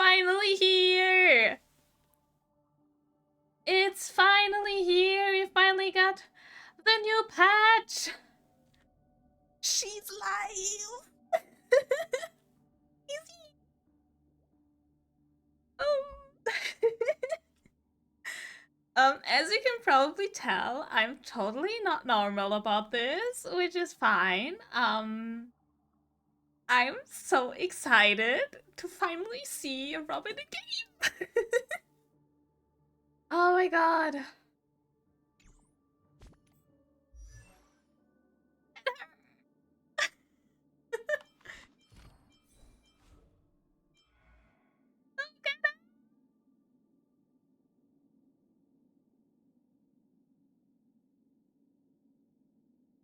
finally here! It's finally here! We finally got the new patch! She's live! Easy! As you can probably tell, I'm totally not normal about this, which is fine. I'm so excited to finally see Robin again. Oh my god.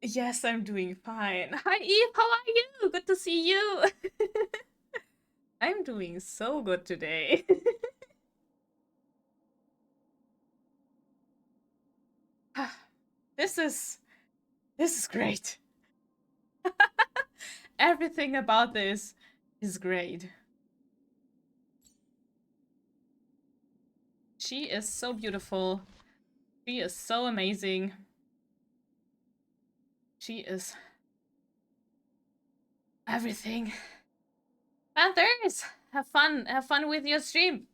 Yes, I'm doing fine. Hi Eve, how are you? Good to see you. I'm doing so good today. This is great. Everything about this is great. She is so beautiful. She is so amazing. She is everything. Panthers, have fun with your stream.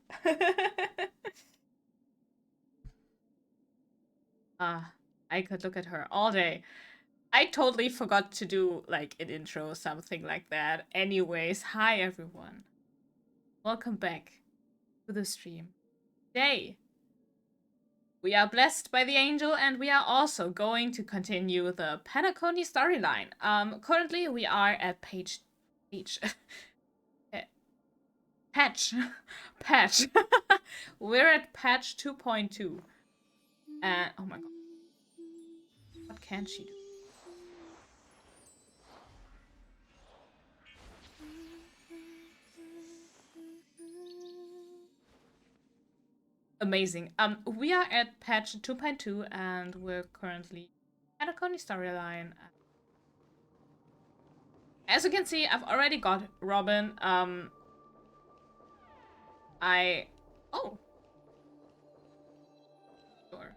I could look at her all day. I totally forgot to do like an intro or something like that. Anyways, hi everyone. Welcome back to the stream. Today, we are blessed by the angel and we are also going to continue the Penacony storyline. Currently we are at patch patch. We're at patch 2.2. And oh my god. What can she do? Amazing. We are at patch 2.2 and we're currently at a Coney storyline. As you can see, I've already got Robin. Oh. Sure.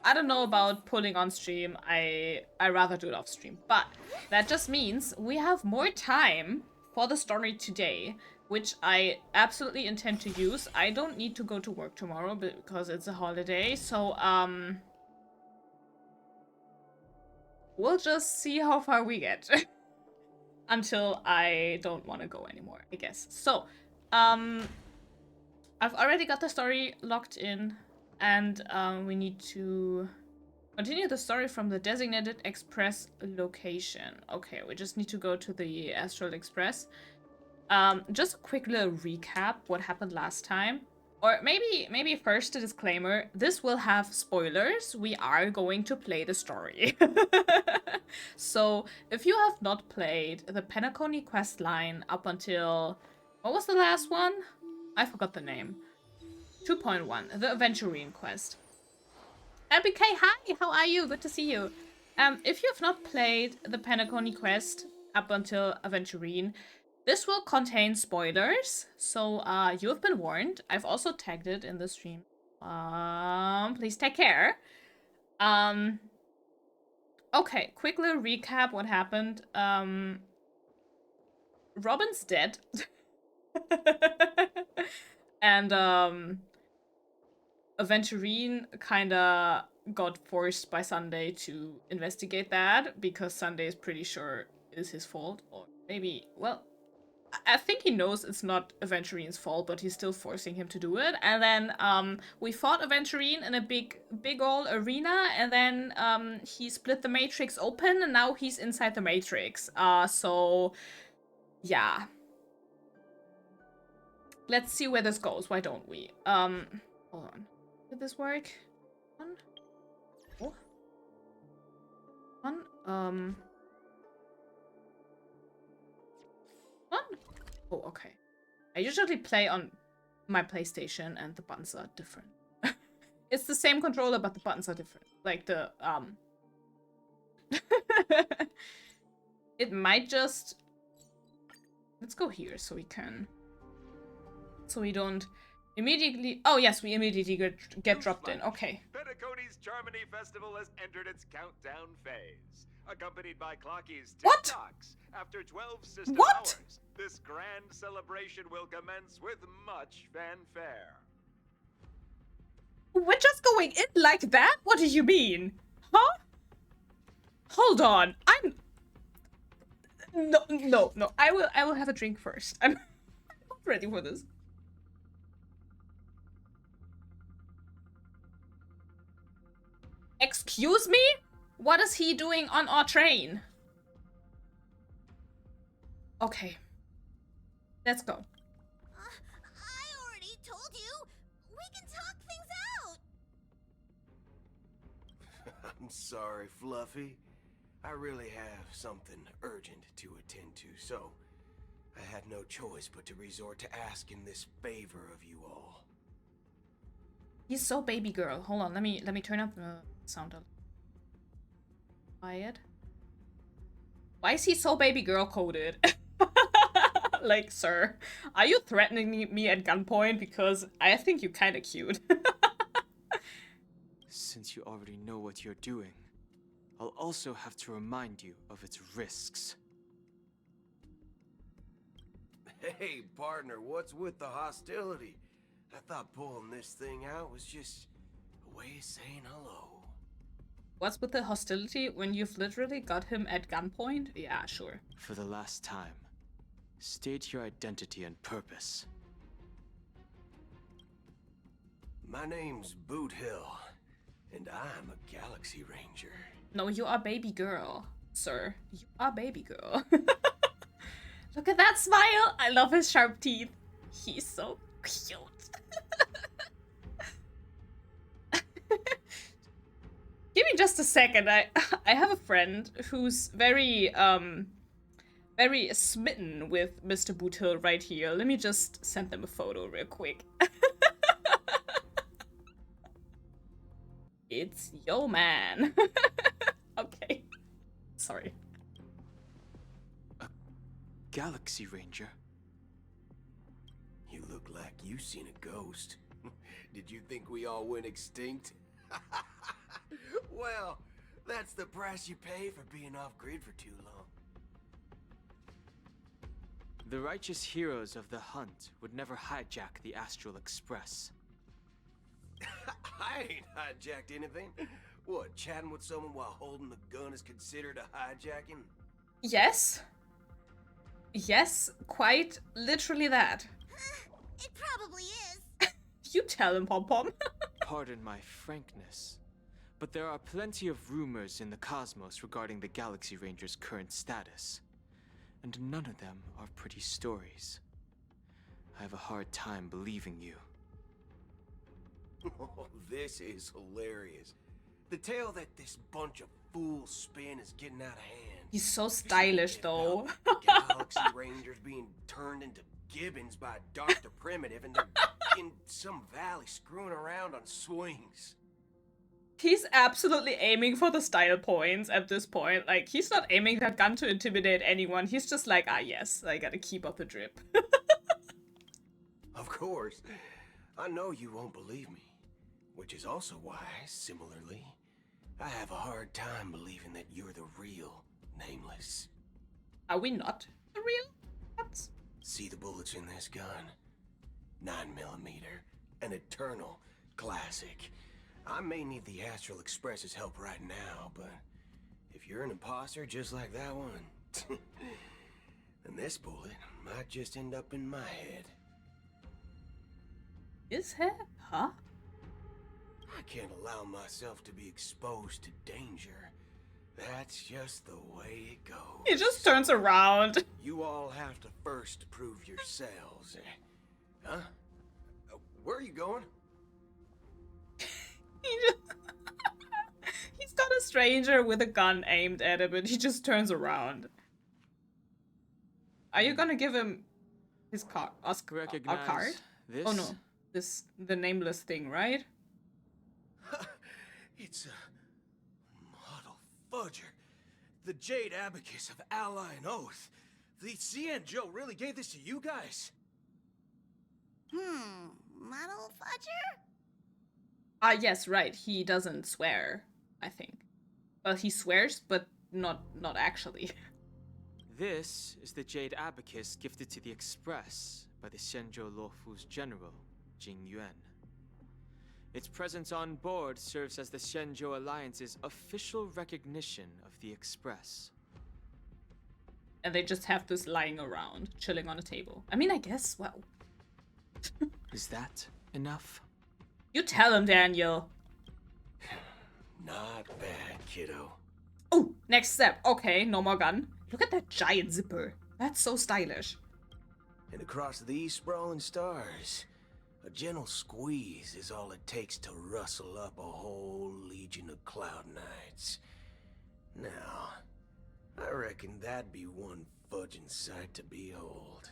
I don't know about pulling on stream. I rather do it off stream. But that just means we have more time for the story today, which I absolutely intend to use. I don't need to go to work tomorrow because it's a holiday, so we'll just see how far we get. Until I don't want to go anymore, I guess. So, I've already got the story locked in, and we need to continue the story from the designated express location. Okay, we just need to go to the Astral Express. Just a quick little recap what happened last time. Or maybe first a disclaimer, this will have spoilers. We are going to play the story. So, if you have not played the Penacony quest line up until... What was the last one? I forgot the name. 2.1, the Aventurine quest. LBK, hi! How are you? Good to see you. If you have not played the Penacony quest up until Aventurine, this will contain spoilers, so you have been warned. I've also tagged it in the stream. Please take care. Okay, quick little recap what happened. Robin's dead. And Aventurine kinda got forced by Sunday to investigate that because Sunday is pretty sure it is his fault, or maybe, well, I think he knows it's not Aventurine's fault, but he's still forcing him to do it. And then we fought Aventurine in a big ol' arena, and then he split the Matrix open, and now he's inside the Matrix. So yeah. Let's see where this goes. Why don't we? Hold on. Did this work? One? Oh. One? One? Oh, okay. I usually play on my PlayStation and the buttons are different. It's the same controller, but the buttons are different. Like the, It might just Let's go here so we can... So we don't immediately... Oh, yes, we immediately get dropped in. Okay. Penacony's Charmony Festival has entered its countdown phase. Accompanied by Clocky's What? TikToks. After 12 system What? hours, this grand celebration will commence with much fanfare. We're just going in like that? What do you mean? Huh? Hold on. I'm... No. I will have a drink first. I'm not ready for this. Excuse me? What is he doing on our train? Okay. Let's go. I already told you. We can talk things out. I'm sorry, Fluffy. I really have something urgent to attend to, so I had no choice but to resort to asking this favor of you all. He's so baby girl. Hold on, let me turn up the sound a little. Quiet. Why is he so baby girl coded? Like, sir, are you threatening me at gunpoint? Because I think you're kind of cute. Since you already know what you're doing, I'll also have to remind you of its risks. Hey, partner, what's with the hostility? I thought pulling this thing out was just a way of saying hello. What's with the hostility when you've literally got him at gunpoint? Yeah, sure. For the last time, state your identity and purpose. My name's Boot Hill, and I'm a Galaxy Ranger. No, you are baby girl, sir. You are baby girl. Look at that smile! I love his sharp teeth. He's so cute. Give me just a second. I have a friend who's very smitten with Mr. Bootil right here. Let me just send them a photo real quick. It's yo man. Okay. Sorry. A Galaxy Ranger? You look like you seen a ghost. Did you think we all went extinct? Well, that's the price you pay for being off-grid for too long. The righteous heroes of the hunt would never hijack the Astral Express. I ain't hijacked anything. What, chatting with someone while holding the gun is considered a hijacking? Yes. Yes, quite literally that. It probably is. You tell him, Pom Pom. Pardon my frankness, but there are plenty of rumors in the cosmos regarding the Galaxy Ranger's current status, and none of them are pretty stories. I have a hard time believing you. Oh, this is hilarious. The tale that this bunch of fools spin is getting out of hand. He's so stylish, though. Galaxy Rangers being turned into gibbons by Dr. Primitive, and they're in some valley screwing around on swings. He's absolutely aiming for the style points at this point. Like, he's not aiming that gun to intimidate anyone. He's just like, ah, yes, I gotta keep up the drip. Of course. I know you won't believe me. Which is also why, similarly, I have a hard time believing that you're the real Nameless. Are we not the real? What? See the bullets in this gun? 9mm, an eternal classic. I may need the Astral Express's help right now, but if you're an imposter just like that one, then this bullet might just end up in my head. His head? Huh? I can't allow myself to be exposed to danger. That's just the way it goes. He just turns around. You all have to first prove yourselves. Huh? Where are you going? He's got a stranger with a gun aimed at him, and he just turns around. Are you gonna give him his card? Our card? This? Oh no, the nameless thing, right? It's a model fudger. The Jade Abacus of Ally and Oath. The CN Joe really gave this to you guys? Muddle fudger? Yes, right. He doesn't swear, I think. Well, he swears, but not actually. This is the Jade Abacus gifted to the Express by the Shenzhou Luofu's general, Jing Yuan. Its presence on board serves as the Shenzhou Alliance's official recognition of the Express. And they just have this lying around, chilling on a table. I mean, I guess, well. Is that enough? You tell him, Daniel. Not bad, kiddo. Oh, next step. Okay, no more gun. Look at that giant zipper. That's so stylish. And across these sprawling stars, a gentle squeeze is all it takes to rustle up a whole legion of cloud knights. Now, I reckon that'd be one fudging sight to behold.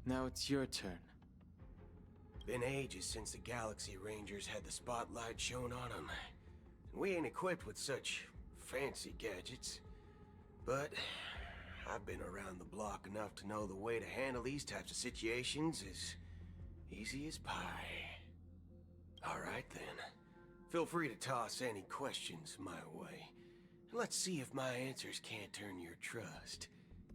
Now it's your turn. Been ages since the Galaxy Rangers had the spotlight shown on them. We ain't equipped with such fancy gadgets. But I've been around the block enough to know the way to handle these types of situations is easy as pie. Alright then. Feel free to toss any questions my way. Let's see if my answers can't turn your trust.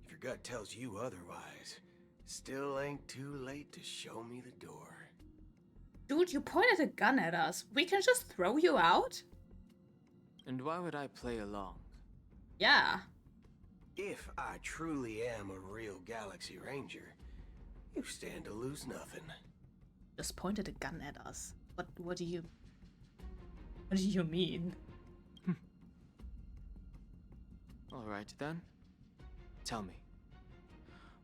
If your gut tells you otherwise, still ain't too late to show me the door. Dude, you pointed a gun at us. We can just throw you out? And why would I play along? Yeah. If I truly am a real Galaxy Ranger, you stand to lose nothing. Just pointed a gun at us. What do you mean? Alright then. Tell me.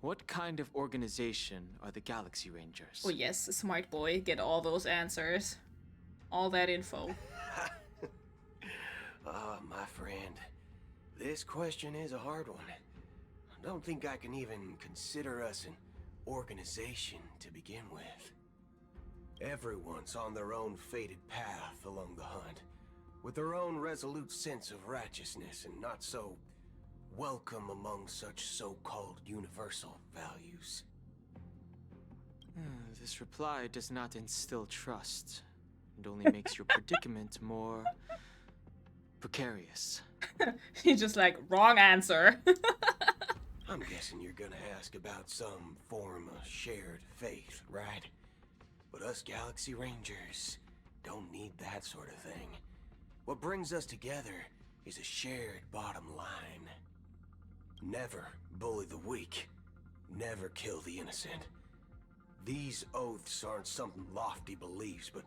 What kind of organization are the Galaxy Rangers? Oh yes, smart boy. Get all those answers. All that info. Ah, my friend. This question is a hard one. I don't think I can even consider us an organization to begin with. Everyone's on their own fated path along the hunt, with their own resolute sense of righteousness and not so welcome among such so-called universal values. This reply does not instill trust, and only makes your predicament more precarious. He's just like, wrong answer. I'm guessing you're gonna ask about some form of shared faith, right? But us Galaxy Rangers don't need that sort of thing. What brings us together is a shared bottom line. Never bully the weak. Never kill the innocent. These oaths aren't some lofty beliefs, but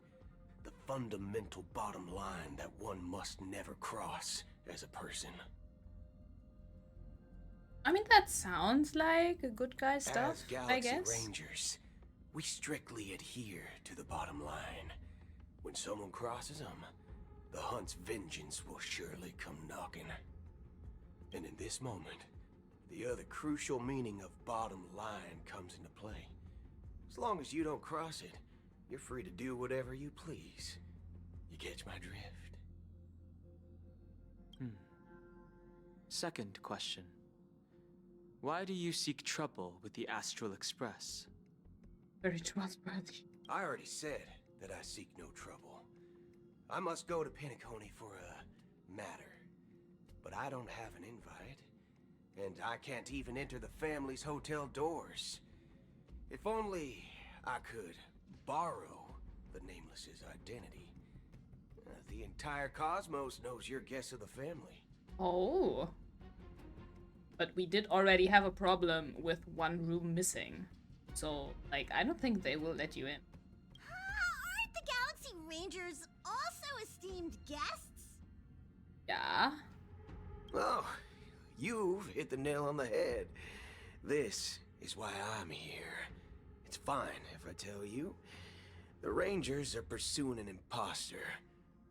the fundamental bottom line that one must never cross as a person. I mean, that sounds like a good guy stuff, As Galaxy I guess. Rangers, we strictly adhere to the bottom line. When someone crosses them, the hunt's vengeance will surely come knocking. And in this moment, the other crucial meaning of bottom line comes into play. As long as you don't cross it, you're free to do whatever you please. You catch my drift? Second question. Why do you seek trouble with the Astral Express? Very trustworthy. I already said that I seek no trouble. I must go to Penacony for a matter. But I don't have an invite. And I can't even enter the family's hotel doors. If only I could borrow the Nameless's identity. The entire cosmos knows you're guests of the family. Oh. But we did already have a problem with one room missing. So, like, I don't think they will let you in. Aren't the Galaxy Rangers also esteemed guests? Yeah. Oh, you've hit the nail on the head. This is why I'm here. It's fine if I tell you. The Rangers are pursuing an imposter.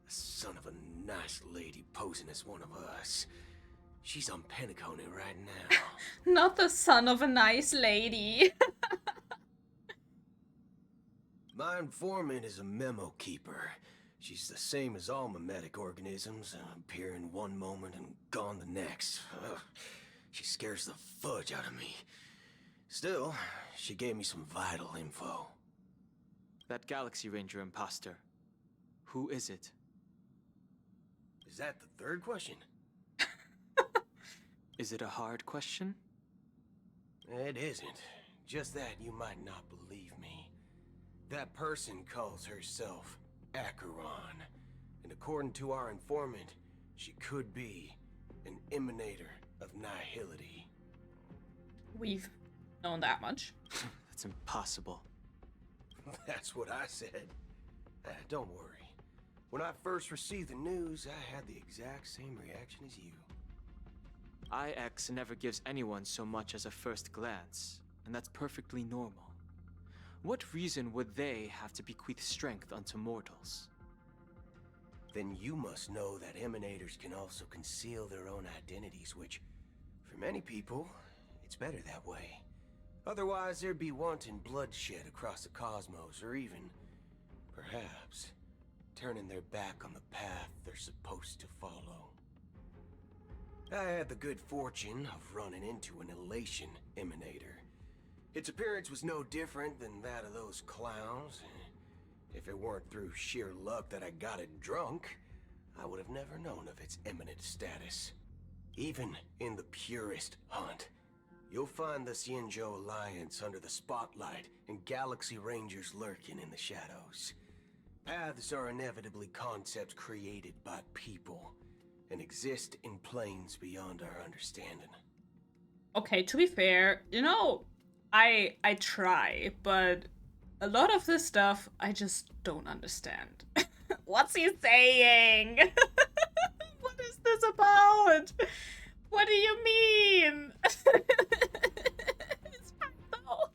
A son of a nice lady posing as one of us. She's on Penacony right now. Not the son of a nice lady. My informant is a memo keeper She's the same as all memetic organisms, appearing one moment and gone the next. Ugh. She scares the fudge out of me. Still, she gave me some vital info. That Galaxy Ranger imposter. Who is it? Is that the third question? Is it a hard question? It isn't. Just that you might not believe me. That person calls herself Acheron. And according to our informant, she could be an emanator of nihility. We've known that much. That's impossible. That's what I said. Don't worry. When I first received the news, I had the exact same reaction as you. IX never gives anyone so much as a first glance, and that's perfectly normal. What reason would they have to bequeath strength unto mortals? Then you must know that emanators can also conceal their own identities, which, for many people, it's better that way. Otherwise, there'd be wanton bloodshed across the cosmos, or even, perhaps, turning their back on the path they're supposed to follow. I had the good fortune of running into an elation emanator. Its appearance was no different than that of those clowns. If it weren't through sheer luck that I got it drunk, I would have never known of its eminent status. Even in the purest hunt, you'll find the Xianzhou Alliance under the spotlight and Galaxy Rangers lurking in the shadows. Paths are inevitably concepts created by people and exist in planes beyond our understanding. Okay, to be fair, you know, I try, but a lot of this stuff I just don't understand. What's he saying? What is this about? What do you mean? It's fine though.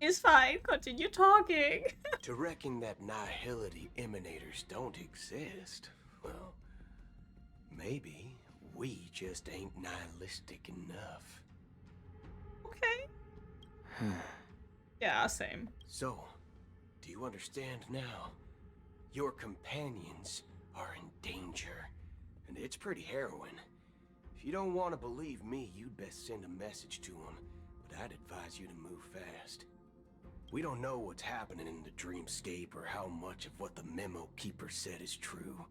It's fine. Continue talking. To reckon that nihility emanators don't exist, well, maybe we just ain't nihilistic enough. Okay. Yeah, same. So, do you understand now? Your companions are in danger, and it's pretty harrowing. If you don't want to believe me, you'd best send a message to them, but I'd advise you to move fast. We don't know what's happening in the dreamscape or how much of what the memo keeper said is true.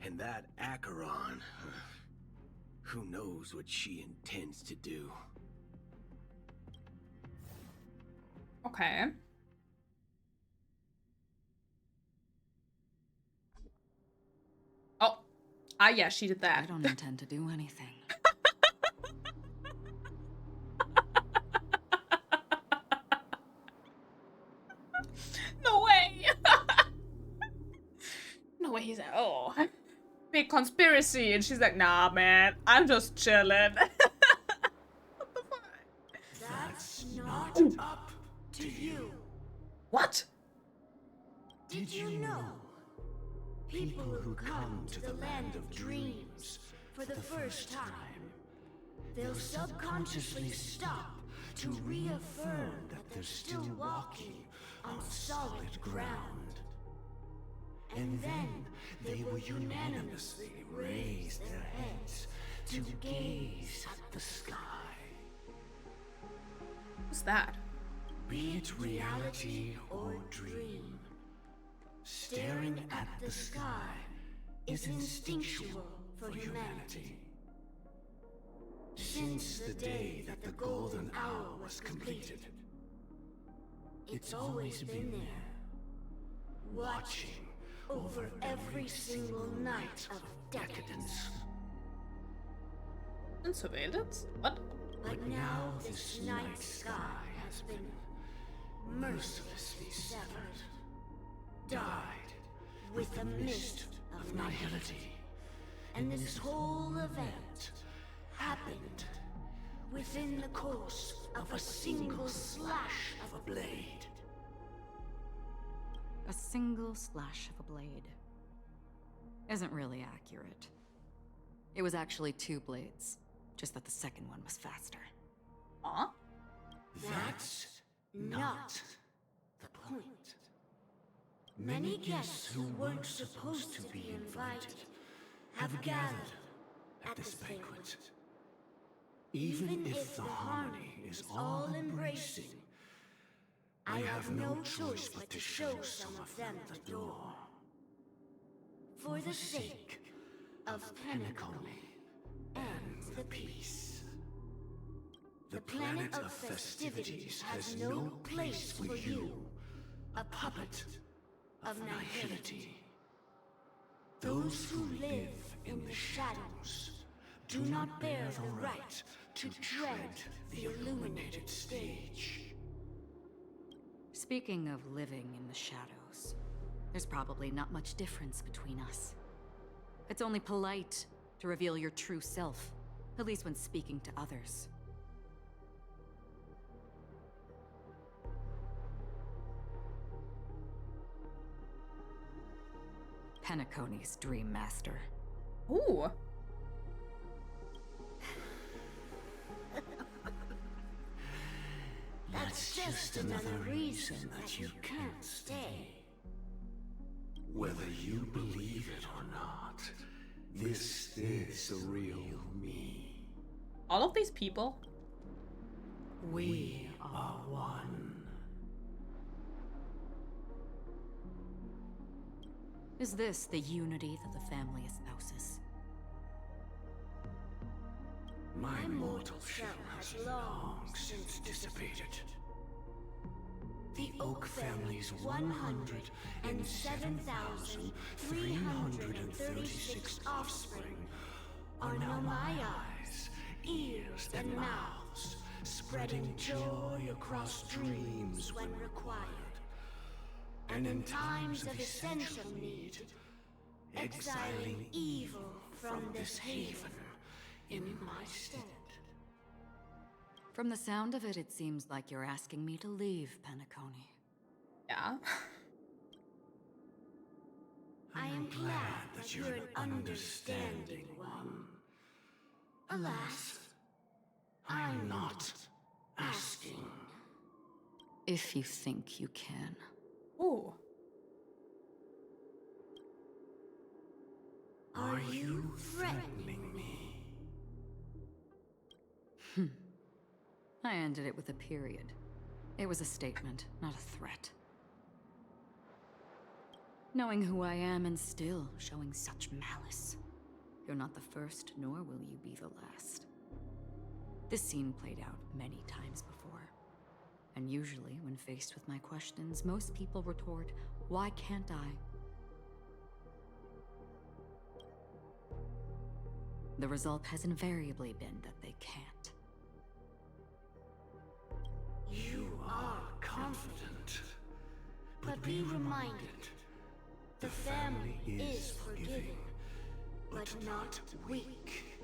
And that Acheron, who knows what she intends to do. Okay. Oh. Ah, yeah, she did that. I don't intend to do anything. No way. No way he's like, oh, big conspiracy. And she's like, nah, man, I'm just chilling. What the fuck? That's not up to you. What? Did you know? People who come to the land of dreams for the first time, they'll subconsciously stop to reaffirm that they're still walking on solid ground. And then they will unanimously raise their heads to gaze at the sky. What's that? Be it reality or dream, staring at the sky is instinctual for humanity. Since the day that the golden hour was completed, it's always been there, watching over every single night of decadence. And surveillance? What? But now this night sky has been mercilessly severed, dyed with the mist of nihility. And this whole event happened within the course of a single slash of a blade. A single slash of a blade. Isn't really accurate. It was actually 2 blades, just that the second one was faster. Huh? That's not the point. Many guests who weren't supposed to be invited have gathered at this banquet. Even if the harmony is all-embracing, I have no choice but to show some of them the door. For the sake of Kikyomi and the peace. The planet of festivities has no place for you, a puppet of nihility. Those who live in the shadows do not bear the right to tread the illuminated stage. Speaking of living in the shadows, there's probably not much difference between us. It's only polite to reveal your true self, at least when speaking to others. Penacony's Dream Master. Ooh. That's just another reason that you can't stay. Whether you believe it or not, this is the real me. All of these people? We are one. Is this the unity that the family espouses? My mortal shell has long since dissipated. The Oak family's 107,336 offspring are now my eyes, ears, and mouths, spreading joy across dreams when required. And in times of essential need, exiling evil from this haven in my stead. From the sound of it, it seems like you're asking me to leave, Penacony. Yeah. I am glad that you're an understanding one. Alas, I'm not asking. If you think you can. Ooh. Are you threatening me? I ended it with a period. It was a statement, not a threat. Knowing who I am and still showing such malice. You're not the first, nor will you be the last. This scene played out many times before. And usually, when faced with my questions, most people retort, "Why can't I?" The result has invariably been that they can't. You are confident. But be reminded, the family is forgiving, but not weak.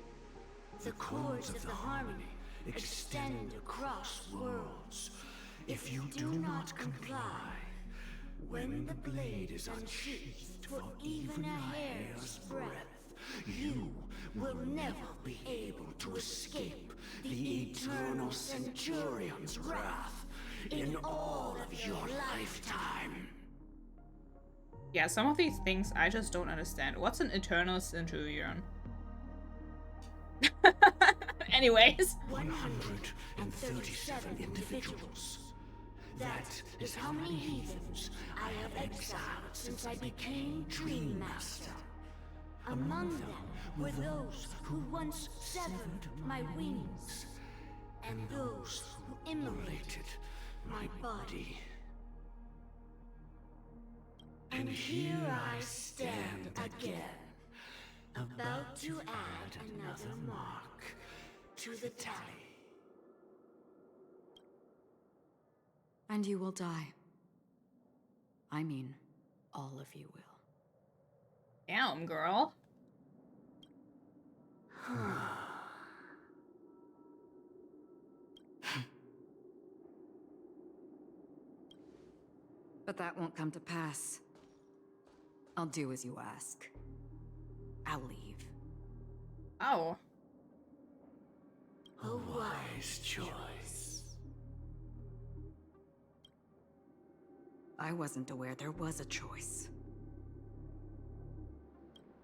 The cords of the harmony extend across worlds. If you do not comply, when the blade is unsheathed for even a hair's breadth, you will never be able to escape the eternal Centurion's wrath in all of your lifetime. Yeah, some of these things I just don't understand. What's an eternal centurion? Anyways. 137 individuals. That is how many heathens I have exiled since I became Dream Master. Among them were those who once severed my wings, and those who immolated my body. And here I stand again, about to add another mark to the tally. And you will die. I mean, all of you will. Damn, girl. But that won't come to pass. I'll do as you ask. I'll leave. Oh. A wise choice. I wasn't aware there was a choice.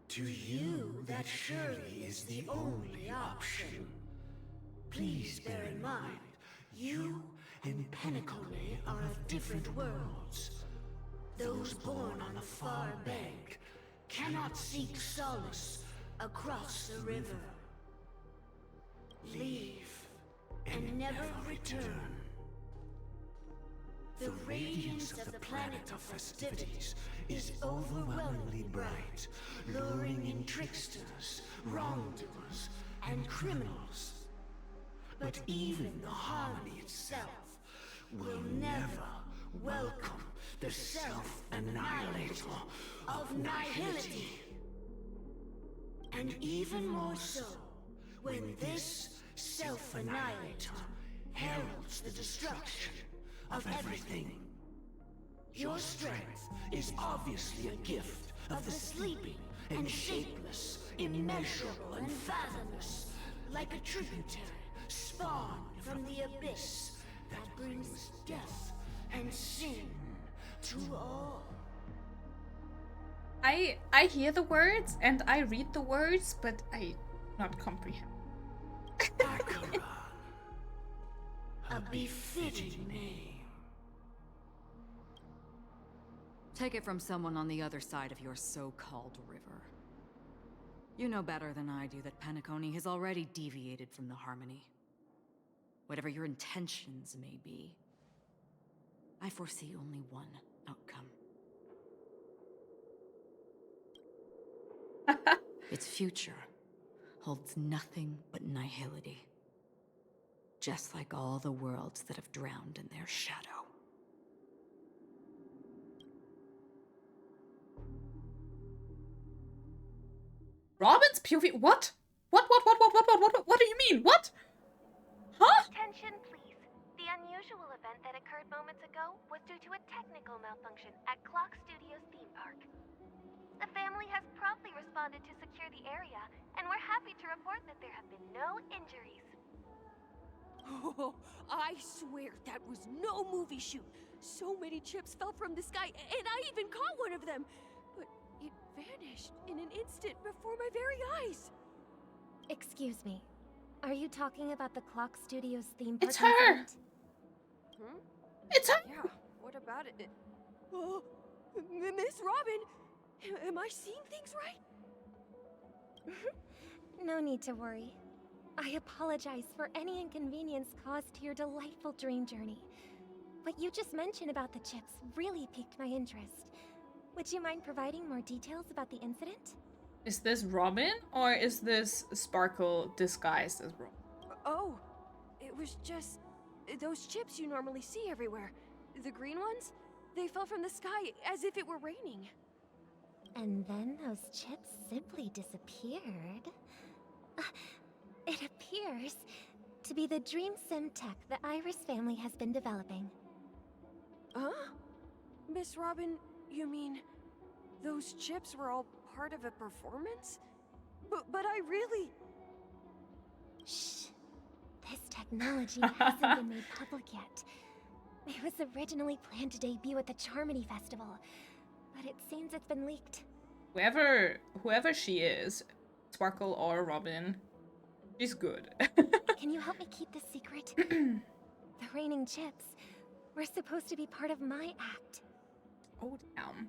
To you, that surely is the only option. Please bear in mind, you and Kikyomi are of different worlds. Those born on the far bank cannot seek solace across the river. Leave and never return. The radiance of the planet of festivities is overwhelmingly bright, luring in tricksters, wrongdoers, and criminals. But even the harmony itself will never welcome the self-annihilator of nihility. And even more so, when this self-annihilator heralds the destruction of everything. Your strength is obviously a gift of the sleeping and shapeless, immeasurable and fathomless, like a tributary spawned from the abyss that brings death and sin to all. I hear the words and I read the words, but I not comprehend. Acheron, a befitting name. Take it from someone on the other side of your so-called river. You know better than I do that Kikyomi has already deviated from the harmony. Whatever your intentions may be, I foresee only one outcome. Its future holds nothing but nihility. Just like all the worlds that have drowned in their shadow. Robin's POV? What? What do you mean? What? Huh? Attention, please. The unusual event that occurred moments ago was due to a technical malfunction at Clock Studios theme park. The family has promptly responded to secure the area, and we're happy to report that there have been no injuries. Oh, I swear that was no movie shoot. So many chips fell from the sky, and I even caught one of them. But it vanished in an instant before my very eyes. Excuse me. Are you talking about the Clock Studios theme park? It's her! incident? Hmm? It's her! Yeah, what about it? Oh, Miss Robin, am I seeing things right? No need to worry. I apologize for any inconvenience caused to your delightful dream journey. What you just mentioned about the chips really piqued my interest. Would you mind providing more details about the incident? Is this Robin or is this Sparkle disguised as Robin? Oh, it was just those chips you normally see everywhere. The green ones? They fell from the sky as if it were raining. And then those chips simply disappeared. It appears to be the Dream Sim tech the Iris family has been developing. Huh? Miss Robin, you mean those chips were all part of a performance? But I really... Shh. This technology hasn't been made public yet. It was originally planned to debut at the Charmony Festival, but it seems it's been leaked. Whoever she is, Sparkle or Robin, she's good. Can you help me keep this secret? The raining chips were supposed to be part of my act. Oh, damn.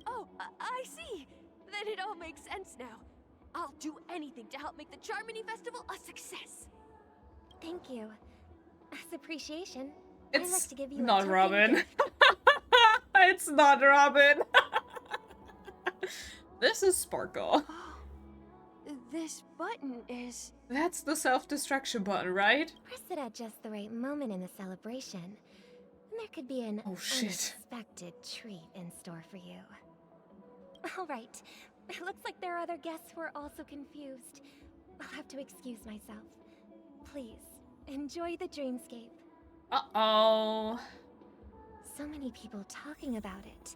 Oh, I see. Then it all makes sense now. I'll do anything to help make the Charmony Festival a success. Thank you. As appreciation, It's I'd like to give you not a token Robin. gift. It's not Robin. This is Sparkle. This button is... That's the self-destruction button, right? Press it at just the right moment in the celebration, and there could be an Oh, shit. unexpected treat in store for you. All right. It looks like there are other guests who are also confused. I'll have to excuse myself. Please, enjoy the dreamscape. Uh-oh. So many people talking about it.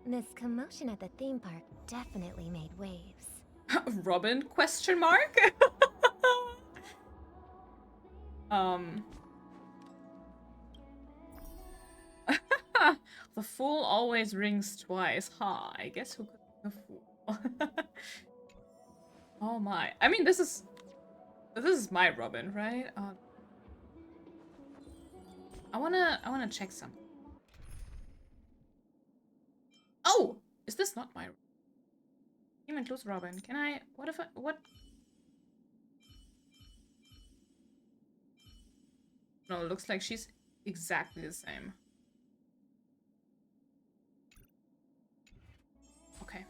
This commotion at the theme park definitely made waves. Robin? Question mark? The fool always rings twice. Ha, I guess who could be a fool? Oh my. I mean, this is my Robin, right? I wanna check something. Oh! Is this not my team includes Robin? Can I what? No, it looks like she's exactly the same. Okay.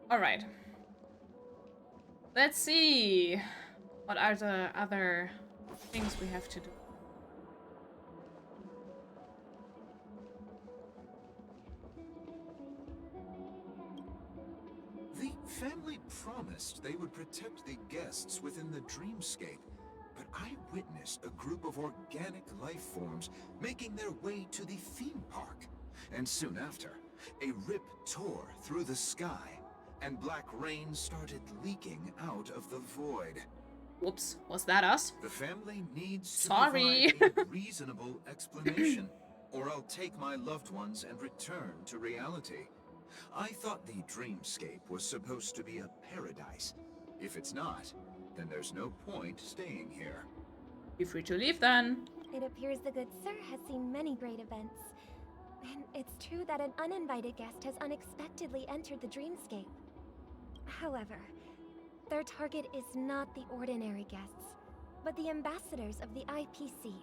Alright. Let's see. What are the other things we have to do? The family promised they would protect the guests within the dreamscape, but I witnessed a group of organic life forms making their way to the theme park. And soon after, a rip tore through the sky, and black rain started leaking out of the void. Whoops, was that us? The family needs to Sorry. provide a reasonable explanation, or I'll take my loved ones and return to reality. I thought the dreamscape was supposed to be a paradise. If it's not, then there's no point staying here. Be free to leave then. It appears the good sir has seen many great events. And it's true that an uninvited guest has unexpectedly entered the dreamscape. However, their target is not the ordinary guests, but the ambassadors of the IPC.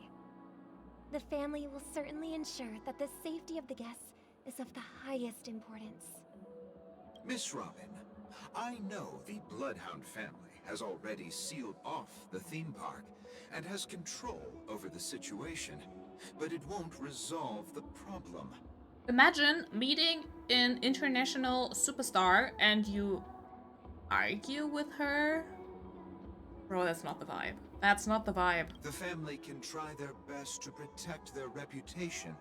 The family will certainly ensure that the safety of the guests is of the highest importance. Miss Robin, I know the Bloodhound family has already sealed off the theme park and has control over the situation, but it won't resolve the problem. Imagine meeting an international superstar and you argue with her. Bro, that's not the vibe. That's not the vibe. The family can try their best to protect their reputation,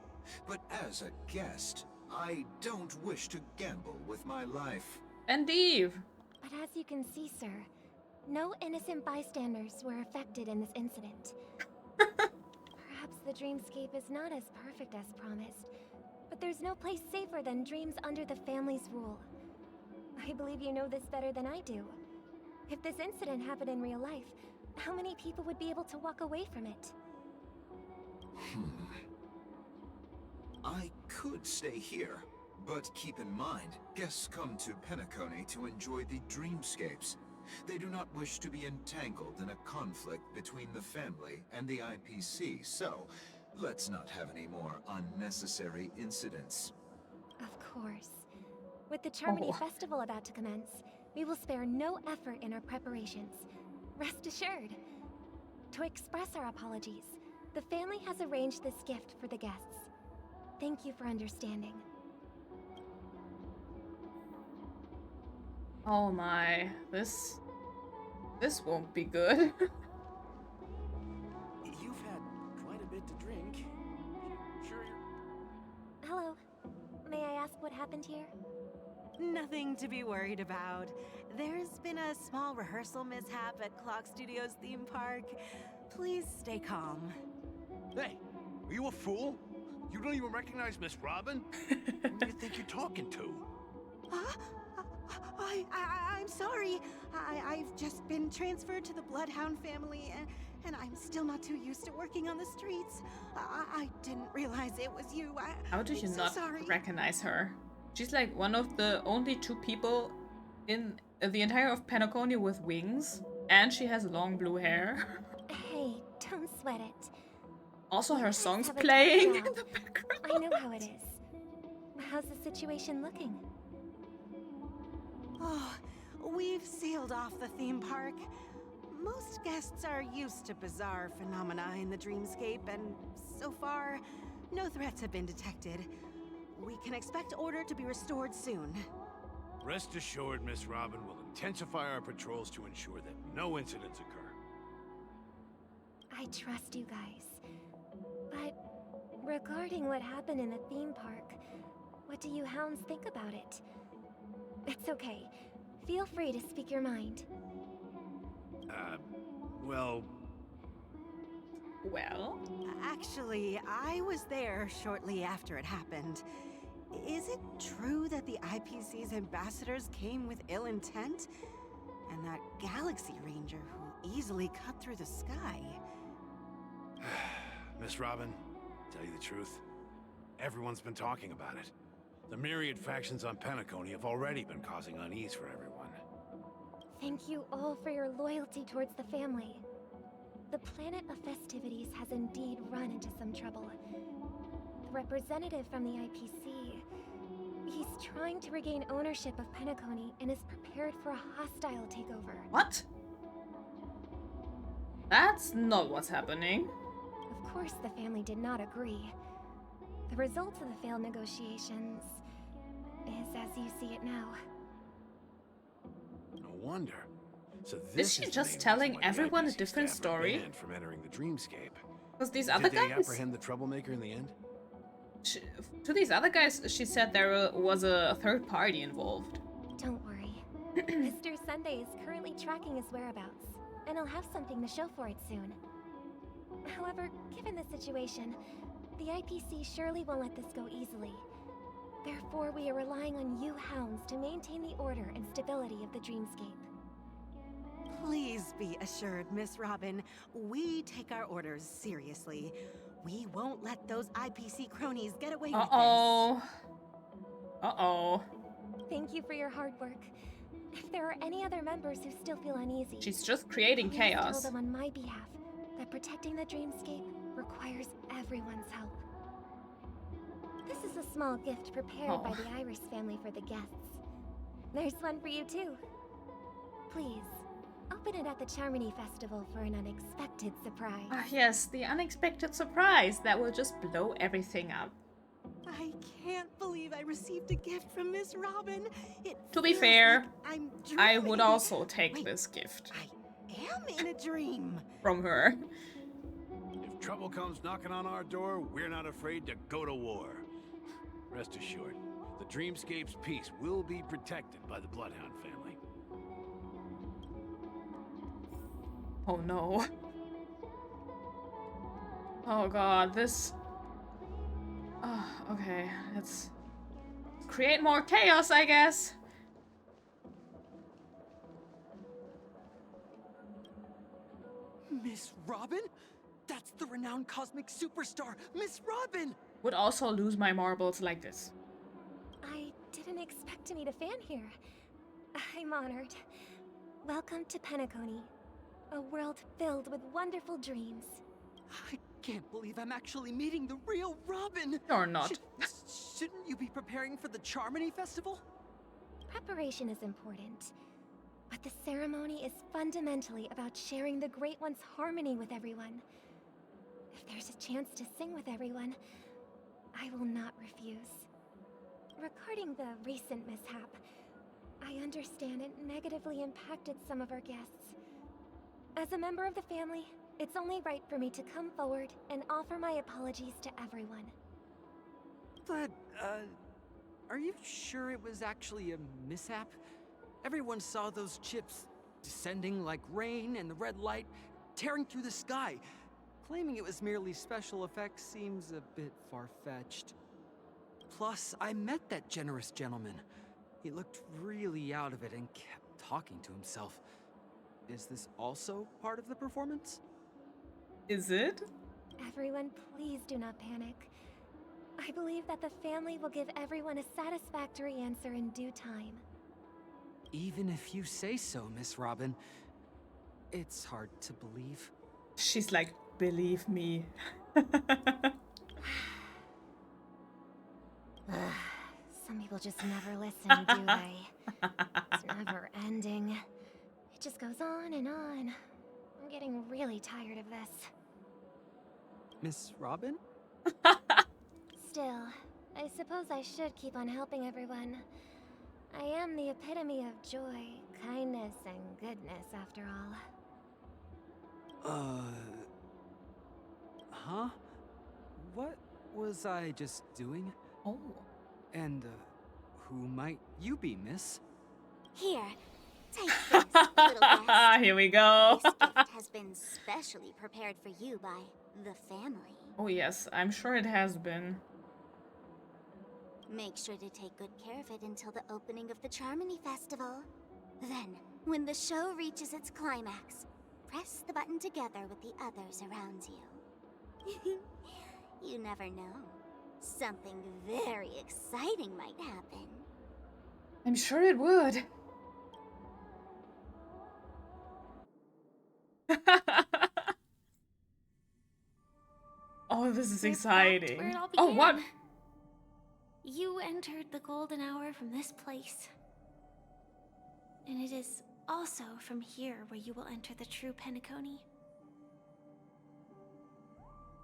but as a guest, I don't wish to gamble with my life. And Eve. But as you can see, sir, no innocent bystanders were affected in this incident. Perhaps the dreamscape is not as perfect as promised, but there's no place safer than dreams under the family's rule. I believe you know this better than I do. If this incident happened in real life, how many people would be able to walk away from it? I could stay here, but keep in mind, guests come to Penacony to enjoy the dreamscapes. They do not wish to be entangled in a conflict between the family and the IPC, so let's not have any more unnecessary incidents. Of course. With the Charmony Festival about to commence, we will spare no effort in our preparations. Rest assured. To express our apologies, the family has arranged this gift for the guests. Thank you for understanding. Oh my, this won't be good. You've had quite a bit to drink. Sure Hello. May I ask what happened here? Nothing to be worried about. There's been a small rehearsal mishap at Clock Studios theme park. Please stay calm. Hey, are you a fool? You don't even recognize Miss Robin? Who do you think you're talking to? I'm sorry. I've just been transferred to the Bloodhound family, and I'm still not too used to working on the streets. I didn't realize it was you. How do you I'm so not sorry. recognize her? She's like one of the only 2 people in the entire of Penacony with wings, and she has long blue hair. Hey, don't sweat it. Also, her song's Have a playing good in job. the background. I know how it is. How's the situation looking? Oh, we've sealed off the theme park. Most guests are used to bizarre phenomena in the dreamscape, and so far, no threats have been detected. We can expect order to be restored soon. Rest assured, Miss Robin will intensify our patrols to ensure that no incidents occur. I trust you guys. But regarding what happened in the theme park, what do you hounds think about it? It's okay. Feel free to speak your mind. Well, Well, Actually, I was there shortly after it happened. Is it true that the IPC's ambassadors came with ill intent? And that Galaxy Ranger who easily cut through the sky? Miss Robin, tell you the truth, everyone's been talking about it. The myriad factions on Penacony have already been causing unease for everyone. Thank you all for your loyalty towards the family. The planet of festivities has indeed run into some trouble. The representative from the IPC, he's trying to regain ownership of Penacony and is prepared for a hostile takeover. what? That's not what's happening. Of course, the family did not agree. The result of the failed negotiations is as you see it now. No wonder. So this Is she is the just main telling reason why the everyone a IPC different staff are story? banned from entering the dreamscape. Because these other Did they guys, apprehend the troublemaker in the end? to these other guys, she said there was a third party involved. Don't worry. Mr. Sunday is currently tracking his whereabouts, and he'll have something to show for it soon. However, given the situation, the IPC surely won't let this go easily. Therefore, we are relying on you hounds to maintain the order and stability of the dreamscape. Please be assured, Miss Robin, we take our orders seriously. We won't let those IPC cronies get away with this. Uh-oh. Uh-oh. Thank you for your hard work. If there are any other members who still feel uneasy, She's just creating please chaos. tell them on my behalf that protecting the dreamscape requires everyone's help. This is a small gift prepared by the Iris family for the guests. There's one for you too. Please, open it at the Charmony Festival for an unexpected surprise. Ah, yes, the unexpected surprise that will just blow everything up. I can't believe I received a gift from Miss Robin. To be feels fair, like I'm I would dreaming. also take Wait, this gift I am in a dream. from her. If trouble comes knocking on our door, we're not afraid to go to war. Rest assured, the dreamscape's peace will be protected by the Bloodhound family. Oh no. Oh god, this... Oh, okay, let's create more chaos, I guess. Miss Robin? That's the renowned cosmic superstar, Miss Robin! Would also lose my marbles like this. I didn't expect to meet a fan here. I'm honored. Welcome to Penacony, a world filled with wonderful dreams. I can't believe I'm actually meeting the real Robin! Or not. Shouldn't you be preparing for the Charmony Festival? Preparation is important, but the ceremony is fundamentally about sharing the Great One's harmony with everyone. If there's a chance to sing with everyone, I will not refuse. Regarding the recent mishap, I understand it negatively impacted some of our guests. As a member of the family, it's only right for me to come forward and offer my apologies to everyone. But, are you sure it was actually a mishap? Everyone saw those chips descending like rain and the red light tearing through the sky. Claiming it was merely special effects seems a bit far-fetched. Plus, I met that generous gentleman. He looked really out of it and kept talking to himself. Is this also part of the performance? Is it? Everyone, please do not panic. I believe that the family will give everyone a satisfactory answer in due time. Even if you say so, Miss Robin, it's hard to believe. She's like, believe me. Some people just never listen, do they? It's never ending. It just goes on and on. I'm getting really tired of this. Miss Robin? Still, I suppose I should keep on helping everyone. I am the epitome of joy, kindness, and goodness, after all. Huh? What was I just doing? Oh. And, who might you be, miss? Here, take this, little guest. Here we go. This gift has been specially prepared for you by the family. Oh yes, I'm sure it has been. Make sure to take good care of it until the opening of the Charmony Festival. Then, when the show reaches its climax, press the button together with the others around you. You never know. Something very exciting might happen. I'm sure it would. Oh, this is exciting. Where it all Oh, began. what? You entered the golden hour from this place. And it is also from here where you will enter the true Penacony.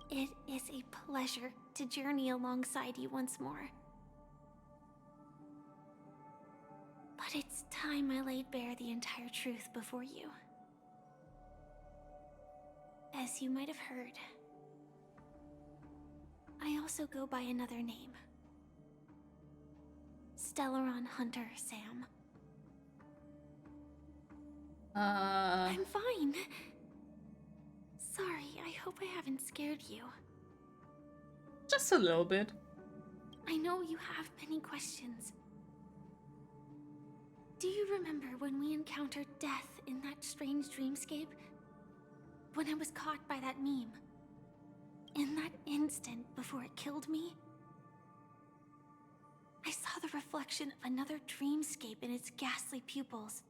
It is a pleasure to journey alongside you once more. But it's time I laid bare the entire truth before you. As you might have heard, I also go by another name. Stellaron Hunter Sam. I'm fine. Sorry, I hope I haven't scared you. Just a little bit. I know you have many questions. Do you remember when we encountered death in that strange dreamscape? When I was caught by that meme? In that instant before it killed me? I saw the reflection of another dreamscape in its ghastly pupils.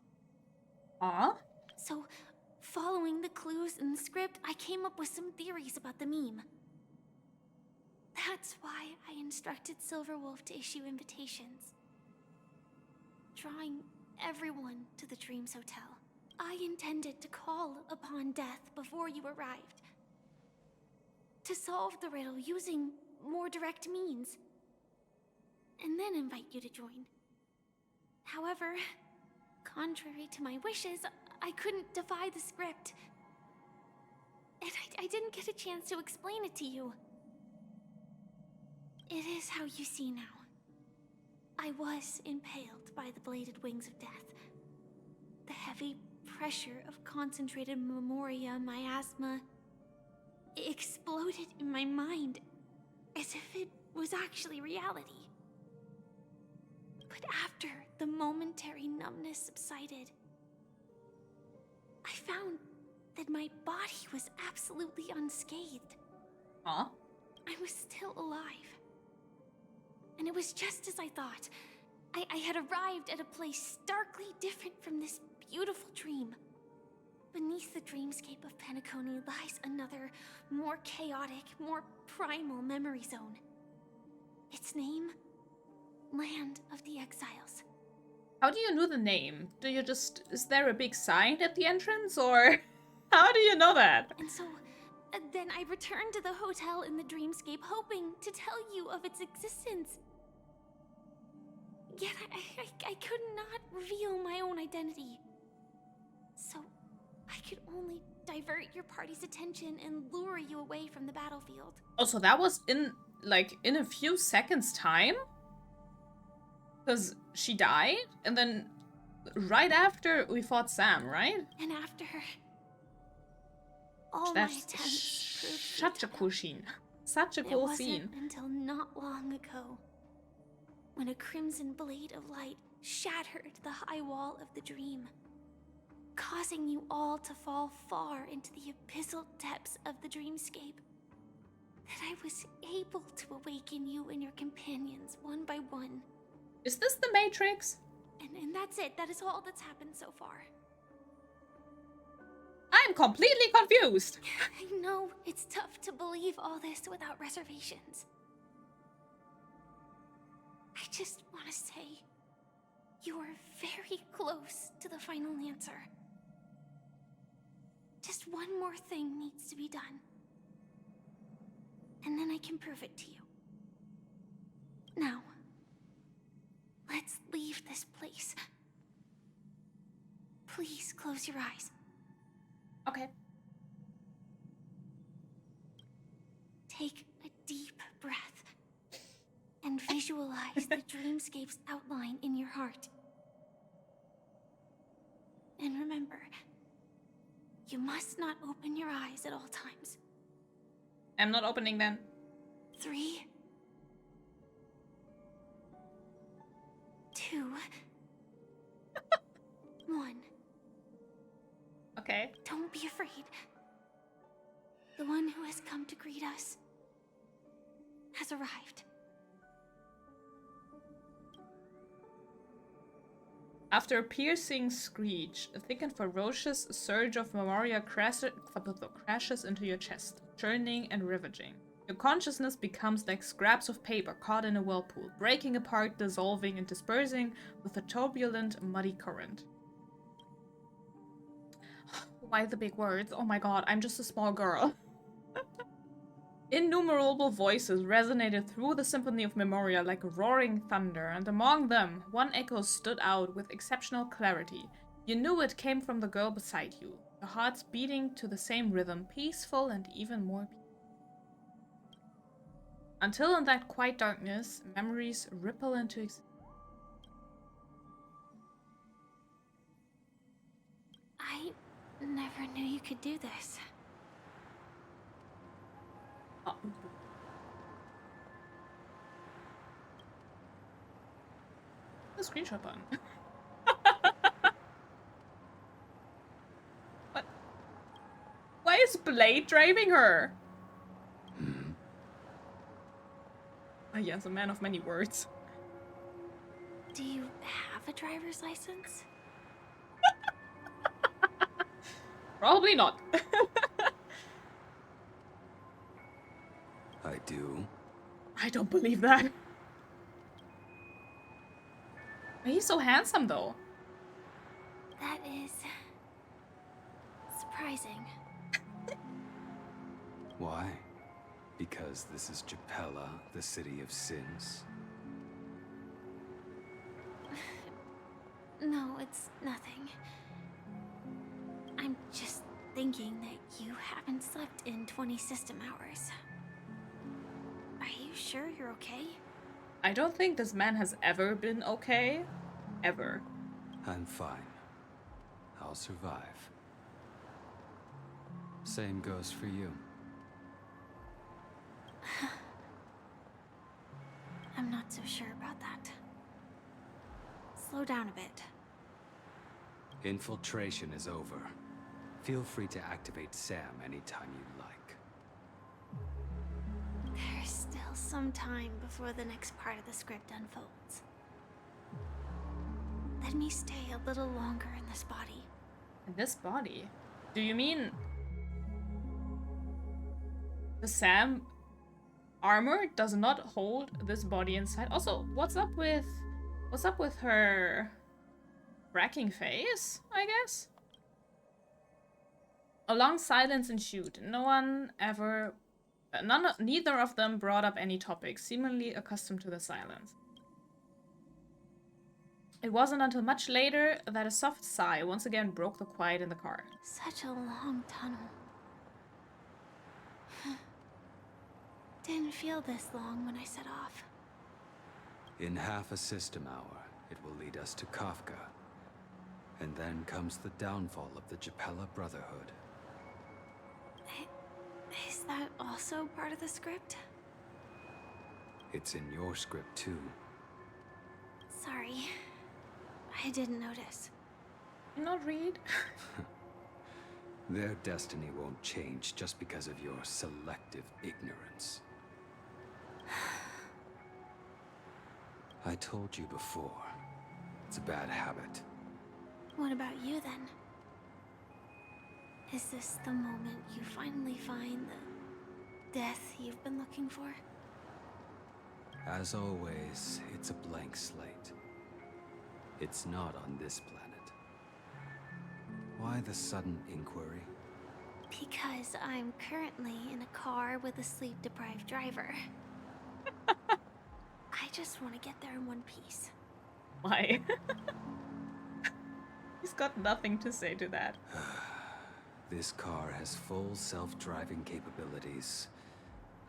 So, following the clues in the script, I came up with some theories about the meme. That's why I instructed Silverwolf to issue invitations, drawing everyone to the Dreams Hotel. I intended to call upon death before you arrived, to solve the riddle using more direct means, and then invite you to join. However, contrary to my wishes, I couldn't defy the script. And I didn't get a chance to explain it to you. It is how you see now. I was impaled by the bladed wings of death. The heavy pressure of concentrated memoria miasma exploded in my mind as if it was actually reality. But after the momentary numbness subsided, I found that my body was absolutely unscathed. I was still alive. And it was just as I thought. I had arrived at a place starkly different from this beautiful dream. Beneath the dreamscape of Penacony lies another, more chaotic, more primal memory zone. Its name? Land of the Exiles. How do you know the name? Do you just... Is there a big sign at the entrance, or... How do you know that? And so, then I returned to the hotel in the dreamscape, hoping to tell you of its existence. Yet I could not reveal my own identity. So, I could only divert your party's attention and lure you away from the battlefield. Oh, so that was in a few seconds' time? Because she died, and then right after we fought Sam, right? And after all That's my attempts proved such a cool scene. Such a cool scene. It wasn't until not long ago, when a crimson blade of light shattered the high wall of the dream, causing you all to fall far into the abyssal depths of the dreamscape, that I was able to awaken you and your companions one by one. Is this the Matrix? And that's it. That is all that's happened so far. I'm completely confused. I know it's tough to believe all this without reservations. I just want to say, you are very close to the final answer. Just one more thing needs to be done. And then I can prove it to you. Now, let's leave this place. Please close your eyes. Okay. Take a deep breath and visualize the dreamscape's outline in your heart. And remember, You must not open your eyes at all times. I'm not opening then. 3, 2, 1. Okay. Don't be afraid. The one who has come to greet us has arrived. After a piercing screech, a thick and ferocious surge of memoria crashes into your chest, churning and ravaging. Your consciousness becomes like scraps of paper caught in a whirlpool, breaking apart, dissolving, and dispersing with a turbulent, muddy current. Why the big words? Oh my god, I'm just a small girl. Innumerable voices resonated through the symphony of memoria like roaring thunder, and among them, one echo stood out with exceptional clarity. You knew it came from the girl beside you, your hearts beating to the same rhythm, peaceful and even more peaceful. Until in that quiet darkness, memories ripple into existence. I never knew you could do this. The screenshot button. What? Why is Blade driving her? Ah, yes, a man of many words. Do you have a driver's license? Probably not. I do. I don't believe that. Why is he so handsome, though? That is surprising. Why? Because this is Japella, the city of sins? No, it's nothing. I'm just thinking that you haven't slept in 20 system hours. Are you sure you're okay? I don't think this man has ever been okay. Ever. I'm fine. I'll survive. Same goes for you. I'm not so sure about that. Slow down a bit. Infiltration is over. Feel free to activate Sam anytime you like. There's still some time before the next part of the script unfolds. Let me stay a little longer in this body. In this body? Do you mean the Sam armor does not hold this body inside? Also, what's up with her cracking face, I guess? A long silence ensued. Neither of them brought up any topic, seemingly accustomed to the silence. It wasn't until much later that a soft sigh once again broke the quiet in the car. Such a long tunnel. Didn't feel this long when I set off. In half a system hour, it will lead us to Kafka. And then comes the downfall of the Japella Brotherhood. Is that also part of the script? It's in your script too. Sorry. I didn't notice. You not read? Their destiny won't change just because of your selective ignorance. I told you before, it's a bad habit. What about you then? Is this the moment you finally find the death you've been looking for? As always, it's a blank slate. It's not on this planet. Why the sudden inquiry? Because I'm currently in a car with a sleep-deprived driver. I just want to get there in one piece. Why? He's got nothing to say to that. This car has full self-driving capabilities.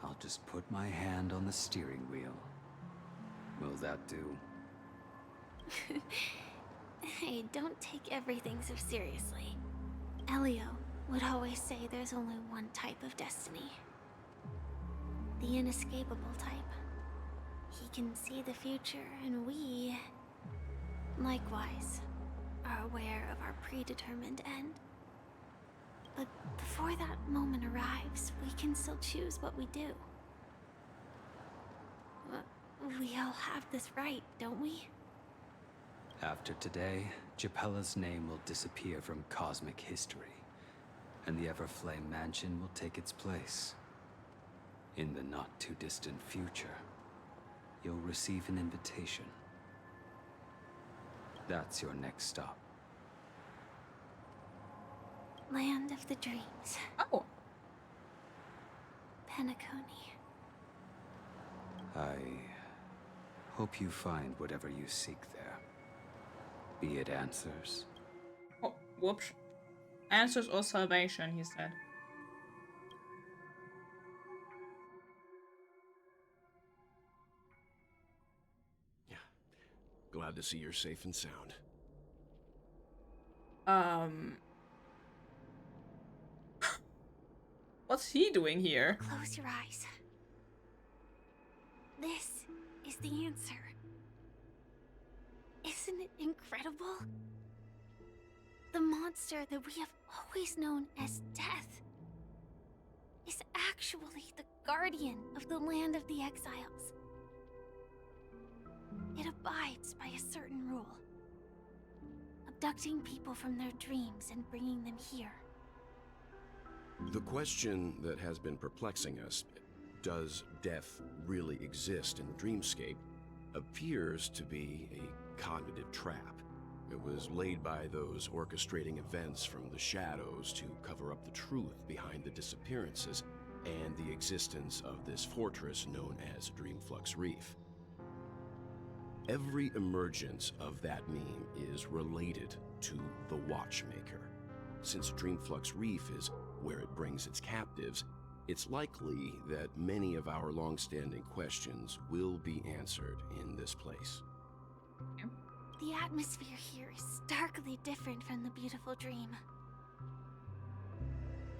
I'll just put my hand on the steering wheel. Will that do? Hey, don't take everything so seriously. Elio, would always say there's only one type of destiny. The inescapable type. He can see the future, and we, likewise, are aware of our predetermined end. But before that moment arrives, we can still choose what we do. We all have this right, don't we? After today, Japella's name will disappear from cosmic history, and the Everflame Mansion will take its place. In the not-too-distant future, you'll receive an invitation. That's your next stop. Land of the Dreams. Oh. Penacony. I hope you find whatever you seek there. Be it answers. Oh, whoops. Answers or salvation, he said. Glad to see you're safe and sound. What's he doing here? Close your eyes. This is the answer. Isn't it incredible? The monster that we have always known as Death is actually the guardian of the land of the exiles. It abides by a certain rule. Abducting people from their dreams and bringing them here. The question that has been perplexing us, does death really exist in the dreamscape, appears to be a cognitive trap. It was laid by those orchestrating events from the shadows to cover up the truth behind the disappearances and the existence of this fortress known as Dreamflux Reef. Every emergence of that meme is related to the Watchmaker. Since Dreamflux Reef is where it brings its captives, it's likely that many of our long-standing questions will be answered in this place. The atmosphere here is starkly different from the beautiful dream.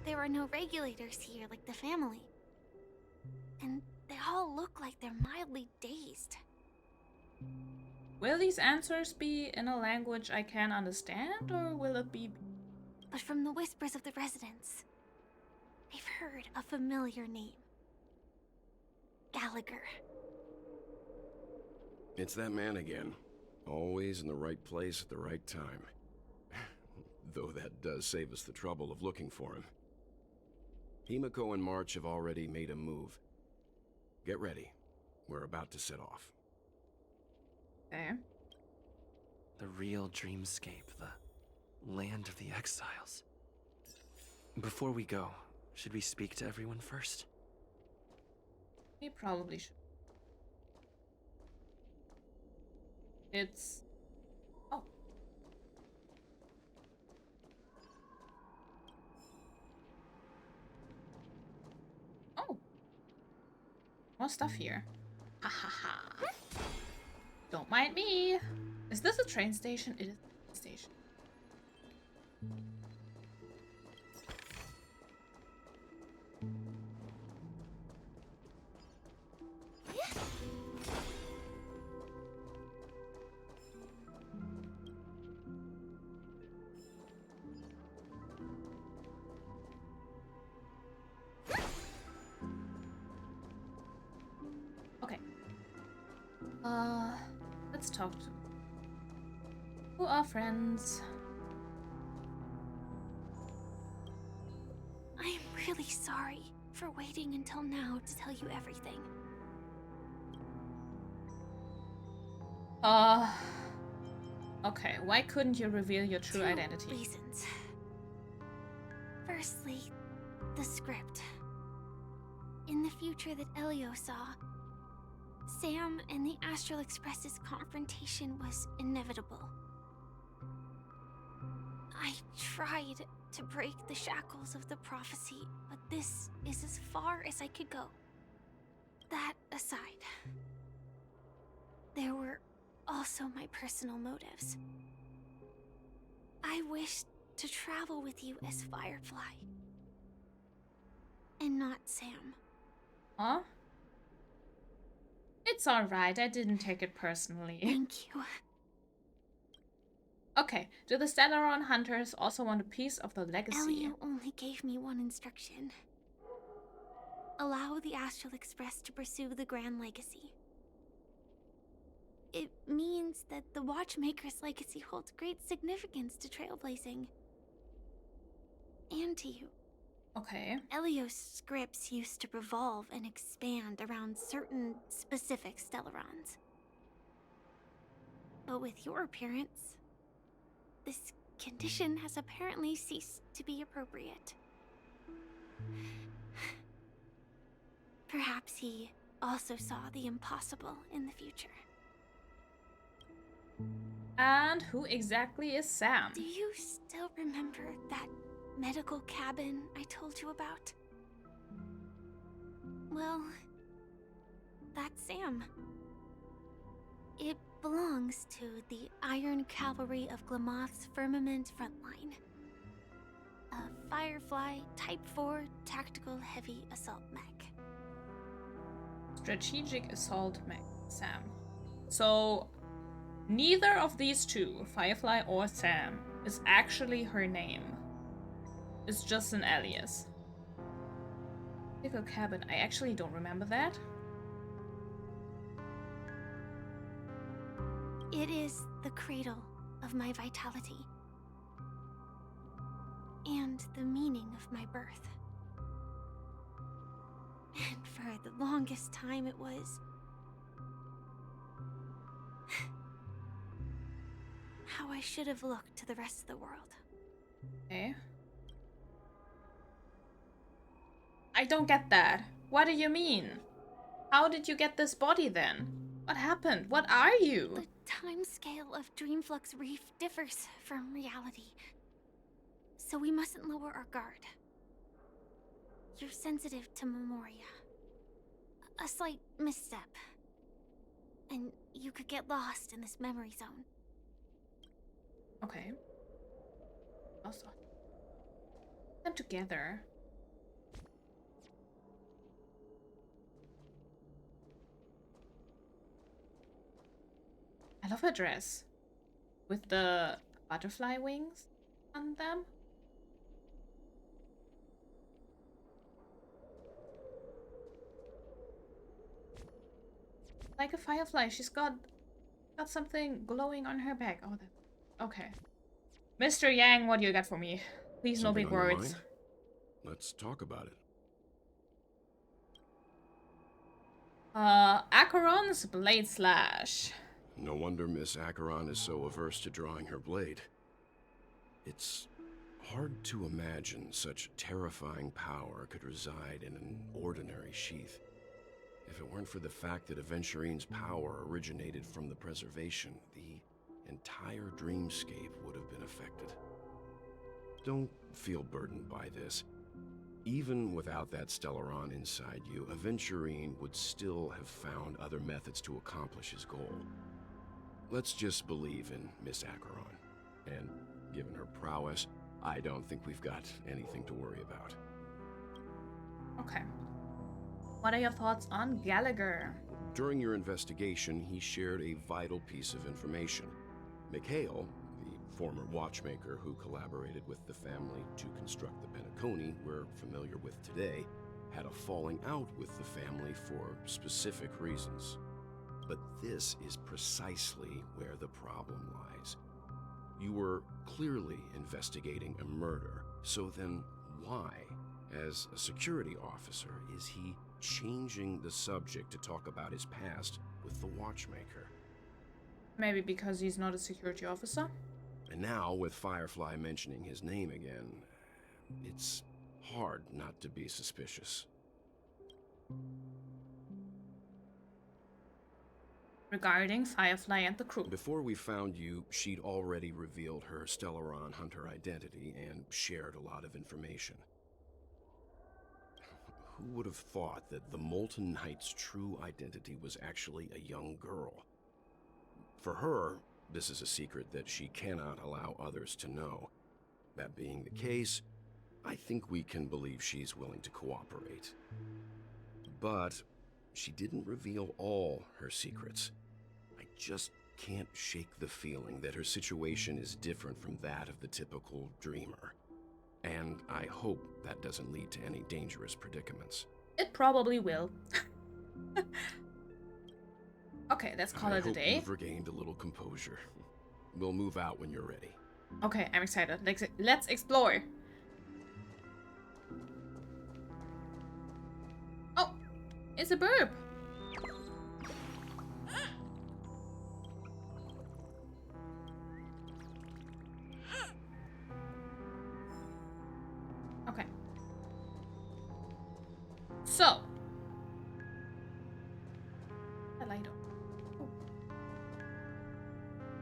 There are no regulators here like the family. And they all look like they're mildly dazed. Will these answers be in a language I can understand, or will it be... But from the whispers of the residents, I've heard a familiar name. Gallagher. It's that man again. Always in the right place at the right time. Though that does save us the trouble of looking for him. Himiko and March have already made a move. Get ready. We're about to set off. Okay. The real dreamscape, the land of the exiles. Before we go, should we speak to everyone first? We probably should. It's... Oh. Oh. More stuff here. Ha ha ha. Don't mind me. Is this a train station? It is a train station. Okay. Let's talk to our friends. I am really sorry for waiting until now to tell you everything. Okay, why couldn't you reveal your true Two identity? reasons. Firstly, the script. In the future that Elio saw, Sam and the Astral Express's confrontation was inevitable. I tried to break the shackles of the prophecy, but this is as far as I could go. That aside, there were also my personal motives. I wished to travel with you as Firefly. And not Sam. Huh? It's alright, I didn't take it personally. Thank you. Okay, do the Stellaron Hunters also want a piece of the legacy? Elio only gave me one instruction. Allow the Astral Express to pursue the Grand Legacy. It means that the Watchmaker's legacy holds great significance to trailblazing. And to you. Okay. Elio's scripts used to revolve and expand around certain specific Stellarons. But with your appearance, this condition has apparently ceased to be appropriate. Perhaps he also saw the impossible in the future. And who exactly is Sam? Do you still remember that medical cabin I told you about? Well, that's Sam. It belongs to the Iron Cavalry of Glamoth's Firmament Frontline. A Firefly Type 4 Tactical Heavy Assault Mech. Strategic Assault Mech, Sam. So, neither of these two, Firefly or Sam, is actually her name. It's just an alias. Medical cabin, I actually don't remember that. It is the cradle of my vitality. And the meaning of my birth. And for the longest time it was how I should have looked to the rest of the world. Okay. I don't get that. What do you mean? How did you get this body then? What happened? What are you? The time scale of Dreamflux Reef differs from reality. So we mustn't lower our guard. You're sensitive to Memoria. A slight misstep. And you could get lost in this memory zone. Okay. Also. Them together. I love her dress. With the butterfly wings on them. Like a firefly, she's got something glowing on her back. Oh, that. Okay. Mr. Yang, what do you got for me? Please, no big Something on your words. mind? Let's talk about it. Acheron's Blade Slash. No wonder Miss Acheron is so averse to drawing her blade. It's hard to imagine such terrifying power could reside in an ordinary sheath. If it weren't for the fact that Aventurine's power originated from the preservation, the entire dreamscape would have been affected. Don't feel burdened by this. Even without that Stellaron inside you, Aventurine would still have found other methods to accomplish his goal. Let's just believe in Miss Acheron. And given her prowess, I don't think we've got anything to worry about. Okay. What are your thoughts on Gallagher? During your investigation, he shared a vital piece of information. Mikhail, the former watchmaker who collaborated with the family to construct the Penacony we're familiar with today, had a falling out with the family for specific reasons. But this is precisely where the problem lies. You were clearly investigating a murder, so then why, as a security officer, is he changing the subject to talk about his past with the watchmaker? Maybe because he's not a security officer? And now, with Firefly mentioning his name again, it's hard not to be suspicious. Regarding Firefly and the crew. Before we found you, she'd already revealed her Stellaron Hunter identity and shared a lot of information. Who would have thought that the Molten Knight's true identity was actually a young girl? For her, this is a secret that she cannot allow others to know. That being the case, I think we can believe she's willing to cooperate. But she didn't reveal all her secrets. I just can't shake the feeling that her situation is different from that of the typical dreamer. And I hope that doesn't lead to any dangerous predicaments. It probably will. Okay, let's call it a day. You've regained a little composure. We'll move out when you're ready. Okay, I'm excited. Let's explore. Oh, it's a burp. Okay. So. The light on. Oh.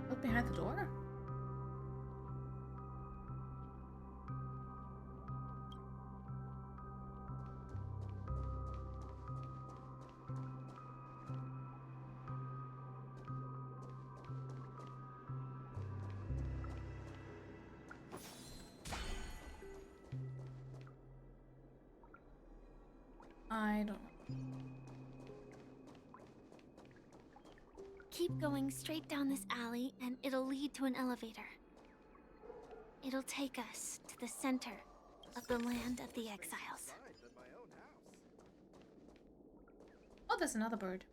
Look behind the door. I don't know. Keep going straight down this alley and it'll lead to an elevator. It'll take us to the center of the land of the exiles. Oh, there's another bird.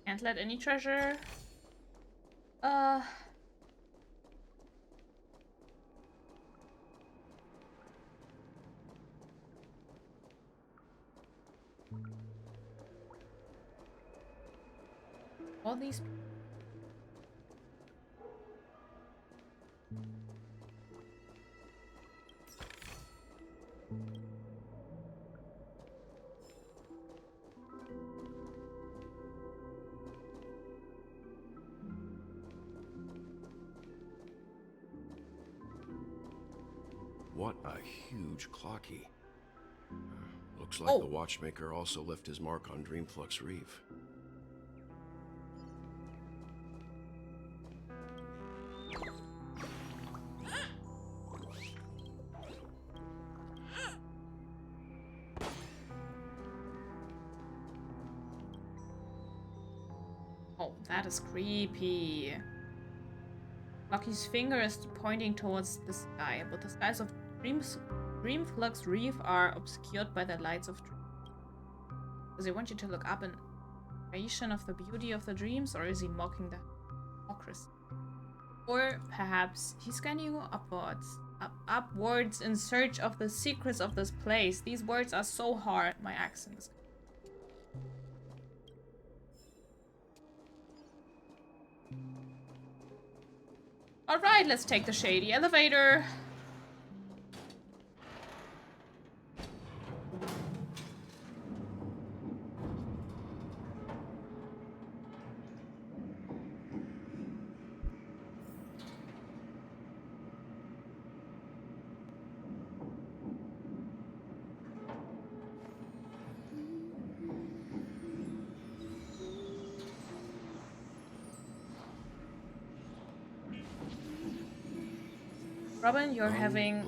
Can't let any treasure. All these. What a huge clocky. Looks like the watchmaker also left his mark on Dreamflux Reef. Oh, that is creepy. Lucky's finger is pointing towards the sky, but the skies of Dreamflux Reef are obscured by the lights of dreams. Does he want you to look up an creation of the beauty of the dreams, or is he mocking the hypocrisy? Or perhaps he's guiding you upwards in search of the secrets of this place. These words are so hard. My accent is... Alright, let's take the shady elevator. Robin, you're having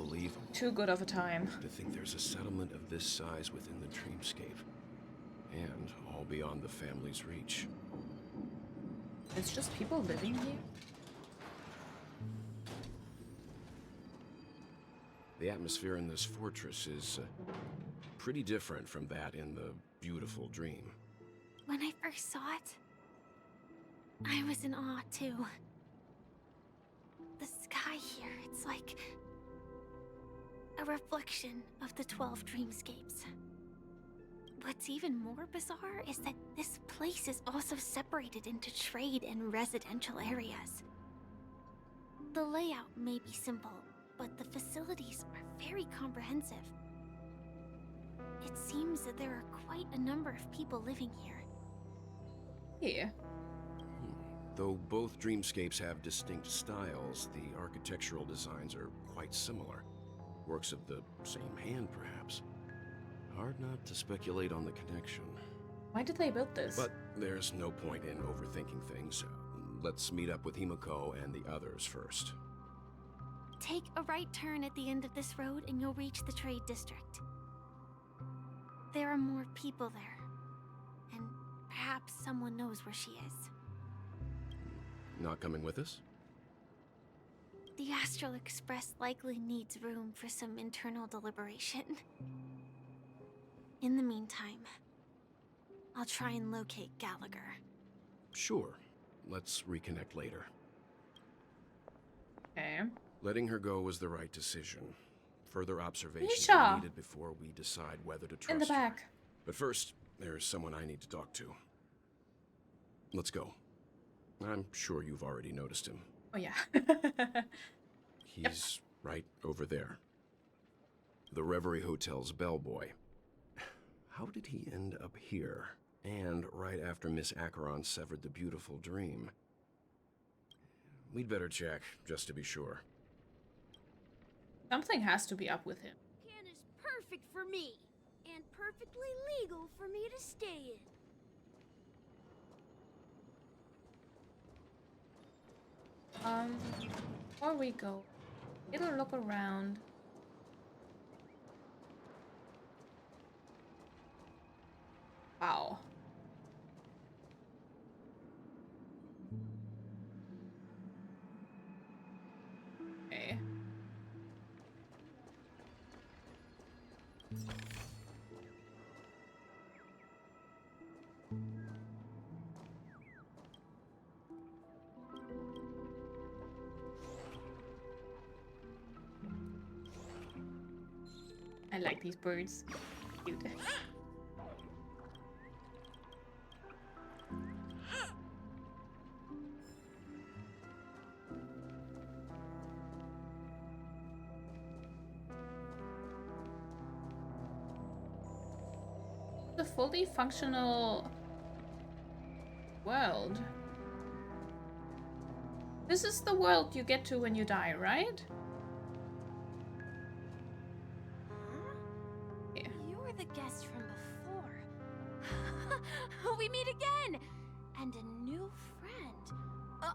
too good of a time. To think there's a settlement of this size within the dreamscape, and all beyond the family's reach. It's just people living here? The atmosphere in this fortress is pretty different from that in the beautiful dream. When I first saw it, I was in awe too. The sky here, it's like a reflection of the 12 dreamscapes. What's even more bizarre is that this place is also separated into trade and residential areas. The layout may be simple, but the facilities are very comprehensive. that there are quite a number of people living here. Here. Though both dreamscapes have distinct styles, the architectural designs are quite similar. Works of the same hand, perhaps. Hard not to speculate on the connection. Why did they build this? But there's no point in overthinking things. Let's meet up with Himiko and the others first. Take a right turn at the end of this road and you'll reach the trade district. There are more people there. And perhaps someone knows where she is. Not coming with us? The Astral Express likely needs room for some internal deliberation. In the meantime, I'll try and locate Gallagher. Sure. Let's reconnect later. Okay. Letting her go was the right decision. Further observations Misha! are needed before we decide whether to trust In the her. back. But first, there's someone I need to talk to. Let's go. I'm sure you've already noticed him. Oh yeah. He's right over there. The Reverie Hotel's bellboy. How did he end up here? And right after Miss Acheron severed the beautiful dream. We'd better check, just to be sure. Something has to be up with him. Can is perfect for me, and perfectly legal for me to stay in. Before we go, it'll look around. Wow. Okay. I like these birds. Cute. The fully functional world. This is the world you get to when you die, right? You're the guest from before. We meet again! And a new friend.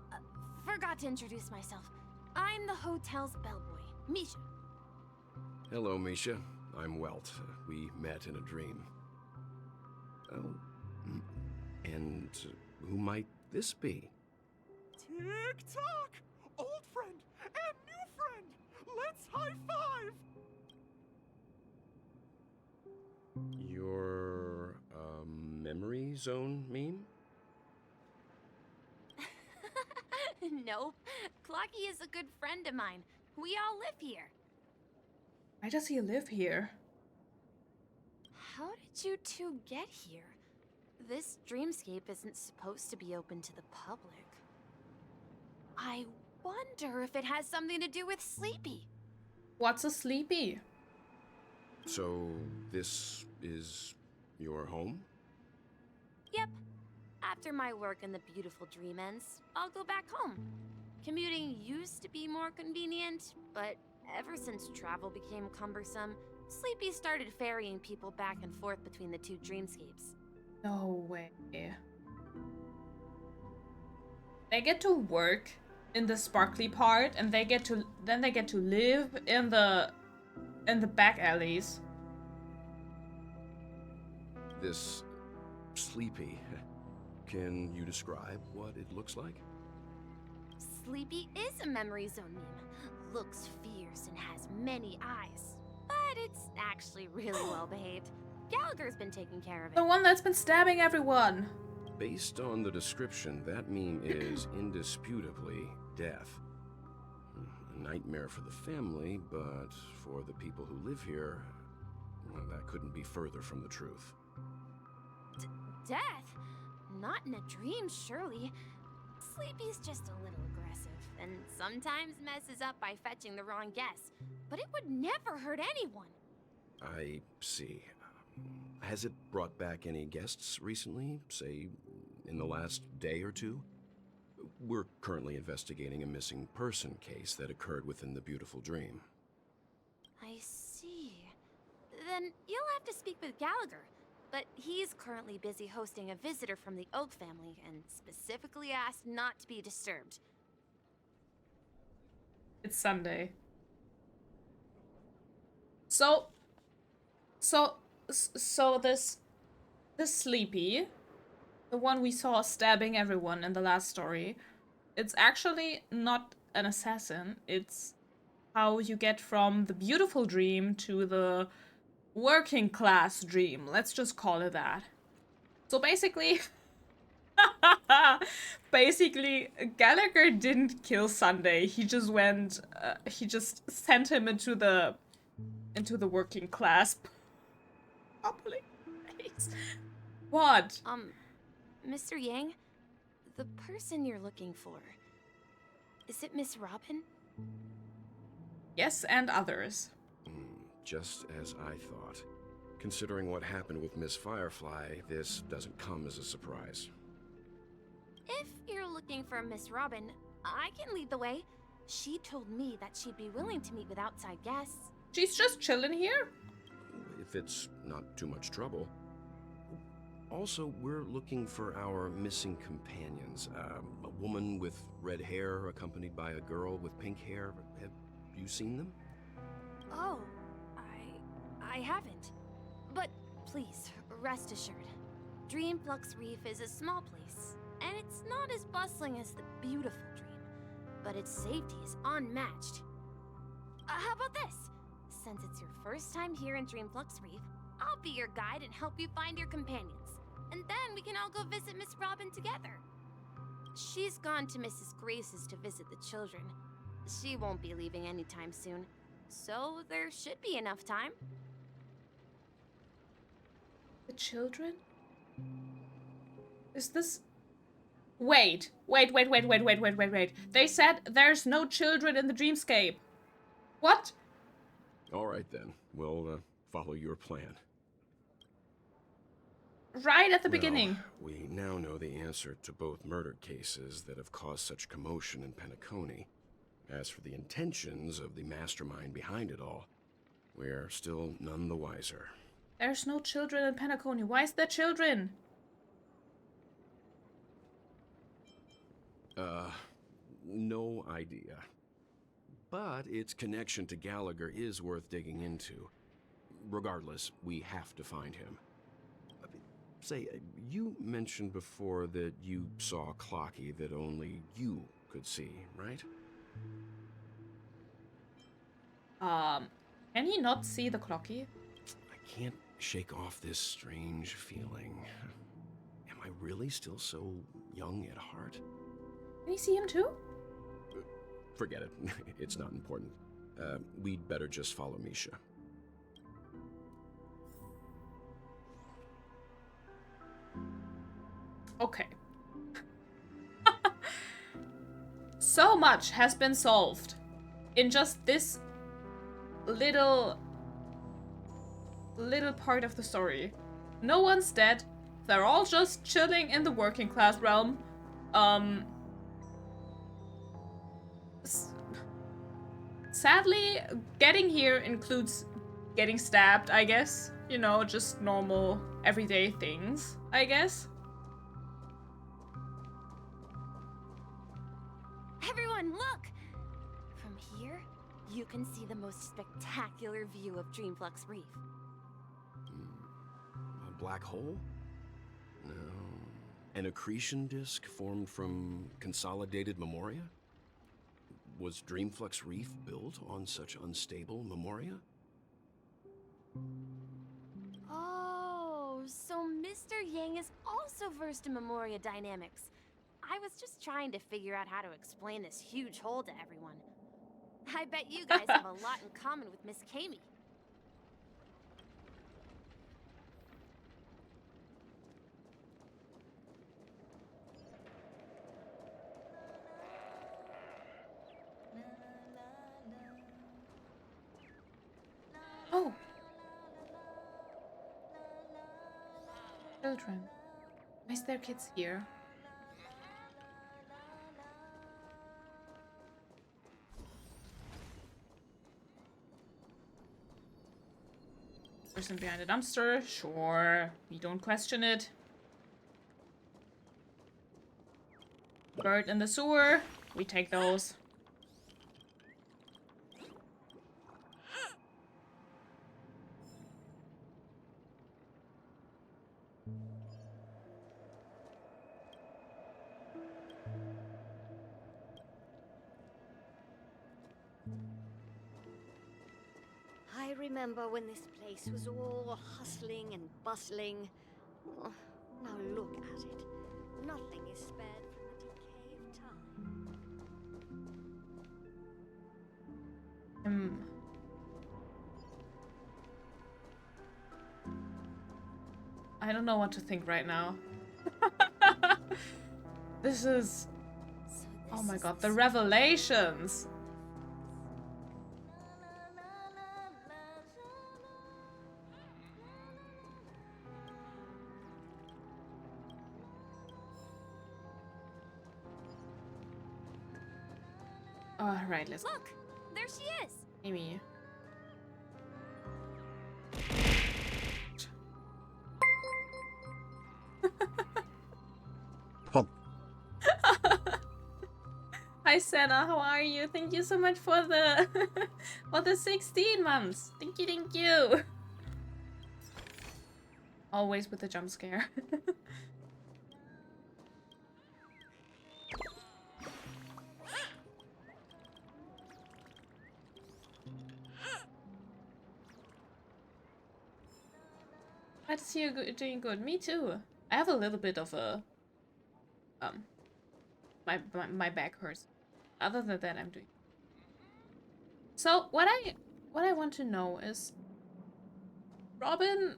Forgot to introduce myself. I'm the hotel's bellboy, Misha. Hello, Misha. I'm Welt. We met in a dream. Oh. And who might this be? Tick-tock! Old friend and new friend! Let's high-five! Your, memory zone meme? Nope. Clocky is a good friend of mine. We all live here. Why does he live here? How did you two get here? This dreamscape isn't supposed to be open to the public. I wonder if it has something to do with Sleepy. What's a Sleepy? So, this is your home? Yep. After my work in the beautiful dream ends, I'll go back home. Commuting used to be more convenient, but ever since travel became cumbersome, Sleepy started ferrying people back and forth between the two dreamscapes. No way. They get to work in the sparkly part, and they get to live in the back alleys. This Sleepy. Can you describe what it looks like? Sleepy is a memory zone meme. Looks fierce and has many eyes. But it's actually really well behaved. Gallagher's been taking care of it. The one that's been stabbing everyone. Based on the description, that meme is indisputably death. A nightmare for the family, but for the people who live here, well, that couldn't be further from the truth. Death? Not in a dream, surely. Sleepy's just a little aggressive, and sometimes messes up by fetching the wrong guess. But it would never hurt anyone. I see. Has it brought back any guests recently, say, in the last day or two? We're currently investigating a missing person case that occurred within the beautiful dream. I see. Then you'll have to speak with Gallagher. But he's currently busy hosting a visitor from the Oak family and specifically asked not to be disturbed. It's Sunday. So this Sleepy, the one we saw stabbing everyone in the last story, it's actually not an assassin. It's how you get from the beautiful dream to the working class dream. Let's just call it that. So basically, Gallagher didn't kill Sunday. He just went, he just sent him into the working class public place. What? Mr. Yang, the person you're looking for, is it Miss Robin? Yes, and others. Just as I thought. Considering what happened with Miss Firefly, this doesn't come as a surprise. If you're looking for Miss Robin, I can lead the way. She told me that she'd be willing to meet with outside guests. She's just chilling here? If it's not too much trouble. Also, we're looking for our missing companions. A woman with red hair accompanied by a girl with pink hair. Have you seen them? Oh, I haven't. But please, rest assured. Dreamflux Reef is a small place, and it's not as bustling as the beautiful dream, but its safety is unmatched. How about this? Since it's your first time here in Dreamflux Reef, I'll be your guide and help you find your companions. And then we can all go visit Miss Robin together. She's gone to Mrs. Grace's to visit the children. She won't be leaving anytime soon, so there should be enough time. The children? Is this... Wait. They said there's no children in the dreamscape. What? All right then, we'll follow your plan. Right at the beginning. We now know the answer to both murder cases that have caused such commotion in Penacony. As for the intentions of the mastermind behind it all, we're still none the wiser. There's no children in Penacony. Why is there children? No idea. But its connection to Gallagher is worth digging into. Regardless, we have to find him. Say, you mentioned before that you saw a Clocky that only you could see, right? Can he not see the Clocky? I can't shake off this strange feeling. Am I really still so young at heart? Can you see him too? Forget it. It's not important. We'd better just follow Misha. Okay. So much has been solved in just this little part of the story. No one's dead. They're all just chilling in the working class realm. Sadly, getting here includes getting stabbed, I guess. You know, just normal, everyday things, I guess. Everyone, look! From here, you can see the most spectacular view of Dreamflux Reef. A black hole? No. An accretion disk formed from consolidated memoria? Was Dreamflux Reef built on such unstable memoria? Oh, so Mr. Yang is also versed in memoria dynamics. I was just trying to figure out how to explain this huge hole to everyone. I bet you guys have a lot in common with Miss Kami. Oh. children. Why is there kids here? Person behind the dumpster? Sure. We don't question it. Bird in the sewer? We take those. I remember when this place was all hustling and bustling. Oh, now look at it. Nothing is spared from the decay of time. I don't know what to think right now. This is... Oh my god, the revelations! Oh, right, let's... Look! There she is! Amy. Hi Senna, how are you? Thank you so much for the for the 16 months. Thank you, thank you. Always with the jump scare. Glad to see you doing good. Me too. I have a little bit of a my back hurts. Other than that, I'm doing. So what I want to know is Robin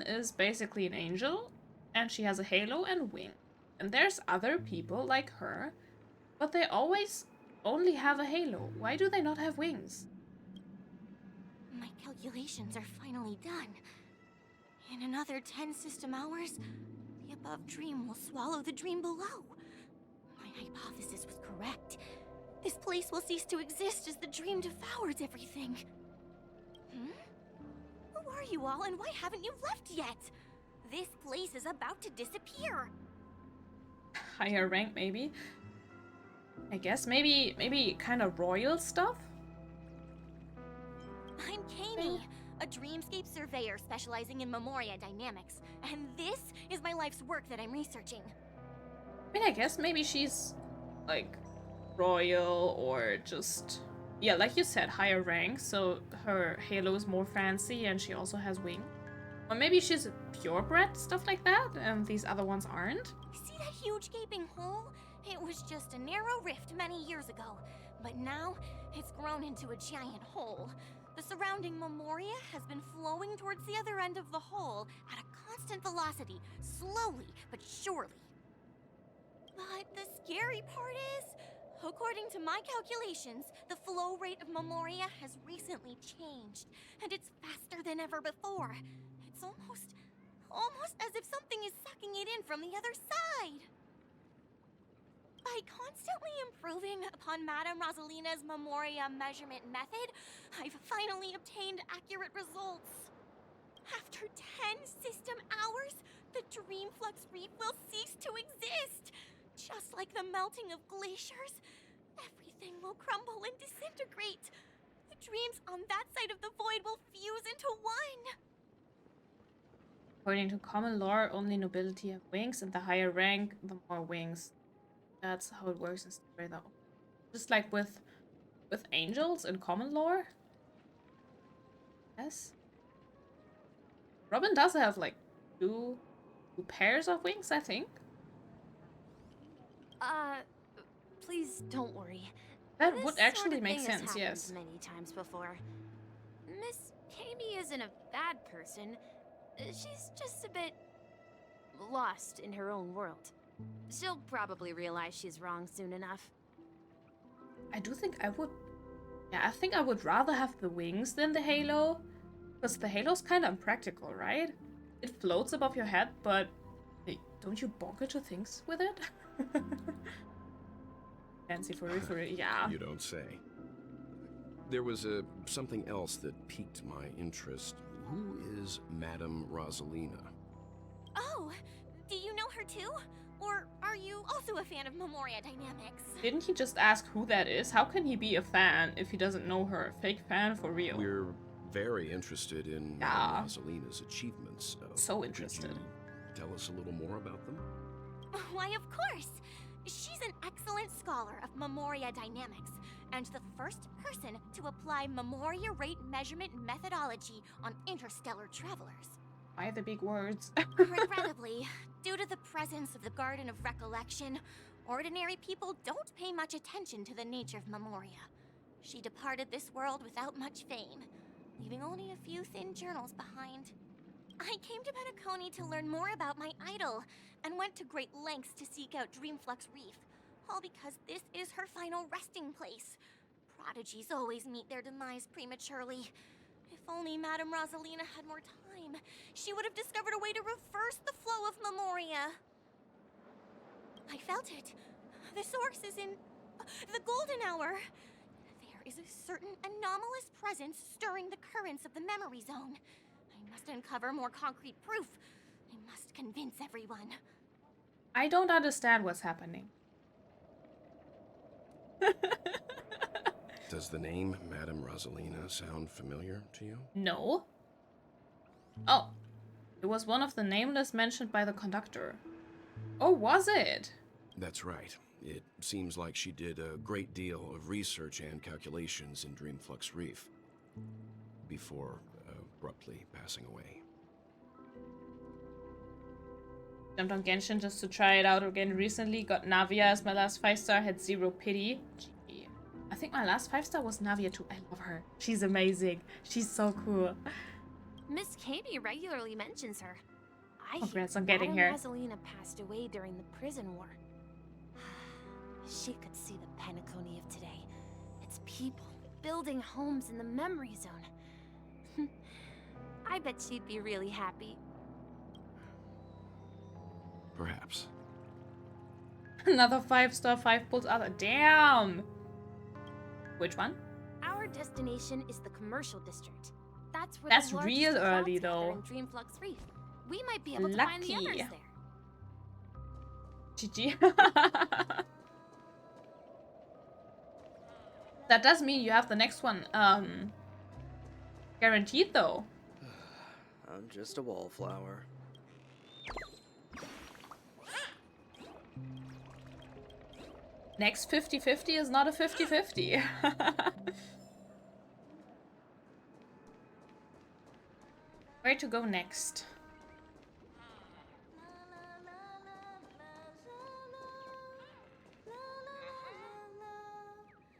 is basically an angel, and she has a halo and wing. And there's other people like her, but they always only have a halo. Why do they not have wings? My calculations are finally done. In another 10 system hours, the above dream will swallow the dream below. My hypothesis was correct. This place will cease to exist as the dream devours everything. Who are you all, and why haven't you left yet? This place is about to disappear. Higher rank, maybe. I guess maybe kind of royal stuff. I'm Kami, a dreamscape surveyor specializing in Memoria dynamics, and this is my life's work that I'm researching. I mean, I guess maybe she's like royal or just, yeah, like you said, higher rank, so her halo is more fancy and she also has wing. Or maybe she's purebred, stuff like that, and these other ones aren't. See that huge gaping hole? It was just a narrow rift many years ago, but now it's grown into a giant hole. The surrounding Memoria has been flowing towards the other end of the hole at a constant velocity, slowly but surely. But the scary part is, according to my calculations, the flow rate of Memoria has recently changed, and it's faster than ever before. It's almost as if something is sucking it in from the other side. By constantly improving upon Madame Rosalina's Memoria measurement method, I've finally obtained accurate results. After 10 system hours, the Dreamflux Reef will cease to exist. Just like the melting of glaciers, everything will crumble and disintegrate. The dreams on that side of the void will fuse into one. According to common lore, only nobility have wings, and the higher rank, the more wings. That's how it works in story, though. Just like with angels in common lore. Yes. Robin does have like two pairs of wings, I think. Please don't worry. That This would actually sort of make thing has sense, happened yes. many times before. Miss Kami isn't a bad person. She's just a bit lost in her own world. She'll probably realize she's wrong soon enough. I do think I would... Yeah, I think I would rather have the wings than the halo. Because the halo's kind of impractical, right? It floats above your head, but hey, don't you bonk into things with it? Fancy furry, yeah. You don't say. There was something else that piqued my interest. Who is Madame Rosalina? Oh, do you know her too? Or are you also a fan of Memoria Dynamics? Didn't he just ask who that is? How can he be a fan if he doesn't know her? Fake fan for real. We're very interested in Madame Rosalina's achievements. So interested. Could you tell us a little more about them? Why, of course. She's an excellent scholar of Memoria Dynamics, and the first person to apply Memoria rate measurement methodology on interstellar travelers. Why the big words? Regrettably, due to the presence of the Garden of Recollection, ordinary people don't pay much attention to the nature of Memoria. She departed this world without much fame, leaving only a few thin journals behind. I came to Penacony to learn more about my idol, and went to great lengths to seek out Dreamflux Reef, all because this is her final resting place. Prodigies always meet their demise prematurely. If only Madame Rosalina had more time, she would have discovered a way to reverse the flow of Memoria. I felt it. The source is in the golden hour. There is a certain anomalous presence stirring the currents of the memory zone. I must uncover more concrete proof. I must convince everyone. I don't understand what's happening. Does the name Madame Rosalina sound familiar to you? No. Oh, it was one of the nameless mentioned by the conductor. Oh, was it? That's right. It seems like she did a great deal of research and calculations in Dreamflux Reef before abruptly passing away. Jumped on Genshin just to try it out again recently. Got Navia as my last 5-star. Had zero pity. Gee. I think my last 5-star was Navia too. I love her. She's amazing. She's so cool. Miss Katie regularly mentions her. Congrats on getting her. Rosalina passed away during the prison war. She could see the Penacony of today. Its people building homes in the memory zone. I bet she'd be really happy. Perhaps. Another 5-star, 5 pulls out. Damn! Which one? Our destination is the commercial district. That's where That's the real largest early, crowds gather though. in Dreamflux Reef. We might be able to find the others Lucky. there. GG. That does mean you have the next one, guaranteed though. I'm just a wallflower. Next 50-50 is not a 50-50. Where to go next?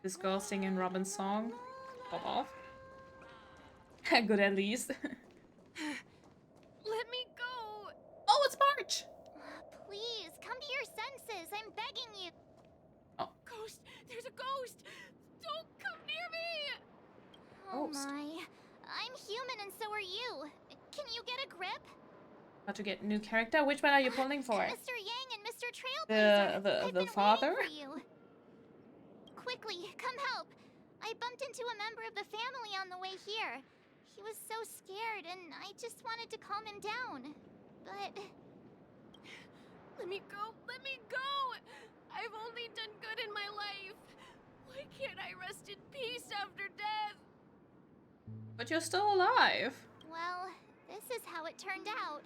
This girl singing Robin's song. Pop off. Good at least. Let me go. Oh, it's March. Please, come to your senses. I'm begging you. Oh. Ghost! There's a ghost! Don't come near me! Oh Ghost. my. I'm human and so are you. Can you get a grip? How to get new character? Which one are you pulling for? Mr. Yang and Mr. Trailblazer. I've been father? waiting for you. Quickly, come help. I bumped into a member of the family on the way here. He was so scared and I just wanted to calm him down. But... Let me go! Let me go! I've only done good in my life. Why can't I rest in peace after death? But you're still alive. well, this is how it turned out.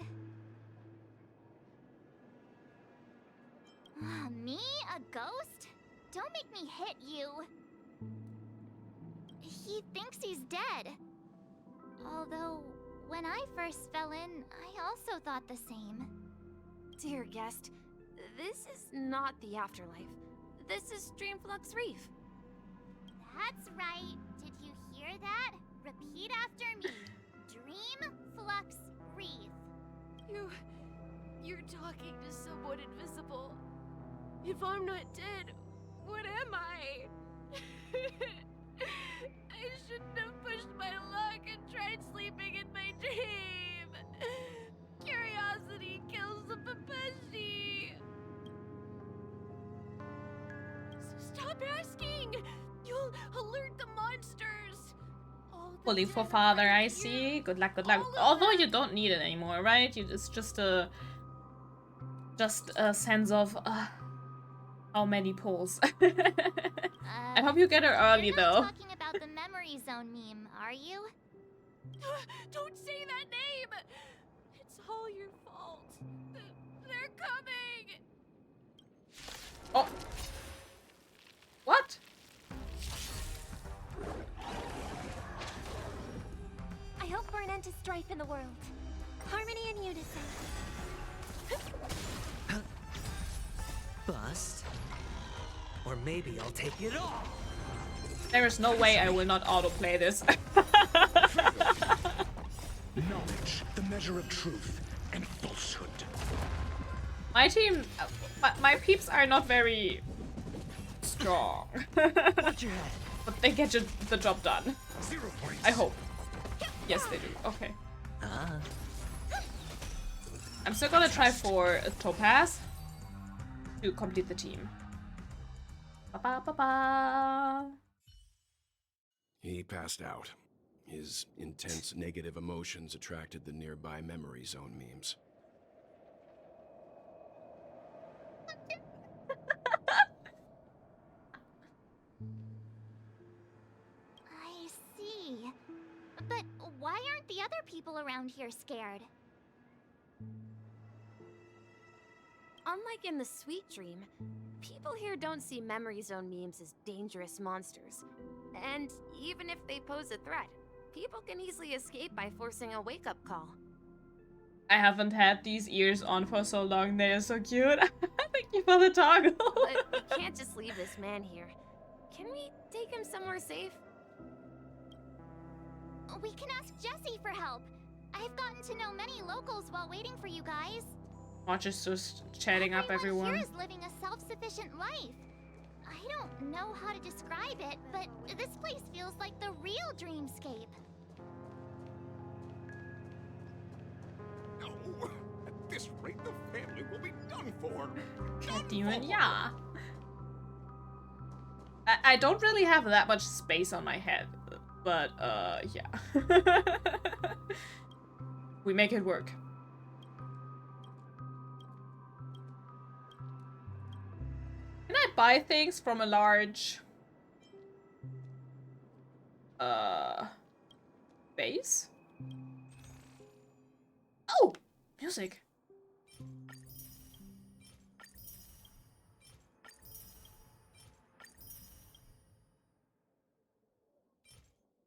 Me? A ghost? Don't make me hit you. He thinks he's dead. Although, when I first fell in, I also thought the same. Dear guest, this is not the afterlife. This is Dreamflux Reef. That's right. Did you hear that? Repeat after me. Dreamflux Reef. You're talking to someone invisible. If I'm not dead, what am I? I shouldn't have pushed my luck and tried sleeping in my dream. masking! You'll alert the monsters! Pulling for father, I see. Good luck, good luck. Although you don't need it anymore, right? It's just a sense of how many pulls. I hope you get her early You're though. not talking about the memory zone meme, are you? Don't say that name! It's all your fault. They're coming! Oh. What? I hope for an end to strife in the world. Harmony and unison. Bust. Or maybe I'll take it all. There is no way I will not autoplay this. Knowledge, the measure of truth and falsehood. My team, my peeps are not very strong. Watch your head. But they get the job done. 0 points. I hope. Yes, they do. Okay. I'm still gonna try for a Topaz to complete the team. Ba-ba-ba-ba. He passed out. His intense negative emotions attracted the nearby memory zone memes. I see. But why aren't the other people around here scared? Unlike in the Sweet Dream, people here don't see memory zone memes as dangerous monsters. And even if they pose a threat, people can easily escape by forcing a wake-up call. I haven't had these ears on for so long. They are so cute. Thank you for the toggle. But we can't just leave this man here. Can we take him somewhere safe? We can ask Jessie for help. I've gotten to know many locals while waiting for you guys. Watch us just chatting up everyone. Here is living a self-sufficient life. I don't know how to describe it, but this place feels like the real dreamscape. No, at this rate, the family will be done for. Demon, yeah. I don't really have that much space on my head, but yeah. We make it work. Can I buy things from a large base? Oh, music.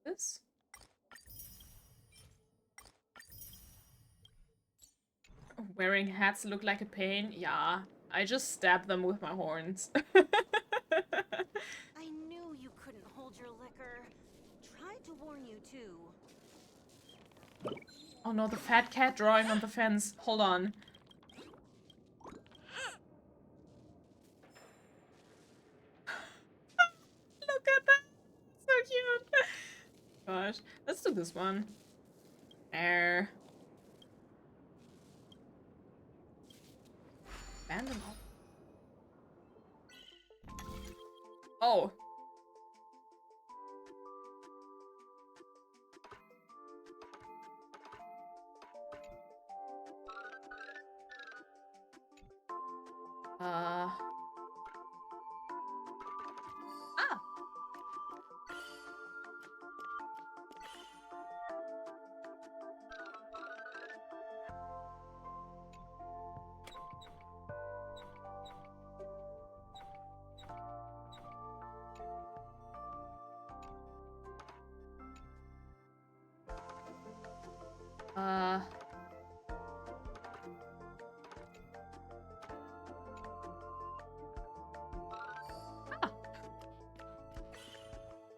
This? Wearing hats look like a pain? Yeah, I just stab them with my horns. I knew you couldn't hold your liquor. Tried to warn you too. Oh no, the fat cat drawing on the fence. Hold on. Look at that. So cute. Gosh. Let's do this one. There. Abandon all. Oh. Ah.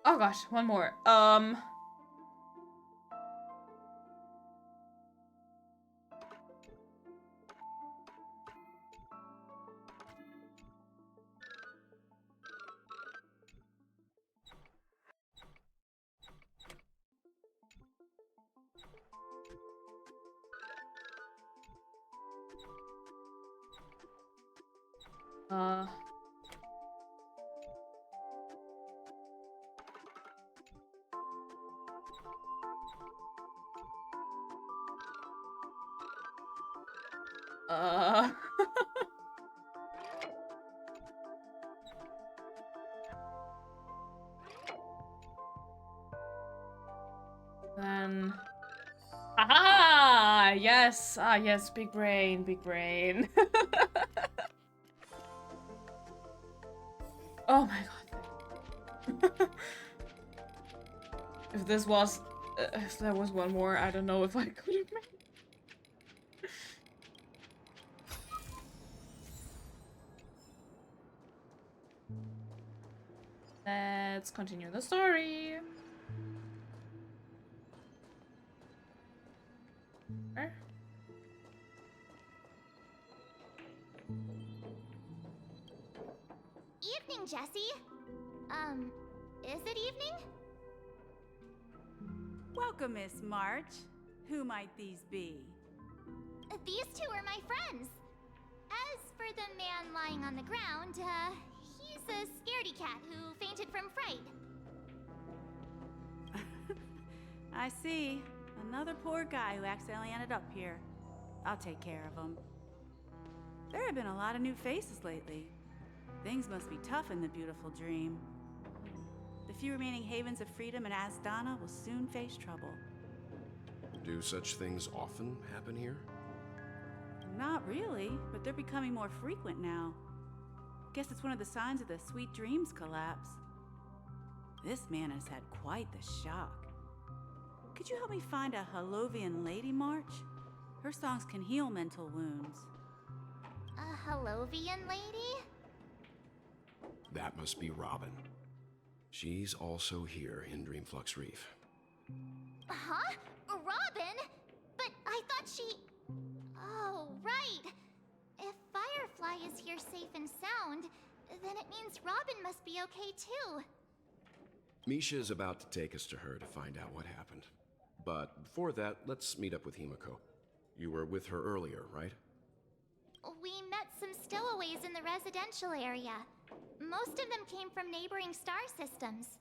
Oh gosh, one more. Then... Aha! Yes! Ah, yes, big brain, big brain. Oh my god. If this was... if there was one more, I don't know if I could have made. Let's continue the story. Evening, Jessie. Is it evening? Welcome, Miss March. Who might these be? These two are my friends. As for the man lying on the ground, he's a scaredy cat who fainted from fright. I see. Another poor guy who accidentally ended up here. I'll take care of him. There have been a lot of new faces lately. Things must be tough in the beautiful dream. The few remaining havens of freedom in Asdana will soon face trouble. Do such things often happen here? Not really, but they're becoming more frequent now. Guess it's one of the signs of the Sweet Dreams collapse. This man has had quite the shock. Could you help me find a Halovian lady, March? Her songs can heal mental wounds. A Halovian lady? That must be Robin. She's also here in Dreamflux Reef. Huh? Robin? But I thought she... Oh, right. If Firefly is here safe and sound, then it means Robin must be okay too. Misha is about to take us to her to find out what happened. But before that, let's meet up with Himiko. You were with her earlier, right? We met some stowaways in the residential area. Most of them came from neighboring star systems.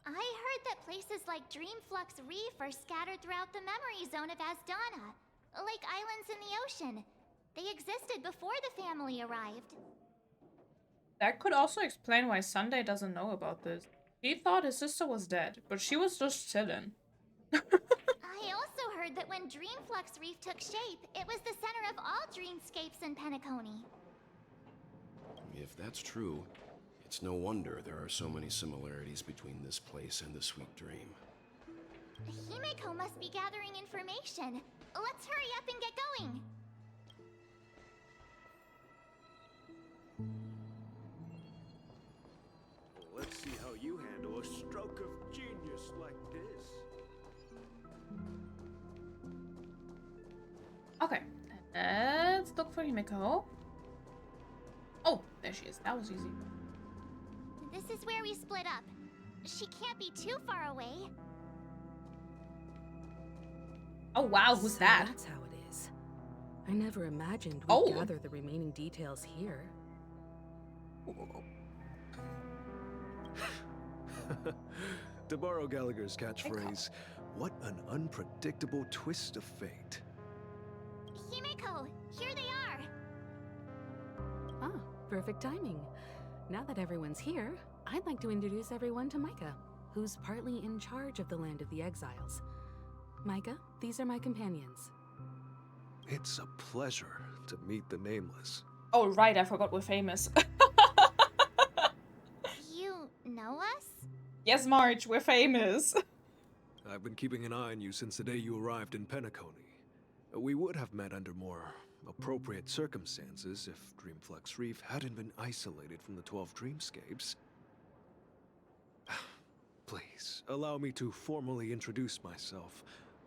I heard that places like Dreamflux Reef are scattered throughout the memory zone of Asdana, like islands in the ocean. They existed before the family arrived. That could also explain why Sunday doesn't know about this. He thought his sister was dead, but she was just chilling. I also heard that when Dreamflux Reef took shape, it was the center of all dreamscapes in Penacony. If that's true, it's no wonder there are so many similarities between this place and the Sweet Dream. Himiko must be gathering information. Let's hurry up and get going. Let's see how you handle a stroke of genius like this. Okay, let's look for Himiko. Oh, there she is. That was easy. This is where we split up. She can't be too far away. Oh wow, who's So that? That's how it is. I never imagined we'd gather the remaining details here. To borrow Gallagher's catchphrase, what an unpredictable twist of fate. Himiko, here they are. Ah, perfect timing. Now that everyone's here, I'd like to introduce everyone to Micah, who's partly in charge of the Land of the Exiles. Micah, these are my companions. It's a pleasure to meet the Nameless. Oh right, I forgot we're famous. You know us? Yes, March, we're famous. I've been keeping an eye on you since the day you arrived in Penacony. We would have met under more appropriate circumstances if Dreamflux Reef hadn't been isolated from the 12 dreamscapes. Please, allow me to formally introduce myself.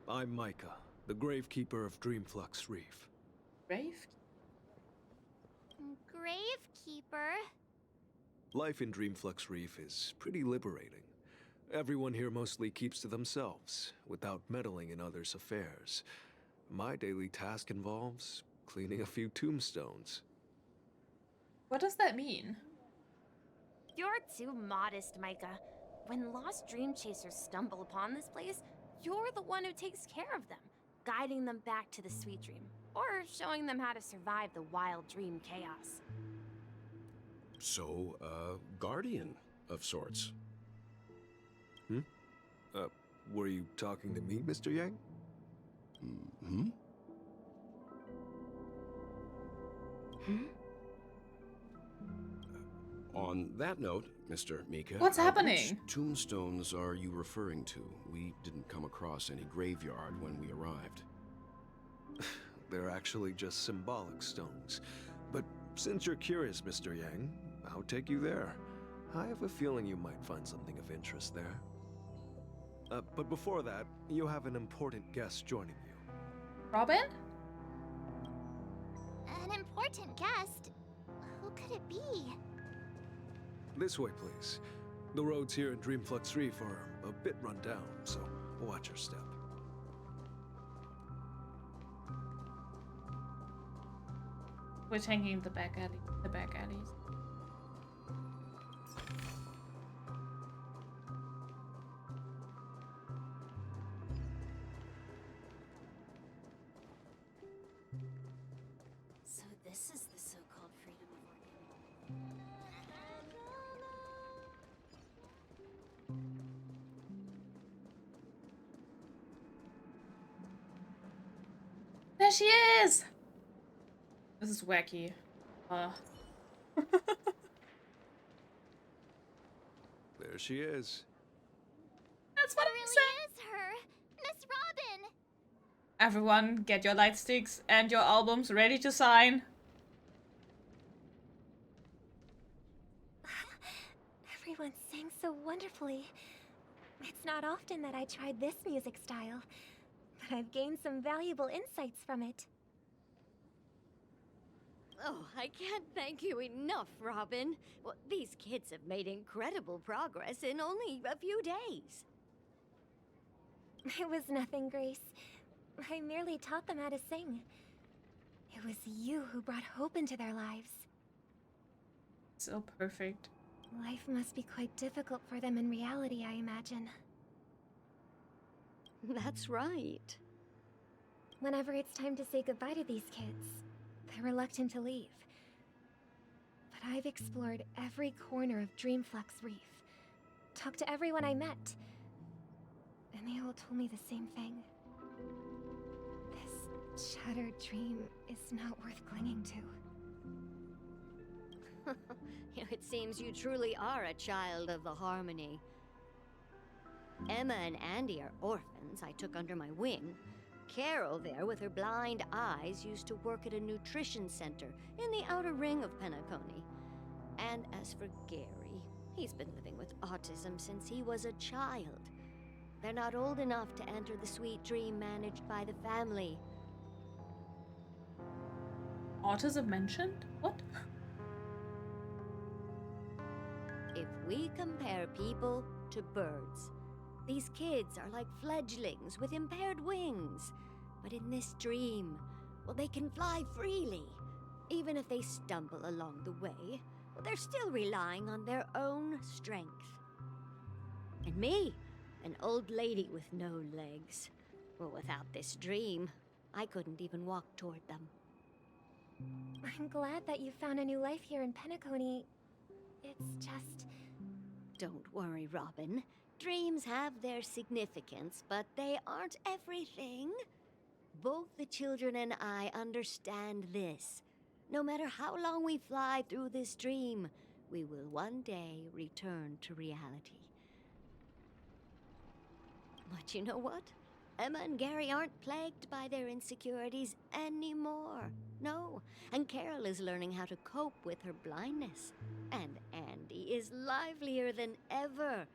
I'm Micah, the Gravekeeper of Dreamflux Reef. Grave? Gravekeeper? Life in Dreamflux Reef is pretty liberating. Everyone here mostly keeps to themselves, without meddling in others' affairs. My daily task involves cleaning a few tombstones. What does that mean? You're too modest, Micah. When lost dream chasers stumble upon this place, you're the one who takes care of them. guiding them back to the sweet dream, or showing them how to survive the wild dream chaos. So, guardian of sorts. Were you talking to me, Mr. Yang? Hmm? On that note, Mr. Mika, What's happening? Which tombstones are you referring to? We didn't come across any graveyard when we arrived. They're actually just symbolic stones. But since you're curious, Mr. Yang, I'll take you there. I have a feeling you might find something of interest there. But before that, you have an important guest joining you. Robin? An important guest? Who could it be? This way, please. The roads here in Dreamflux Reef are a bit run down, so watch your step. We're taking the back alley. The back alleys. So this is the so-called freedom of There she is! This is wacky. There she is. That's what it really is her! Miss Robin! Everyone, get your light sticks and your albums ready to sign. Everyone sang so wonderfully. It's not often that I tried this music style, but I've gained some valuable insights from it. Oh, I can't thank you enough, Robin. Well, these kids have made incredible progress in only a few days. It was nothing, Grace. I merely taught them how to sing. It was you who brought hope into their lives. So perfect. Life must be quite difficult for them in reality, I imagine. That's right. Whenever it's time to say goodbye to these kids, they're reluctant to leave. But I've explored every corner of Dreamflux Reef, talked to everyone I met, and they all told me the same thing. This shattered dream is not worth clinging to. It seems you truly are a child of the Harmony. Emma and Andy are orphans I took under my wing. Carol there, with her blind eyes, used to work at a nutrition center in the outer ring of Penacony. And as for Gary, he's been living with autism since he was a child. They're not old enough to enter the sweet dream managed by the family. Autism mentioned? What? If we compare people to birds, these kids are like fledglings with impaired wings. But in this dream, well, they can fly freely. Even if they stumble along the way, well, they're still relying on their own strength. And me, an old lady with no legs. Well, without this dream, I couldn't even walk toward them. I'm glad that you found a new life here in Penacony. It's just... Don't worry, Robin. Dreams have their significance, but they aren't everything. Both the children and I understand this. No matter how long we fly through this dream, we will one day return to reality. But you know what? Emma and Gary aren't plagued by their insecurities anymore. No, and Carol is learning how to cope with her blindness. And Andy is livelier than ever.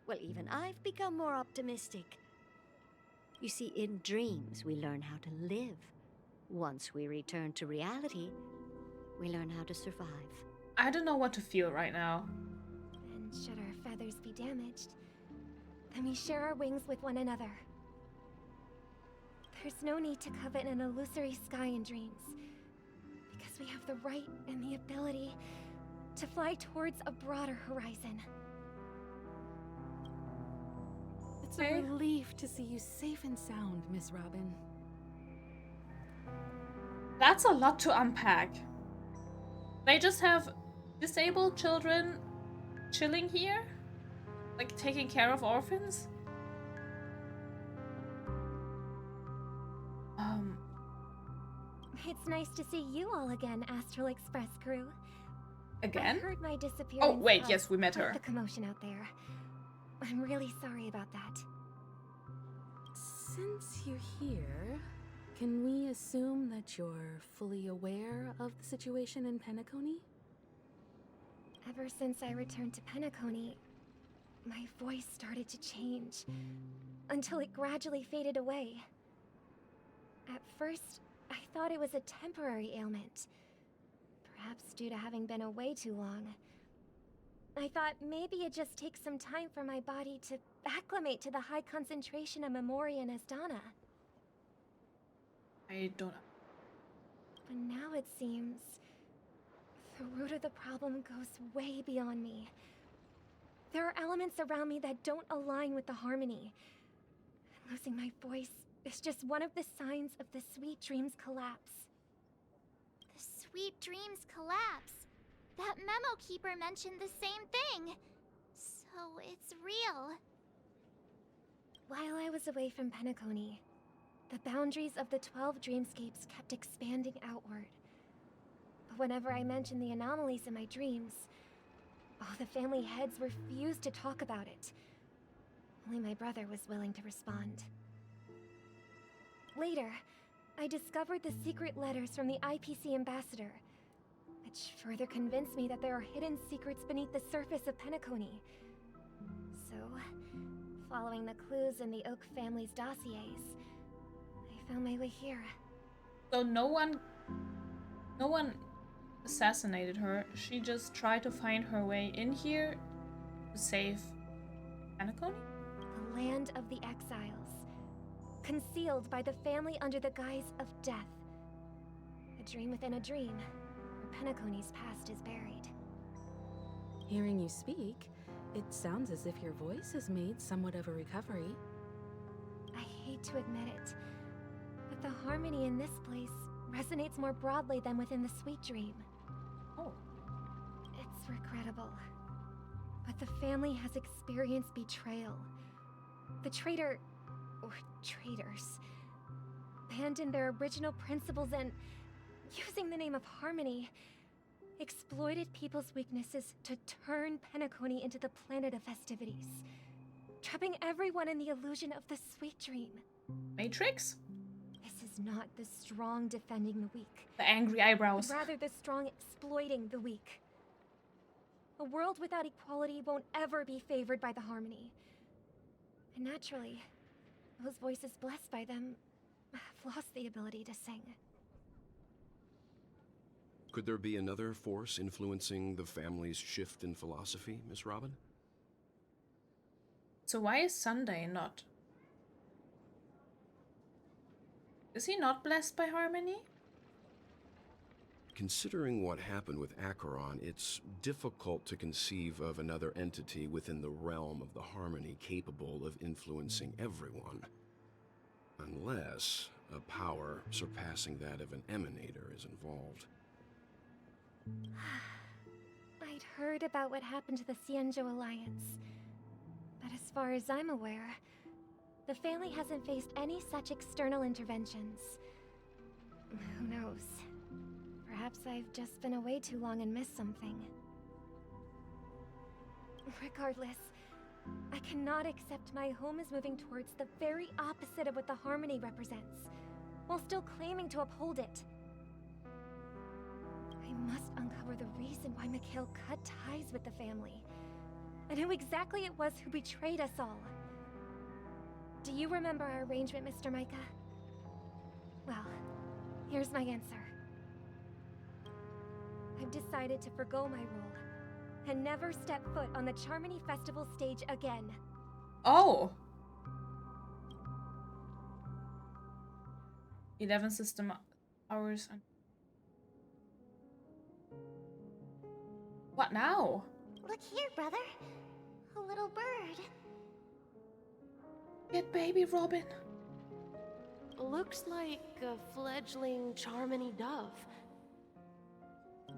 Well, even I've become more optimistic. You see, in dreams, we learn how to live. Once we return to reality, we learn how to survive. I don't know what to feel right now. And should our feathers be damaged, then we share our wings with one another. There's no need to covet an illusory sky in dreams, because we have the right and the ability to fly towards a broader horizon. It's a relief to see you safe and sound, Miss Robin. That's a lot to unpack. They just have disabled children chilling here? Like taking care of orphans? It's nice to see you all again, Astral Express crew. Again? I heard my disappearance. Oh, wait, caused yes, we met quite her. the commotion out there. I'm really sorry about that. Since you're here, can we assume that you're fully aware of the situation in Penacony? Ever since I returned to Penacony, my voice started to change, until it gradually faded away. At first, I thought it was a temporary ailment, perhaps due to having been away too long. I thought maybe it just takes some time for my body to acclimate to the high concentration of Memoria and Asdana. I don't know. But now it seems the root of the problem goes way beyond me. There are elements around me that don't align with the harmony. Losing my voice is just one of the signs of the Sweet Dreams collapse. The Sweet Dreams collapse. That memo keeper mentioned the same thing. So it's real. While I was away from Penacony, the boundaries of the 12 dreamscapes kept expanding outward. But whenever I mentioned the anomalies in my dreams, all the family heads refused to talk about it. Only my brother was willing to respond. Later, I discovered the secret letters from the IPC ambassador, which further convinced me that there are hidden secrets beneath the surface of Penacony. So, following the clues in the Oak family's dossiers, I found my way here. So no one assassinated her. She just tried to find her way in here to save Penacony? The land of the exiles, concealed by the family under the guise of death. A dream within a dream, where Penacony's past is buried. Hearing you speak, it sounds as if your voice has made somewhat of a recovery. I hate to admit it, but the harmony in this place resonates more broadly than within the Sweet Dream. Oh. It's regrettable, but the family has experienced betrayal. The traitor, or traitors, abandoned their original principles and, using the name of harmony, exploited people's weaknesses to turn Penacony into the planet of festivities, trapping everyone in the illusion of the Sweet Dream. Matrix? This is not the strong defending the weak. The angry eyebrows. But rather the strong exploiting the weak. A world without equality won't ever be favored by the harmony. And naturally, those voices blessed by them have lost the ability to sing. Could there be another force influencing the family's shift in philosophy, Miss Robin? So why is Sunday not? Is he not blessed by harmony? Considering what happened with Acheron, it's difficult to conceive of another entity within the realm of the harmony capable of influencing everyone. Unless a power surpassing that of an emanator is involved. I'd heard about what happened to the Xianzhou Alliance. But as far as I'm aware, the family hasn't faced any such external interventions. Who knows? Perhaps I've just been away too long and missed something. Regardless, I cannot accept my home is moving towards the very opposite of what the harmony represents, while still claiming to uphold it. I must uncover the reason why Mikhail cut ties with the family, and who exactly it was who betrayed us all. Do you remember our arrangement, Mr. Micah? Well, here's my answer. I've decided to forgo my role, and never step foot on the Charmony Festival stage again. Oh! 11 system hours. What now? Look here, brother. A little bird. Get baby Robin. Looks like a fledgling Charmony dove.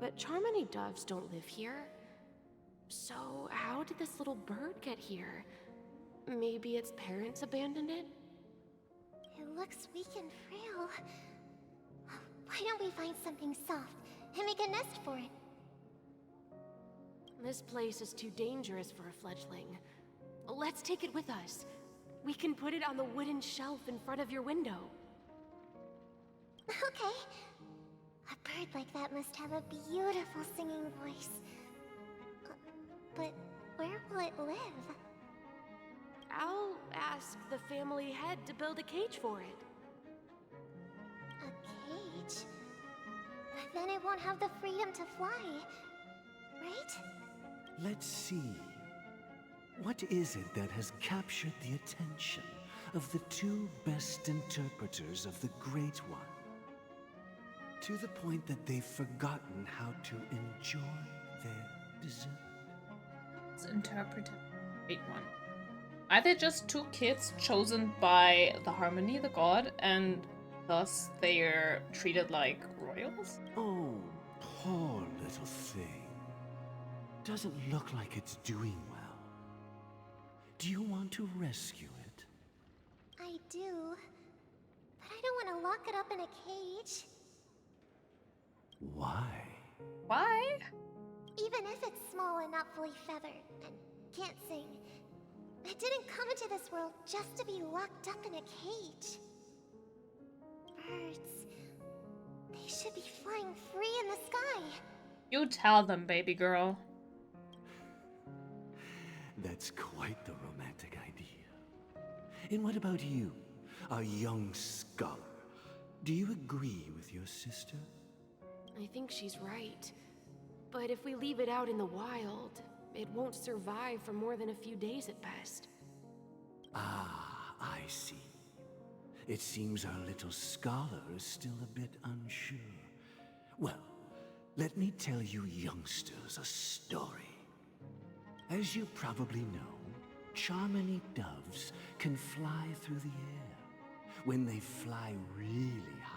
But Charmony doves don't live here. So how did this little bird get here? Maybe its parents abandoned it? It looks weak and frail. Why don't we find something soft and make a nest for it? This place is too dangerous for a fledgling. Let's take it with us. We can put it on the wooden shelf in front of your window. Okay. A bird like that must have a beautiful singing voice. But where will it live? I'll ask the family head to build a cage for it. A cage? Then it won't have the freedom to fly, right? Let's see. What is it that has captured the attention of the two best interpreters of the Great One? To the point that they've forgotten how to enjoy their dessert. It's interpreted. Great One. Are they just two kids chosen by the Harmony, the god, and thus they're treated like royals? Oh, poor little thing. Doesn't look like it's doing well. Do you want to rescue it? I do. But I don't want to lock it up in a cage. Why? Why? Even if it's small and not fully feathered and can't sing, it didn't come into this world just to be locked up in a cage. Birds, they should be flying free in the sky. You tell them, baby girl. That's quite the romantic idea. And what about you, a young scholar? Do you agree with your sister? I think she's right. But if we leave it out in the wild, it won't survive for more than a few days at best. Ah, I see. It seems our little scholar is still a bit unsure. Well, let me tell you youngsters a story. As you probably know, Charmony doves can fly through the air. When they fly really high,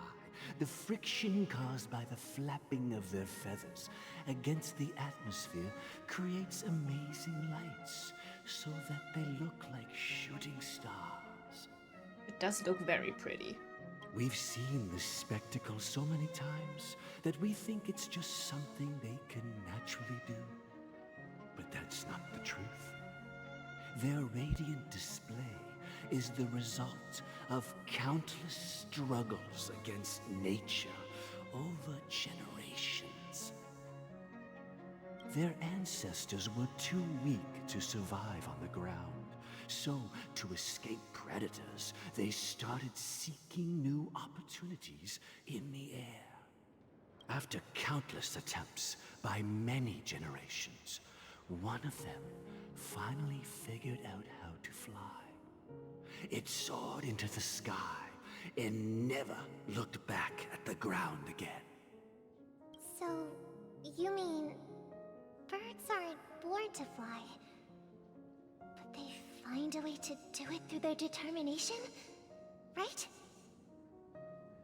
the friction caused by the flapping of their feathers against the atmosphere creates amazing lights, so that they look like shooting stars. It does look very pretty. We've seen this spectacle so many times that we think it's just something they can naturally do. But that's not the truth. Their radiant display is the result of countless struggles against nature over generations. Their ancestors were too weak to survive on the ground, so to escape predators, they started seeking new opportunities in the air. After countless attempts by many generations, one of them finally figured out how to fly. It soared into the sky and never looked back at the ground again. So, you mean birds aren't born to fly, but they find a way to do it through their determination, right?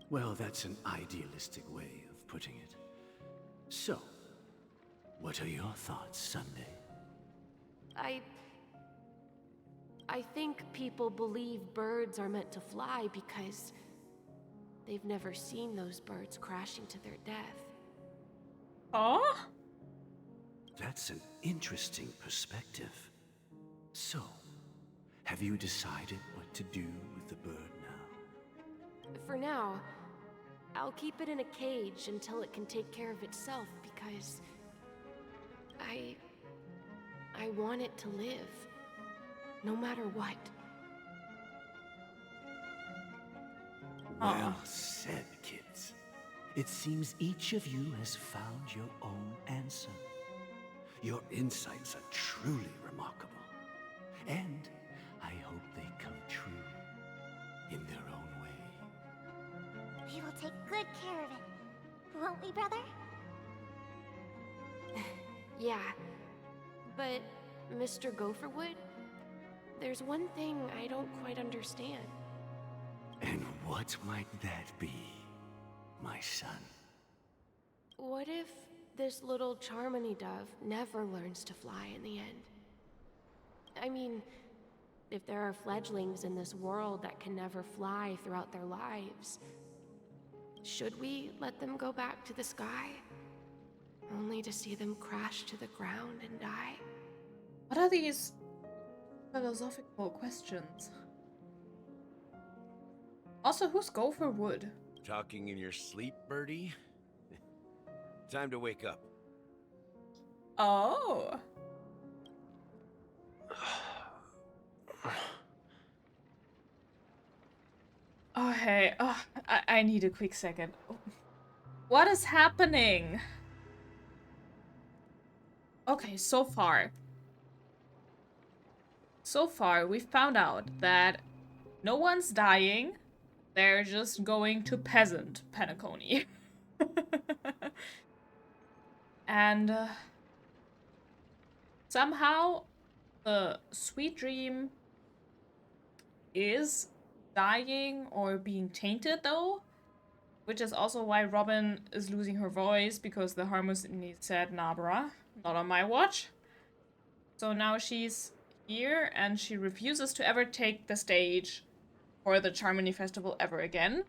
Well, that's an idealistic way of putting it. So, what are your thoughts, Sunday? I think people believe birds are meant to fly because they've never seen those birds crashing to their death. Oh? That's an interesting perspective. So, have you decided what to do with the bird now? For now, I'll keep it in a cage until it can take care of itself because I want it to live, no matter what. Well said, kids. It seems each of you has found your own answer. Your insights are truly remarkable. And I hope they come true in their own way. We will take good care of it, won't we, brother? Yeah, but Mr. Gopherwood, there's one thing I don't quite understand. And What might that be, my son? What if this little Charmony dove never learns to fly in the end? I mean, if there are fledglings in this world that can never fly throughout their lives, should we let them go back to the sky? Only to see them crash to the ground and die? What are these philosophical questions? Also, who's Gopher Wood? Talking in your sleep, birdie? Time to wake up. Oh. Oh, hey. Oh, I need a quick second. What is happening? Okay, so far, we've found out that no one's dying. They're just going to peasant Penacony. And somehow the sweet dream is dying or being tainted though, which is also why Robin is losing her voice, because the harmony said, nah bruh, not on my watch. So now she's here and she refuses to ever take the stage for the Charmony Festival ever again.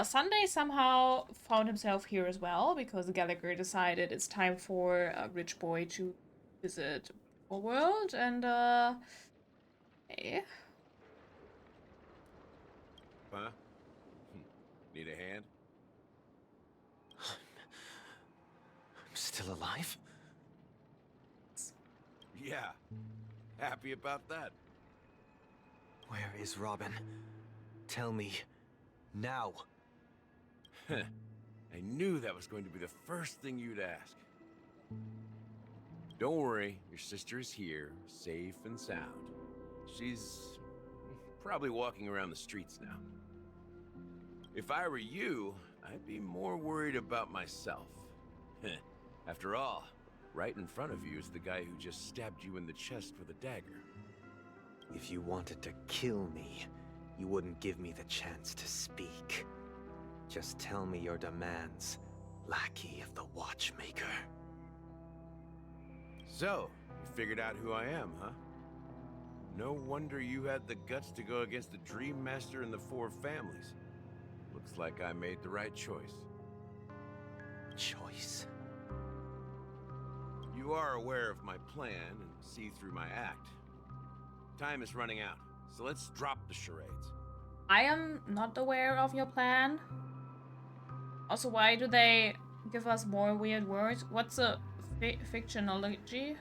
Sunday somehow found himself here as well, because Gallagher decided it's time for a rich boy to visit a world, and hey. Huh? Need a hand? I'm still alive? Yeah. Happy about that. Where is Robin? Tell me. Now. I knew that was going to be the first thing you'd ask. Don't worry, your sister is here, safe and sound. She's probably walking around the streets now. If I were you, I'd be more worried about myself. After all, right in front of you is the guy who just stabbed you in the chest with a dagger. If you wanted to kill me, you wouldn't give me the chance to speak. Just tell me your demands, lackey of the Watchmaker. So, you figured out who I am, huh? No wonder you had the guts to go against the Dream Master and the Four Families. Looks like I made the right choice. Choice? You are aware of my plan and see through my act. Time is running out, so let's drop the charades. I am not aware of your plan. Also, why do they give us more weird words? What's a fictionology?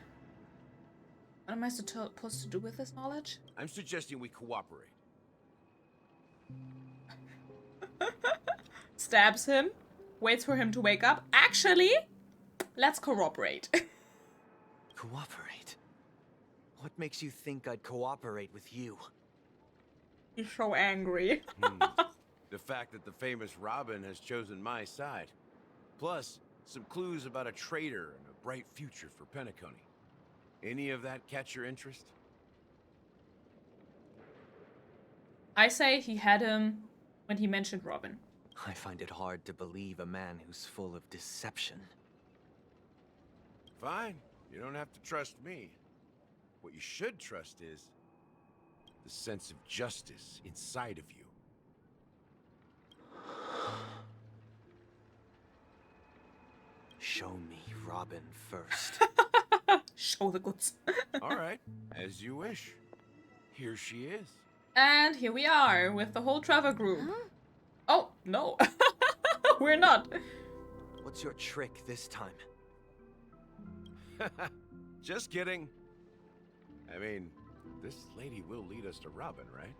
What am I supposed to do with this knowledge? I'm suggesting we cooperate. Stabs him, waits for him to wake up. Actually, let's cooperate. Cooperate? What makes you think I'd cooperate with you? He's so angry. The fact that the famous Robin has chosen my side. Plus, some clues about a traitor and a bright future for Penacony. Any of that catch your interest? I say he had him when he mentioned Robin. I find it hard to believe a man who's full of deception. Fine, you don't have to trust me. What you should trust is the sense of justice inside of you. Show me Robin first. Show the goods. All right, as you wish. Here she is. And here we are with the whole Trevor group. Huh? Oh, no. We're not. What's your trick this time? Just kidding. I mean, this lady will lead us to Robin, right?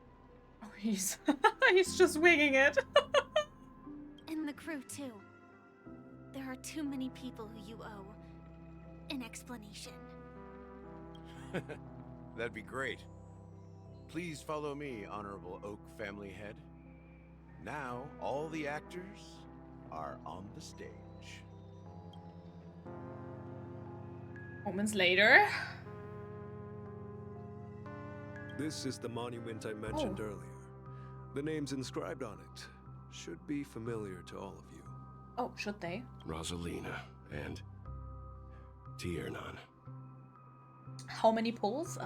Oh, he's just winging it. And the crew, too. There are too many people who you owe an explanation. That'd be great. Please follow me, Honorable Oak Family Head. Now, all the actors are on the stage. Moments later. This is the monument I mentioned earlier. The names inscribed on it should be familiar to all of you. Oh, should they? Rosalina and Tiernan. How many pulls?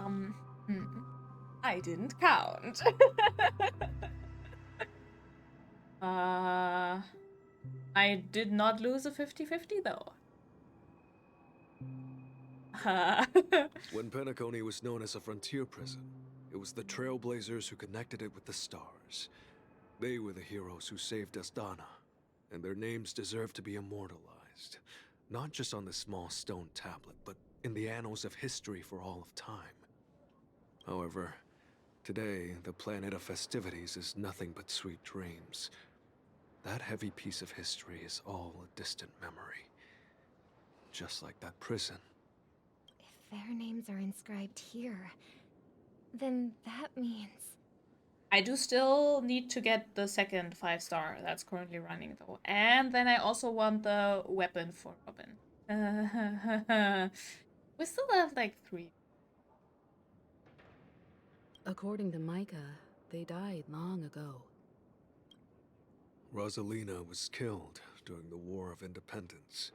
I didn't count. I did not lose a 50-50 though. When Penacony was known as a frontier prison, it was the Trailblazers who connected it with the stars. They were the heroes who saved Astana, and their names deserve to be immortalized. Not just on this small stone tablet, but in the annals of history for all of time. However, today, the planet of festivities is nothing but sweet dreams. That heavy piece of history is all a distant memory. Just like that prison. If their names are inscribed here, then that means... I do still need to get the second 5-star that's currently running though. And then I also want the weapon for Robin. We still have like 3. According to Micah, they died long ago. Rosalina was killed during the War of Independence.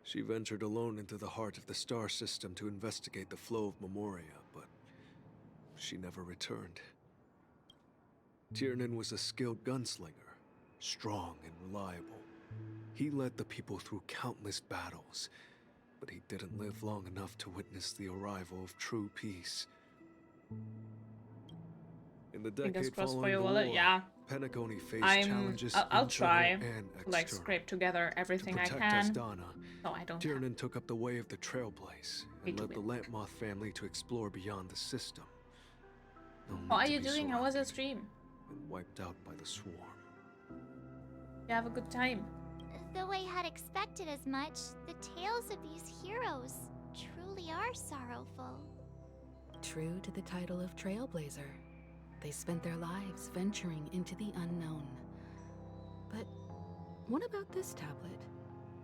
She ventured alone into the heart of the star system to investigate the flow of Memoria, but she never returned. Tiernan was a skilled gunslinger, strong and reliable. He led the people through countless battles, but he didn't live long enough to witness the arrival of true peace. In the Fingers decade crossed for following your the wallet, war, yeah. Penacony faced challenges I'll try, internal and external. like, scrape together everything I To can. protect Astana, No, I don't. Tiernan took up the way of the Trailblaze and led the Lampmoth family to explore beyond the system. How are you doing? How was your stream? And wiped out by the swarm. You have a good time. Though I had expected as much, the tales of these heroes truly are sorrowful. True to the title of Trailblazer, they spent their lives venturing into the unknown. But what about this tablet?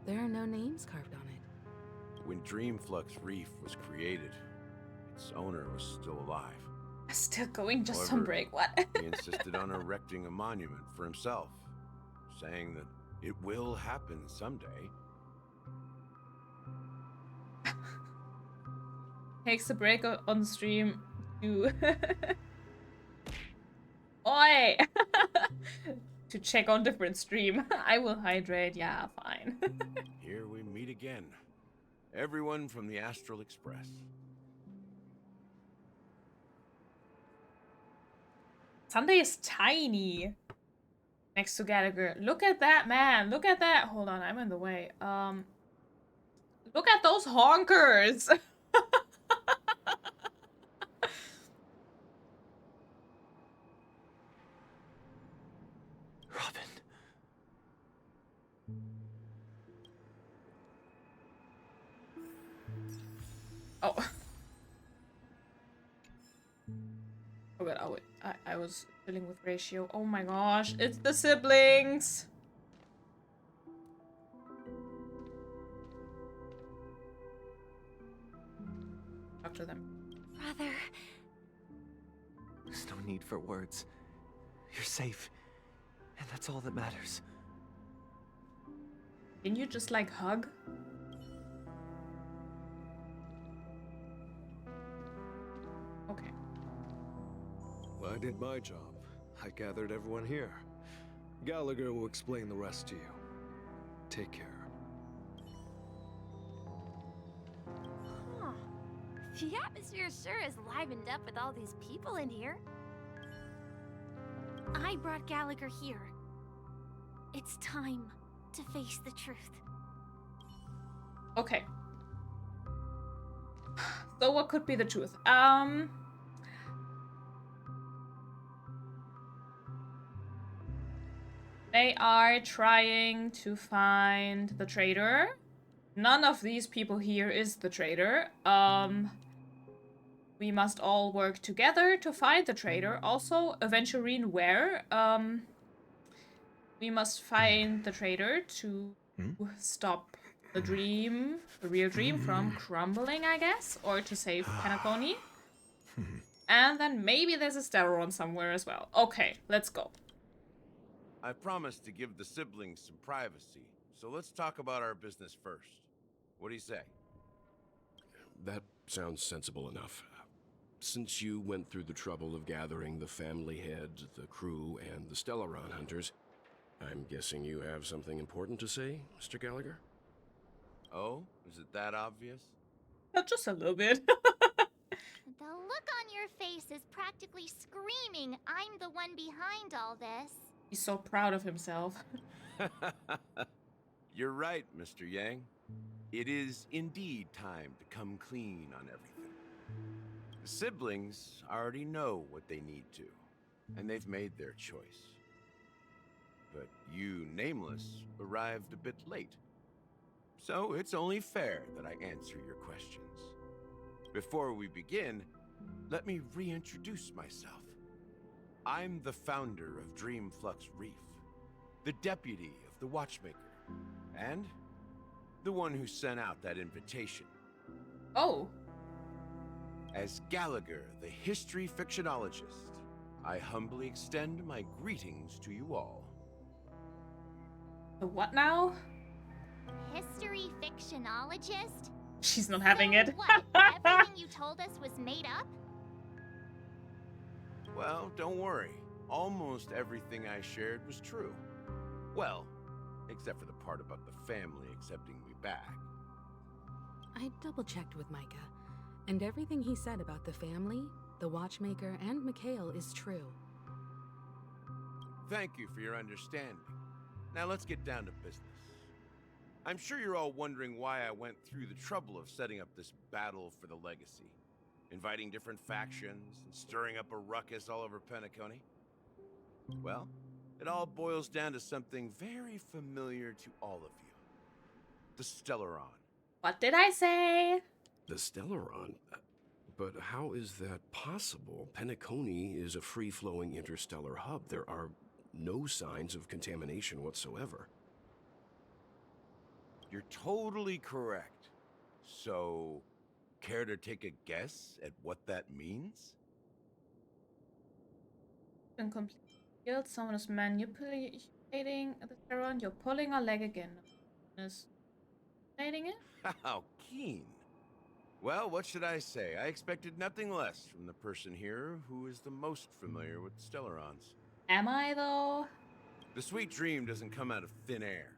There are no names carved on it. When Dreamflux Reef was created, its owner was still alive. Still going just However, some break, what? He insisted on erecting a monument for himself, saying that it will happen someday. Takes a break on stream to... Oi! To check on different stream. I will hydrate, yeah, fine. Here we meet again. Everyone from the Astral Express. Sunday is tiny next to Gallagher. Look at that, man. Look at that. Hold on, I'm in the way. Look at those honkers. Robin. Oh. Oh god, oh, I was dealing with ratio. Oh my gosh, it's the siblings! Talk to them. Brother. There's no need for words. You're safe, and that's all that matters. Can you just like hug? Okay. Well, I did my job. I gathered everyone here. Gallagher will explain the rest to you. Take care. Huh. The atmosphere sure is livened up with all these people in here. I brought Gallagher here. It's time to face the truth. Okay. So what could be the truth? They are trying to find the traitor. None of these people here is the traitor. We must all work together to find the traitor. Also, Aventurine Ware. We must find the traitor to stop the dream, the real dream, from crumbling, I guess, or to save Penacony. And then maybe there's a Stellaron somewhere as well. Okay, let's go. I promised to give the siblings some privacy, so let's talk about our business first. What do you say? That sounds sensible enough. Since you went through the trouble of gathering the family head, the crew, and the Stellaron hunters, I'm guessing you have something important to say, Mr. Gallagher? Oh, is it that obvious? Just a little bit. The look on your face is practically screaming, I'm the one behind all this. He's so proud of himself. You're right, Mr. Yang. It is indeed time to come clean on everything. The siblings already know what they need to, and they've made their choice. But you, Nameless, arrived a bit late. So it's only fair that I answer your questions. Before we begin, let me reintroduce myself. I'm the founder of Dreamflux Reef, the deputy of the Watchmaker, and the one who sent out that invitation. Oh. As Gallagher, the history fictionologist, I humbly extend my greetings to you all. The what now? History fictionologist? She's not having it. What? Everything you told us was made up? Well, don't worry. Almost everything I shared was true. Well, except for the part about the family accepting me back. I double-checked with Micah, and everything he said about the family, the Watchmaker, and Mikhail is true. Thank you for your understanding. Now let's get down to business. I'm sure you're all wondering why I went through the trouble of setting up this battle for the legacy, inviting different factions and stirring up a ruckus all over Penacony. Well, it all boils down to something very familiar to all of you. The Stellaron. What did I say? The Stellaron? But how is that possible? Penacony is a free-flowing interstellar hub. There are no signs of contamination whatsoever. You're totally correct. So, care to take a guess at what that means? Incomplete. Someone is manipulating the Stellaron. You're pulling our leg again. Is manipulating it? How keen. Well, what should I say? I expected nothing less from the person here who is the most familiar with Stellarons. Am I, though? The sweet dream doesn't come out of thin air.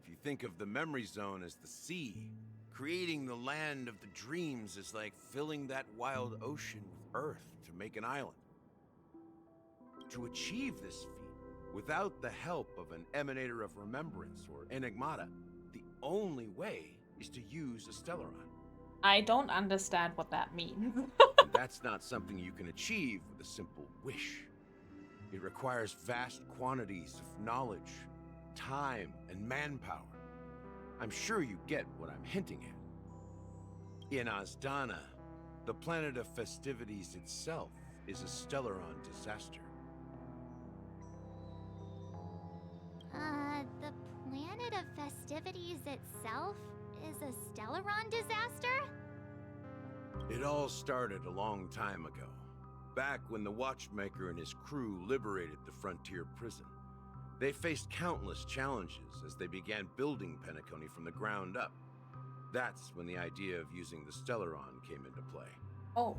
If you think of the memory zone as the sea, creating the land of the dreams is like filling that wild ocean with earth to make an island. To achieve this feat, without the help of an emanator of remembrance or enigmata, the only way is to use a Stellaron. I don't understand what that means. And that's not something you can achieve with a simple wish. It requires vast quantities of knowledge, time, and manpower. I'm sure you get what I'm hinting at. In Azdana, the planet of festivities itself is a Stellaron disaster. The planet of festivities itself is a Stellaron disaster? It all started a long time ago, back when the Watchmaker and his crew liberated the frontier prison. They faced countless challenges as they began building Penacony from the ground up. That's when the idea of using the Stellaron came into play. Oh.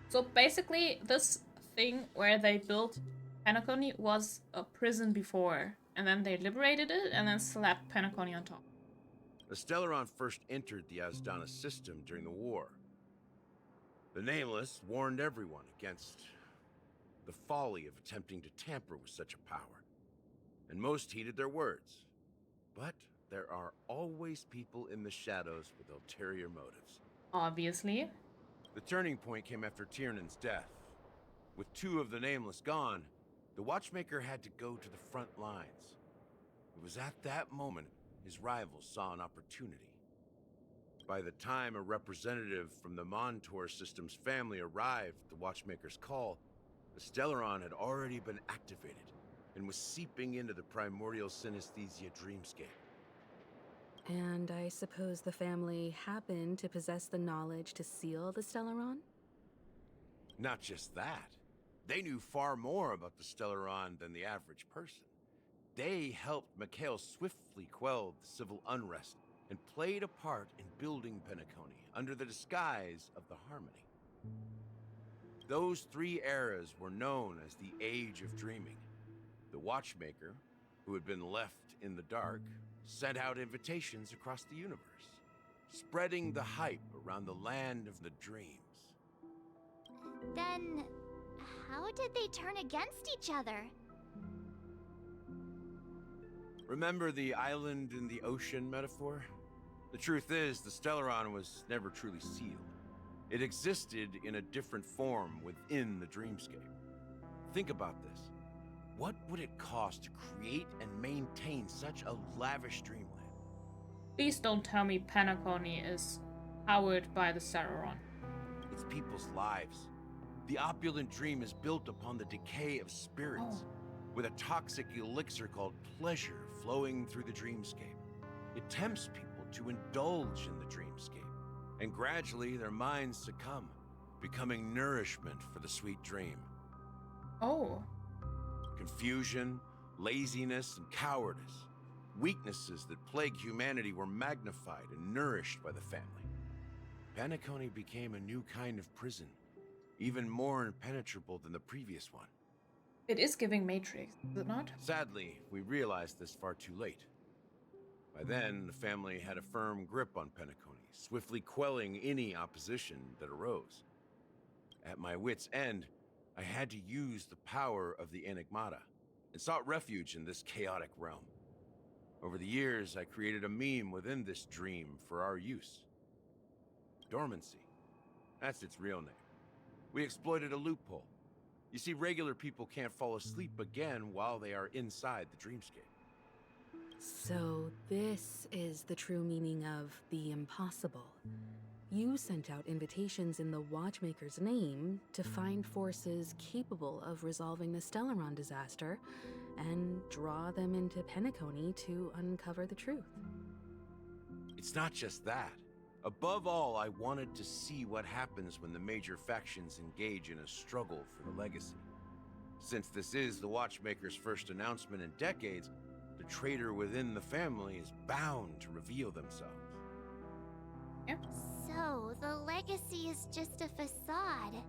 So basically, this thing where they built Penacony was a prison before, and then they liberated it and then slapped Penacony on top. The Stellaron first entered the Azdana system during the war. The Nameless warned everyone against the folly of attempting to tamper with such a power, and most heeded their words. But there are always people in the shadows with ulterior motives. Obviously. The turning point came after Tiernan's death. With two of the Nameless gone, the Watchmaker had to go to the front lines. It was at that moment his rivals saw an opportunity. By the time a representative from the Montour Systems family arrived at the Watchmaker's call, the Stellaron had already been activated and was seeping into the primordial synesthesia dreamscape. And I suppose the family happened to possess the knowledge to seal the Stellaron? Not just that. They knew far more about the Stellaron than the average person. They helped Mikhail swiftly quell the civil unrest and played a part in building Penacony under the disguise of the Harmony. Those 3 eras were known as the Age of Dreaming. The Watchmaker, who had been left in the dark, sent out invitations across the universe, spreading the hype around the land of the dreams. Then, how did they turn against each other? Remember the island in the ocean metaphor? The truth is, the Stellaron was never truly sealed. It existed in a different form within the dreamscape. Think about this. What would it cost to create and maintain such a lavish dreamland? Please don't tell me Penacony is powered by the Stellaron. It's people's lives. The opulent dream is built upon the decay of spirits, with a toxic elixir called pleasure flowing through the dreamscape. It tempts people to indulge in the dreamscape, and gradually their minds succumb, becoming nourishment for the sweet dream. Oh. Confusion, laziness, and cowardice, weaknesses that plague humanity, were magnified and nourished by the family. Penacony became a new kind of prison, even more impenetrable than the previous one. It is giving Matrix, is it not? Sadly, we realized this far too late. By then, the family had a firm grip on Penacony, swiftly quelling any opposition that arose. At my wit's end, I had to use the power of the Enigmata, and sought refuge in this chaotic realm. Over the years, I created a meme within this dream for our use. Dormancy. That's its real name. We exploited a loophole. You see, regular people can't fall asleep again while they are inside the dreamscape. So this is the true meaning of the impossible. You sent out invitations in the Watchmaker's name to find forces capable of resolving the Stellaron disaster and draw them into Penacony to uncover the truth. It's not just that. Above all, I wanted to see what happens when the major factions engage in a struggle for the legacy. Since this is the Watchmaker's first announcement in decades, the traitor within the family is bound to reveal themselves. Yep. So, the legacy is just a facade.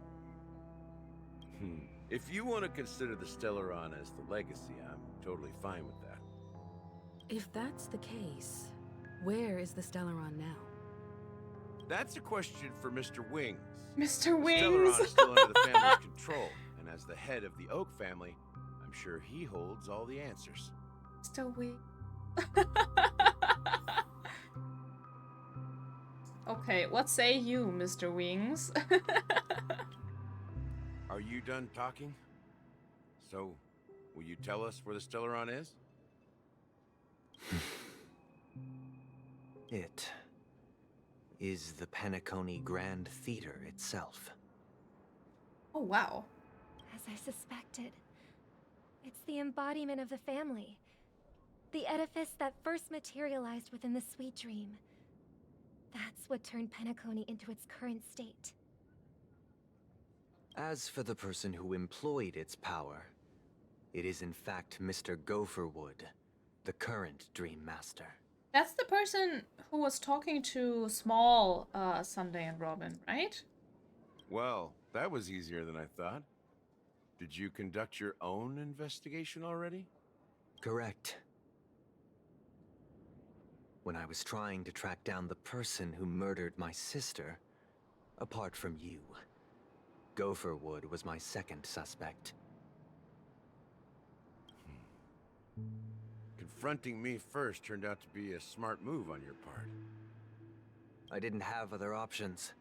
If you want to consider the Stellaron as the legacy, I'm totally fine with that. If that's the case, where is the Stellaron now? That's a question for Mr. Wings. Mr. Wings! The Stellaron is still under the family's control, and as the head of the Oak family, I'm sure he holds all the answers. Mr. Wings. Okay, what say you, Mr. Wings? Are you done talking? So, will you tell us where the Stellaron is? It is the Penacony Grand Theater itself. Oh, wow. As I suspected, it's the embodiment of the family. The edifice that first materialized within the sweet dream. That's what turned Penacony into its current state. As for the person who employed its power, it is in fact Mr. Gopherwood, the current Dream Master. That's the person who was talking to Small, Sunday and Robin, right? Well, that was easier than I thought. Did you conduct your own investigation already? Correct. When I was trying to track down the person who murdered my sister, apart from you, Gopherwood was my second suspect. Confronting me first turned out to be a smart move on your part. I didn't have other options.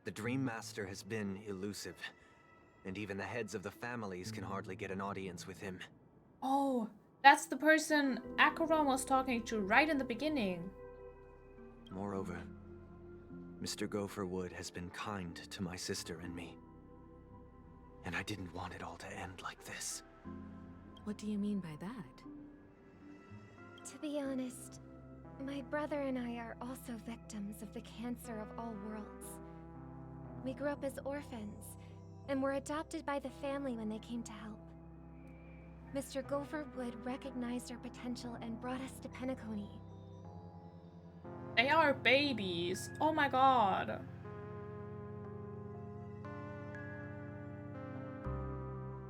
The Dream Master has been elusive, and even the heads of the families can hardly get an audience with him. Oh, that's the person Acheron was talking to right in the beginning. Moreover, Mr. Gopherwood has been kind to my sister and me. And I didn't want it all to end like this. What do you mean by that? To be honest, my brother and I are also victims of the cancer of all worlds. We grew up as orphans, and were adopted by the family when they came to help. Mr. Gopherwood recognized our potential and brought us to Penacony. They are babies. Oh my god.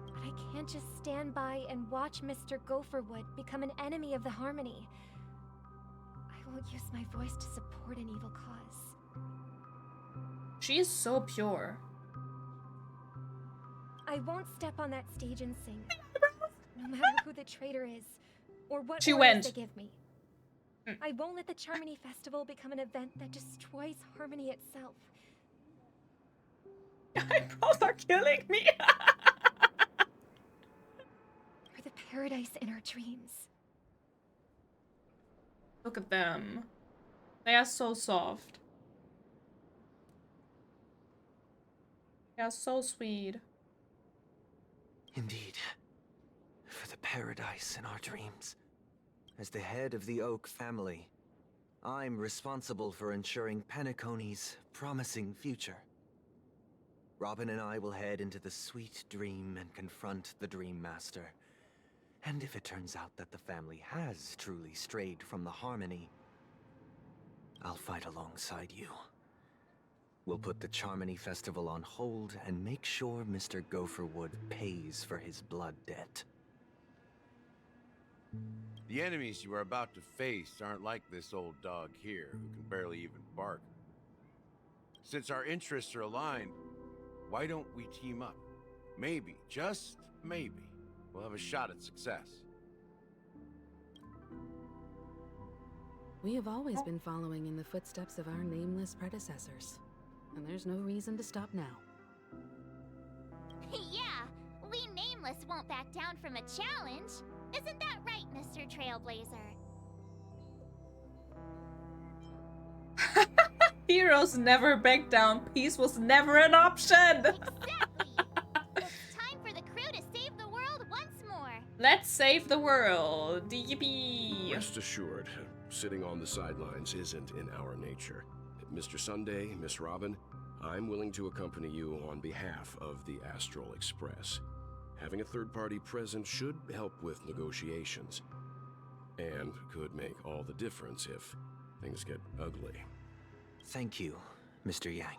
But I can't just stand by and watch Mr. Gopherwood become an enemy of the Harmony. I won't use my voice to support an evil cause. She is so pure. I won't step on that stage and sing. No matter who the traitor is, or what She orders went. they give me. I won't let the Charmony Festival become an event that destroys Harmony itself. Eyebrows are killing me. For the paradise in our dreams. Look at them. They are so soft. They are so sweet. Indeed. For the paradise in our dreams. As the head of the Oak family, I'm responsible for ensuring Penacony's promising future. Robin and I will head into the sweet dream and confront the Dream Master. And if it turns out that the family has truly strayed from the Harmony, I'll fight alongside you. We'll put the Charmony Festival on hold and make sure Mr. Gopherwood pays for his blood debt. The enemies you are about to face aren't like this old dog here, who can barely even bark. Since our interests are aligned, why don't we team up? Maybe, just maybe, we'll have a shot at success. We have always been following in the footsteps of our nameless predecessors, and there's no reason to stop now. Yeah, we Nameless won't back down from a challenge. Isn't that right, Mr. Trailblazer? Heroes never back down. Peace was never an option. Exactly. It's time for the crew to save the world once more. Let's save the world. DB. Rest assured, sitting on the sidelines isn't in our nature. Mr. Sunday, Miss Robin, I'm willing to accompany you on behalf of the Astral Express. Having a third party present should help with negotiations, and could make all the difference if things get ugly. Thank you, Mr. Yang.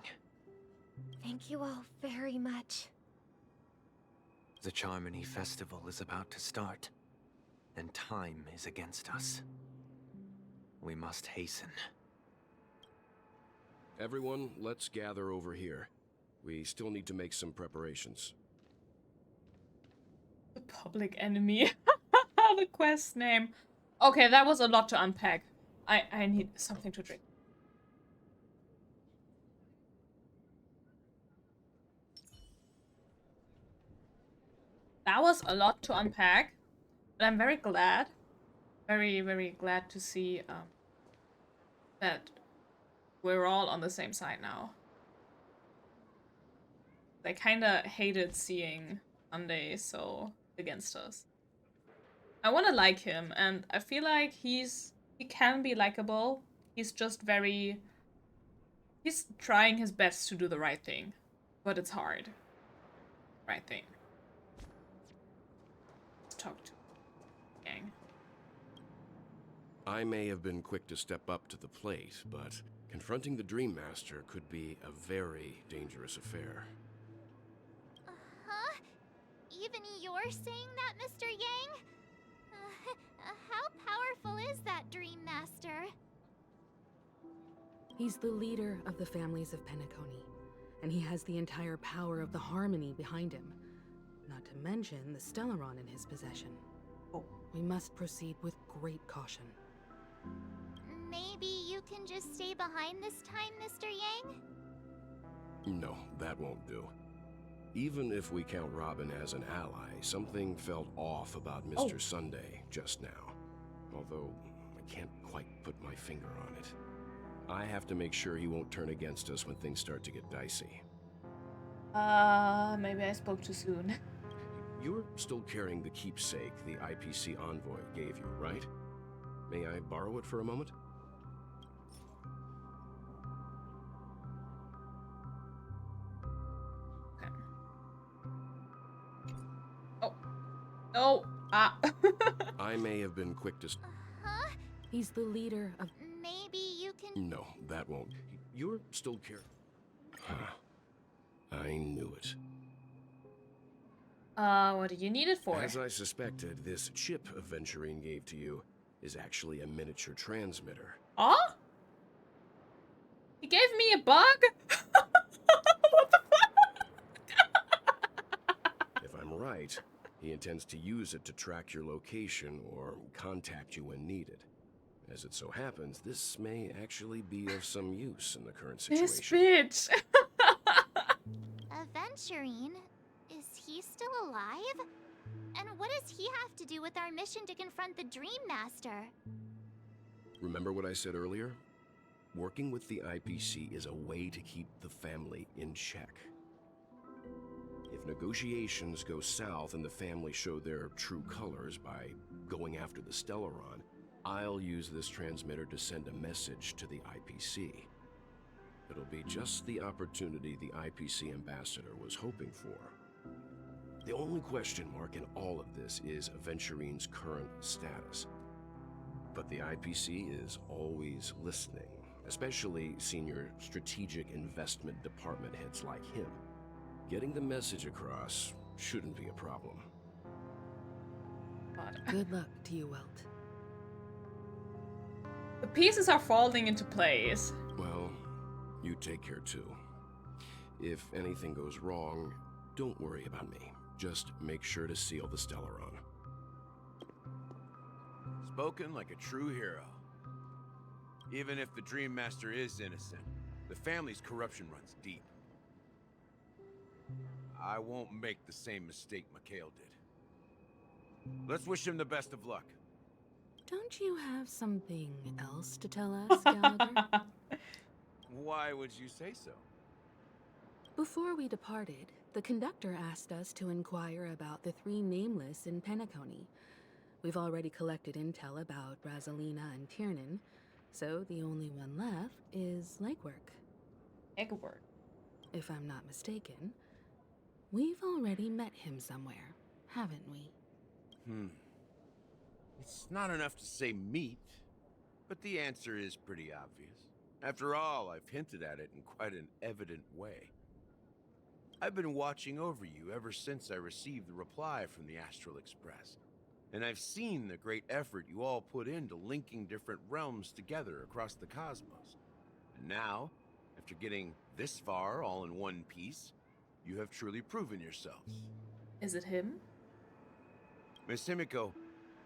Thank you all very much. The Charmony Festival is about to start, and time is against us. We must hasten. Everyone, let's gather over here. We still need to make some preparations. The Public Enemy. The quest name. Okay, that was a lot to unpack. I need something to drink. That was a lot to unpack, but I'm very glad, very, very glad to see that we're all on the same side now. I kinda hated seeing Sunday so against us. I wanna like him, and I feel like he can be likable. He's just very... He's trying his best to do the right thing, but it's hard. Right thing. Let's talk to Yang. I may have been quick to step up to the plate, but confronting the Dream Master could be a very dangerous affair. Huh? Even you're saying that, Mr. Yang? How powerful is that Dream Master? He's the leader of the families of Penacony, and he has the entire power of the Harmony behind him. Not to mention the Stellaron in his possession. We must proceed with great caution. Maybe you can just stay behind this time, Mr. Yang? No, that won't do. Even if we count Robin as an ally, something felt off about Mr. Sunday just now. Although, I can't quite put my finger on it. I have to make sure he won't turn against us when things start to get dicey. Maybe I spoke too soon. You're still carrying the keepsake the IPC envoy gave you, right? May I borrow it for a moment? Oh, ah. I may have been quick to... Huh? He's the leader of... Maybe you can... No, that won't. You're still care... Huh. I knew it. What do you need it for? As I suspected, this chip Aventurine gave to you is actually a miniature transmitter. Oh? He gave me a bug? What the fuck? If I'm right, he intends to use it to track your location or contact you when needed. As it so happens, this may actually be of some use in the current situation. This bitch! Aventurine? Is he still alive? And what does he have to do with our mission to confront the Dream Master? Remember what I said earlier? Working with the IPC is a way to keep the family in check. If negotiations go south and the family show their true colors by going after the Stellaron, I'll use this transmitter to send a message to the IPC. It'll be just the opportunity the IPC ambassador was hoping for. The only question mark in all of this is Aventurine's current status. But the IPC is always listening, especially senior strategic investment department heads like him. Getting the message across shouldn't be a problem. Good luck to you, Welt. The pieces are falling into place. Well, you take care too. If anything goes wrong, don't worry about me. Just make sure to seal the Stellaron. Spoken like a true hero. Even if the Dream Master is innocent, the family's corruption runs deep. I won't make the same mistake Mikhail did. Let's wish him the best of luck. Don't you have something else to tell us, Gallagher? Why would you say so? Before we departed, the conductor asked us to inquire about the 3 nameless in Penacony. We've already collected intel about Brasilina and Tiernan, so the only one left is Legwork. Legwork? If I'm not mistaken, we've already met him somewhere, haven't we? It's not enough to say meet, but the answer is pretty obvious. After all, I've hinted at it in quite an evident way. I've been watching over you ever since I received the reply from the Astral Express, and I've seen the great effort you all put into linking different realms together across the cosmos. And now, after getting this far all in one piece, you have truly proven yourselves. Is it him? Miss Himiko,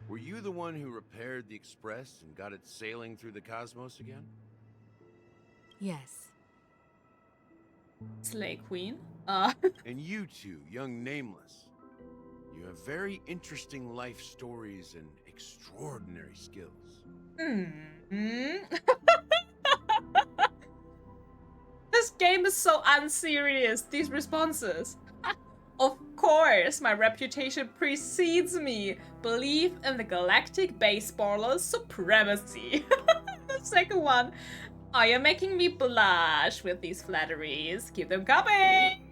were you the one who repaired the Express and got it sailing through the cosmos again? Yes. Slay Queen? And you two, young Nameless, you have very interesting life stories and extraordinary skills. This game is so unserious, these responses. Of course, my reputation precedes me. Believe in the galactic baseballer's supremacy. The second one. Oh, you're making me blush with these flatteries. Keep them coming.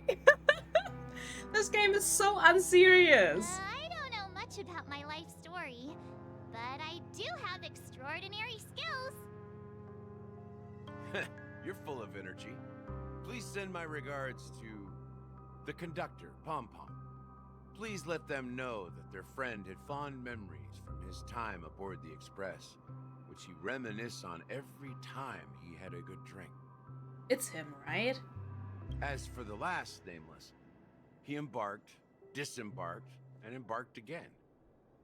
This game is so unserious. I don't know much about my life story, but I do have extraordinary skills. You're full of energy. Please send my regards to the conductor, Pom Pom. Please let them know that their friend had fond memories from his time aboard the Express, which he reminisces on every time he had a good drink. It's him, right? As for the last Nameless, he embarked, disembarked, and embarked again,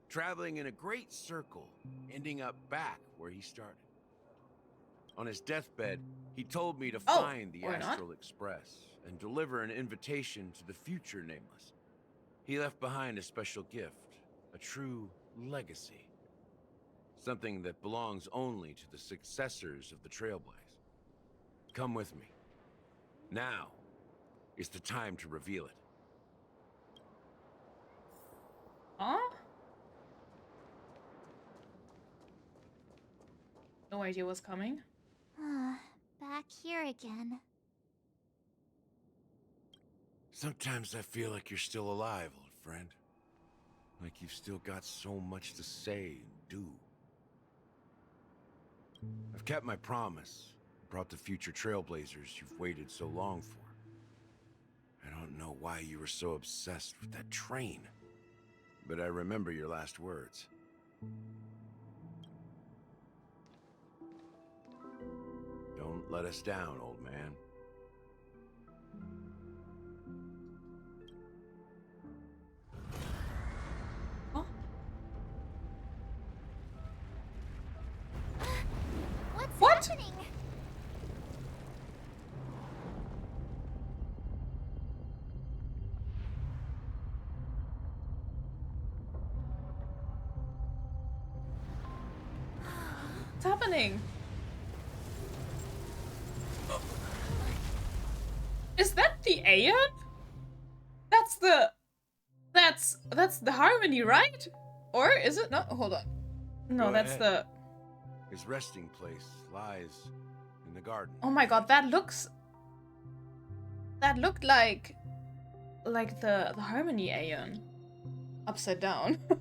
traveling in a great circle, ending up back where he started. On his deathbed, he told me to find the Astral Express and deliver an invitation to the future Nameless. He left behind a special gift, a true legacy. Something that belongs only to the successors of the Trailblaze. Come with me. Now is the time to reveal it. Huh? No idea what's coming. Back here again. Sometimes I feel like you're still alive, old friend. Like you've still got so much to say and do. I've kept my promise. Brought the future trailblazers you've waited so long for. I don't know why you were so obsessed with that train, but I remember your last words. Don't let us down, old man. What's happening? What's happening? Is that the Aeon? That's the Harmony, right? Or is it? No, hold on. No, Go that's ahead. the... His resting place lies in the garden. Oh my god, that looked like the Harmony Aeon. Upside down. The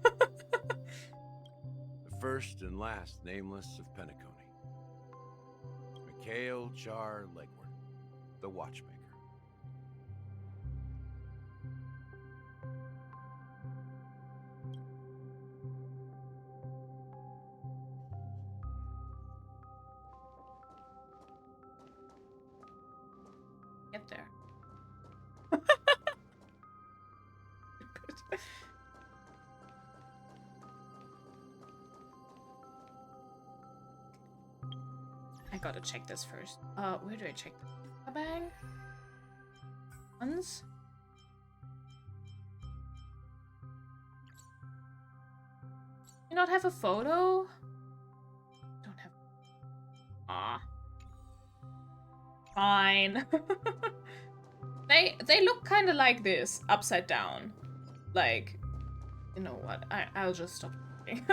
first and last nameless of Penacony. Mikhail Char Legward, the watchmaker. Get there. I gotta check this first. Where do I check the bang? Ones? You not have a photo? Don't have. Ah. Fine. They look kind of like this, upside down. Like, you know what? I'll just stop talking.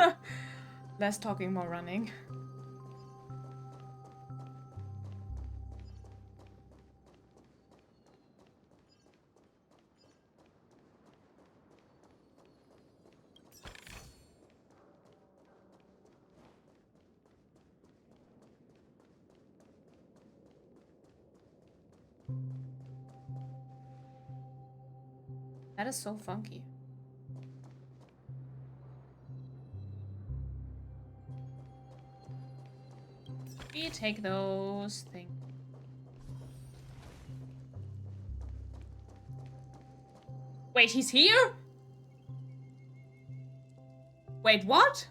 Less talking, more running. That is so funky. We take those things. Wait, he's here? Wait, what?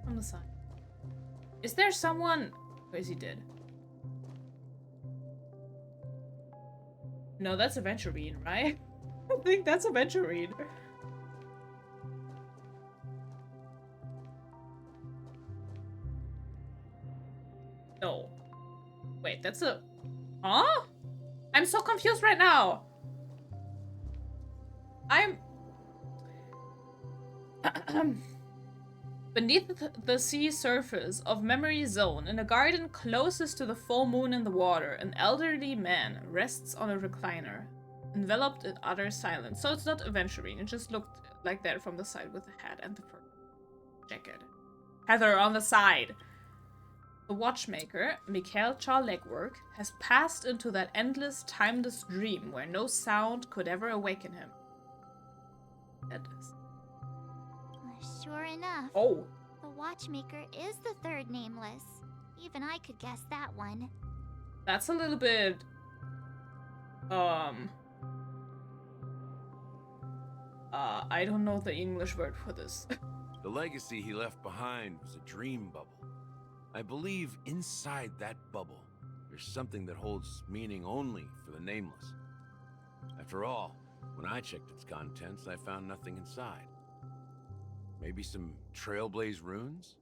On the side. Is there someone... Or is he dead? No, that's Aventurine, right? I think that's Aventurine. No. Wait, that's a... Huh? I'm so confused right now. I'm... Beneath the sea surface of Memory Zone, in a garden closest to the full moon in the water, an elderly man rests on a recliner, enveloped in utter silence. So it's not Aventurine, it just looked like that from the side with the hat and the fur jacket. Heather on the side. The watchmaker, Mikhail Charlegwork, has passed into that endless, timeless dream where no sound could ever awaken him. Sure enough. Oh. The watchmaker is the third nameless. Even I could guess that one. That's a little bit... I don't know the English word for this. The legacy he left behind was a dream bubble. I believe inside that bubble, there's something that holds meaning only for the nameless. After all, when I checked its contents, I found nothing inside. Maybe some Trailblaze runes?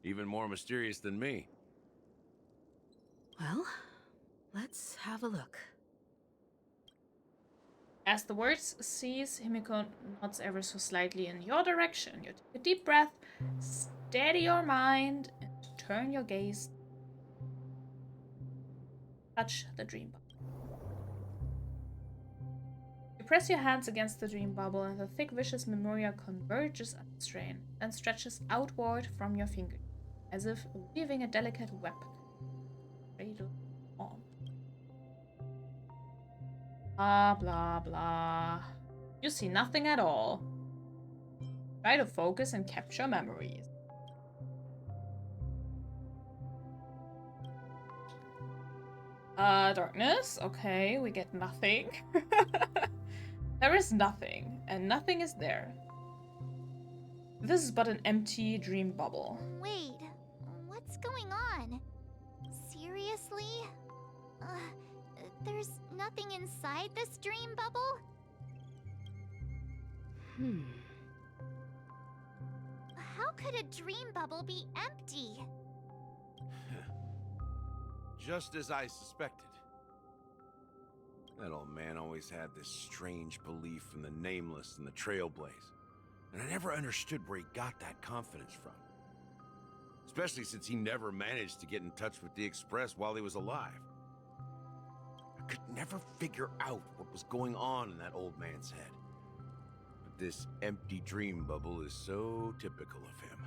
Even more mysterious than me. Well, let's have a look. As the words cease, Himiko nods ever so slightly in your direction. You take a deep breath, steady your mind, and turn your gaze. Touch the dream bubble. You press your hands against the dream bubble and the thick vicious memoria converges at the strain, then stretches outward from your finger, as if weaving a delicate web. Cradle on. Blah blah blah. You see nothing at all. Try to focus and capture memories. Darkness. Okay, we get nothing. There is nothing, and nothing is there. This is but an empty dream bubble. Wait, what's going on? Seriously? There's nothing inside this dream bubble? How could a dream bubble be empty? Just as I suspected. That old man always had this strange belief in the nameless and the trailblaze, and I never understood where he got that confidence from. Especially since he never managed to get in touch with the Express while he was alive. I could never figure out what was going on in that old man's head. But this empty dream bubble is so typical of him.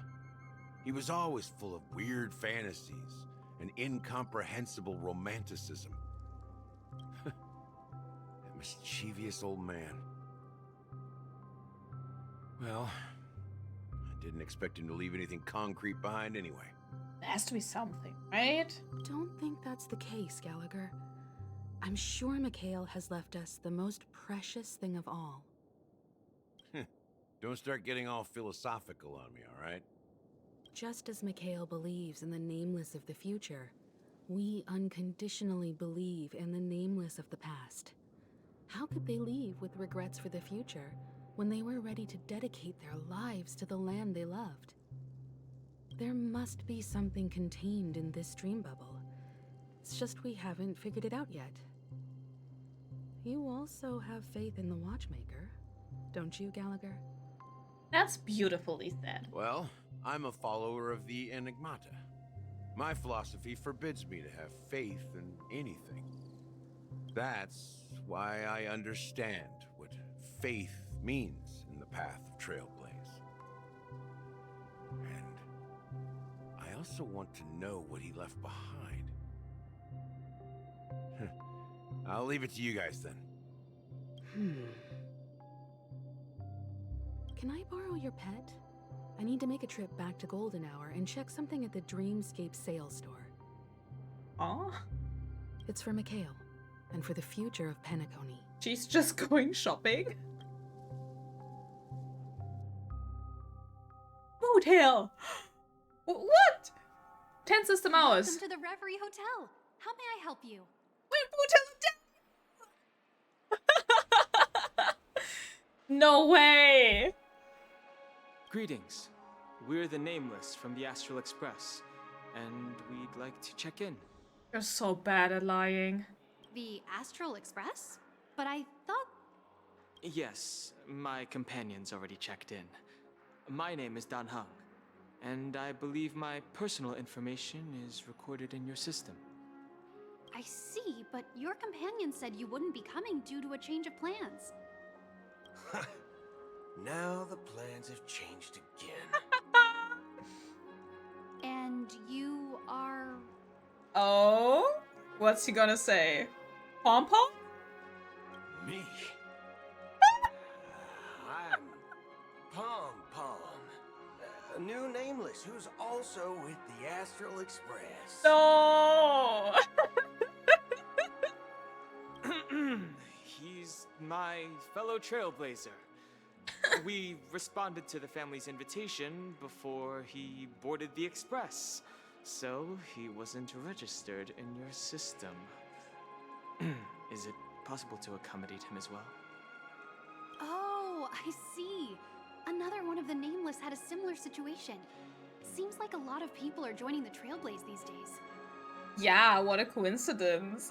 He was always full of weird fantasies and incomprehensible romanticism. That mischievous old man. Well, I didn't expect him to leave anything concrete behind anyway. There has to be something, right? Don't think that's the case, Gallagher. I'm sure Mikhail has left us the most precious thing of all. Don't start getting all philosophical on me, all right? Just as Mikhail believes in the nameless of the future, we unconditionally believe in the nameless of the past. How could they leave with regrets for the future when they were ready to dedicate their lives to the land they loved? There must be something contained in this dream bubble. It's just we haven't figured it out yet. You also have faith in the Watchmaker, don't you, Gallagher? That's beautifully said. Well, I'm a follower of the Enigmata. My philosophy forbids me to have faith in anything. That's why I understand what faith means in the path of Trailblaze. And I also want to know what he left behind. I'll leave it to you guys then. Can I borrow your pet? I need to make a trip back to Golden Hour and check something at the Dreamscape sales store. Aw. It's for Mikhail, and for the future of Penacony. She's just going shopping. Motel! What? 10 system hours. Welcome to the Reverie Hotel. How may I help you? Wait, motel! No way! Greetings. We're the Nameless from the Astral Express, and we'd like to check in. You're so bad at lying. The Astral Express? But I thought... Yes, my companion's already checked in. My name is Dan Hung, and I believe my personal information is recorded in your system. I see, but your companion said you wouldn't be coming due to a change of plans. Now the plans have changed again. And you are... Oh? What's he gonna say? Pom-pom? Me? I'm Pom Pom, a new nameless who's also with the Astral Express. No! He's my fellow trailblazer. We responded to the family's invitation before he boarded the express, so he wasn't registered in your system. Is it possible to accommodate him as well? Oh, I see. Another one of the Nameless had a similar situation. Seems like a lot of people are joining the Trailblaze these days. Yeah, what a coincidence.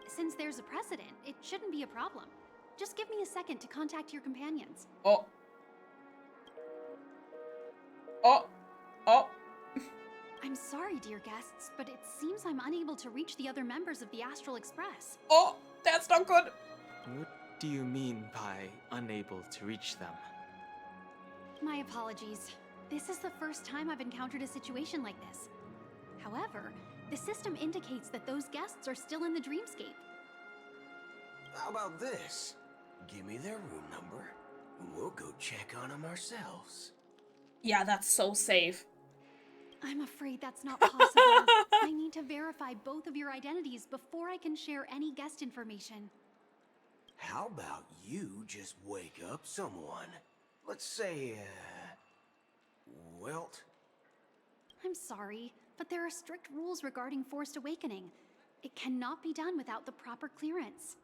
Since there's a precedent, it shouldn't be a problem. Just give me a second to contact your companions. Oh. I'm sorry, dear guests, but it seems I'm unable to reach the other members of the Astral Express. Oh, that's not good. What do you mean by unable to reach them? My apologies. This is the first time I've encountered a situation like this. However, the system indicates that those guests are still in the dreamscape. How about this? Give me their room number, and we'll go check on them ourselves. Yeah, that's so safe. I'm afraid that's not possible. I need to verify both of your identities before I can share any guest information. How about you just wake up someone? Let's say, Welt? I'm sorry, but there are strict rules regarding forced awakening. It cannot be done without the proper clearance.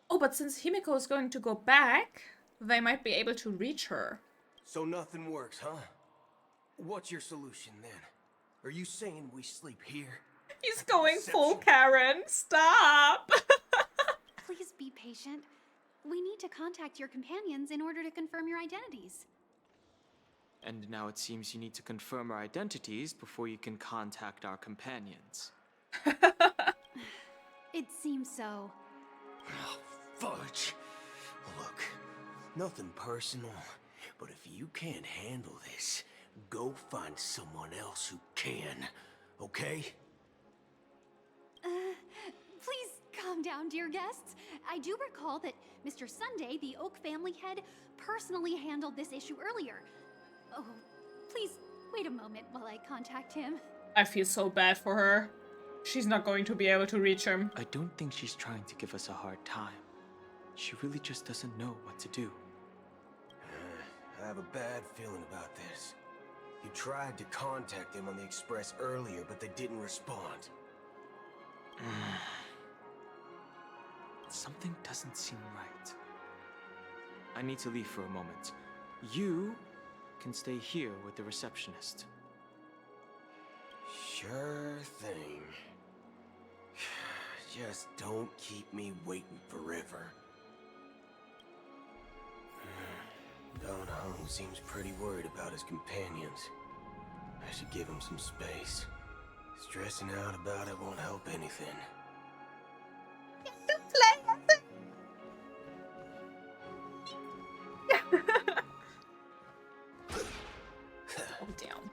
Oh, but since Himiko is going to go back, they might be able to reach her. So nothing works, huh? What's your solution then? Are you saying we sleep here? He's going full Karen. Stop! Please be patient. We need to contact your companions in order to confirm your identities. And now it seems you need to confirm our identities before you can contact our companions. It seems so. Oh, fudge. Look, nothing personal, but if you can't handle this, go find someone else who can, okay? Please calm down, dear guests. I do recall that Mr. Sunday, the Oak family head, personally handled this issue earlier. Oh, please wait a moment while I contact him. I feel so bad for her. She's not going to be able to reach him. I don't think she's trying to give us a hard time. She really just doesn't know what to do. I have a bad feeling about this. You tried to contact them on the express earlier, but they didn't respond. Something doesn't seem right. I need to leave for a moment. You can stay here with the receptionist. Sure thing. Just don't keep me waiting forever. Don Hung seems pretty worried about his companions. I should give him some space. Stressing out about it won't help anything. Oh, damn.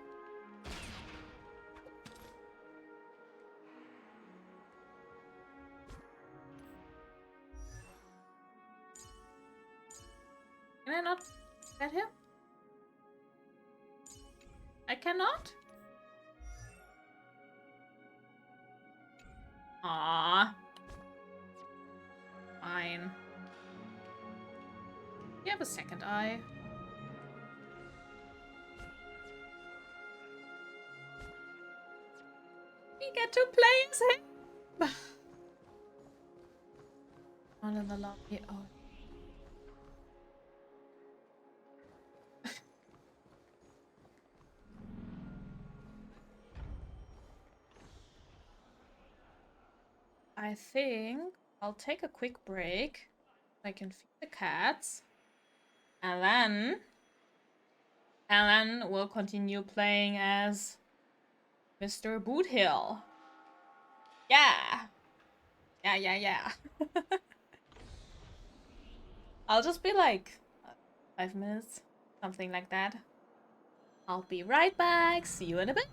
Can I not get him? I cannot? Ah. Fine. You have a second eye. We get to play as him. Not in the lobby. Oh. I think I'll take a quick break. I can feed the cats. And then we'll continue playing as Mr. Boothill. Yeah. Yeah. I'll just be like 5 minutes, something like that. I'll be right back. See you in a bit.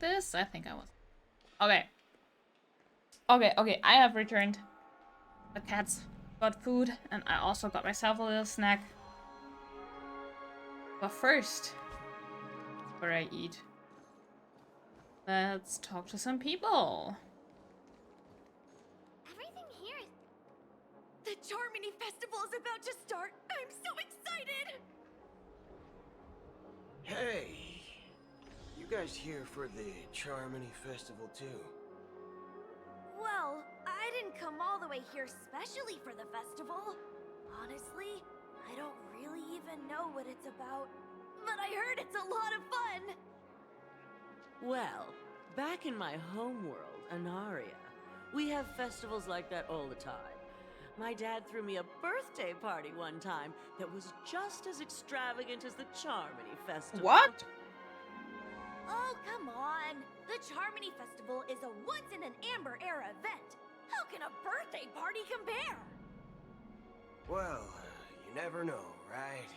this? I think I was. Okay. Okay, I have returned. The cats got food, and I also got myself a little snack. But first, before I eat, let's talk to some people. Everything here is... The Charmony Festival is about to start! I'm so excited! Hey! You guys here for the Charmony Festival too? Well, I didn't come all the way here specially for the festival. Honestly, I don't really even know what it's about. But I heard it's a lot of fun! Well, back in my homeworld, Anaria, we have festivals like that all the time. My dad threw me a birthday party one time that was just as extravagant as the Charmony Festival. What? Oh, come on! The Charmony Festival is a once-in-an-Amber-era event! How can a birthday party compare? Well, you never know, right?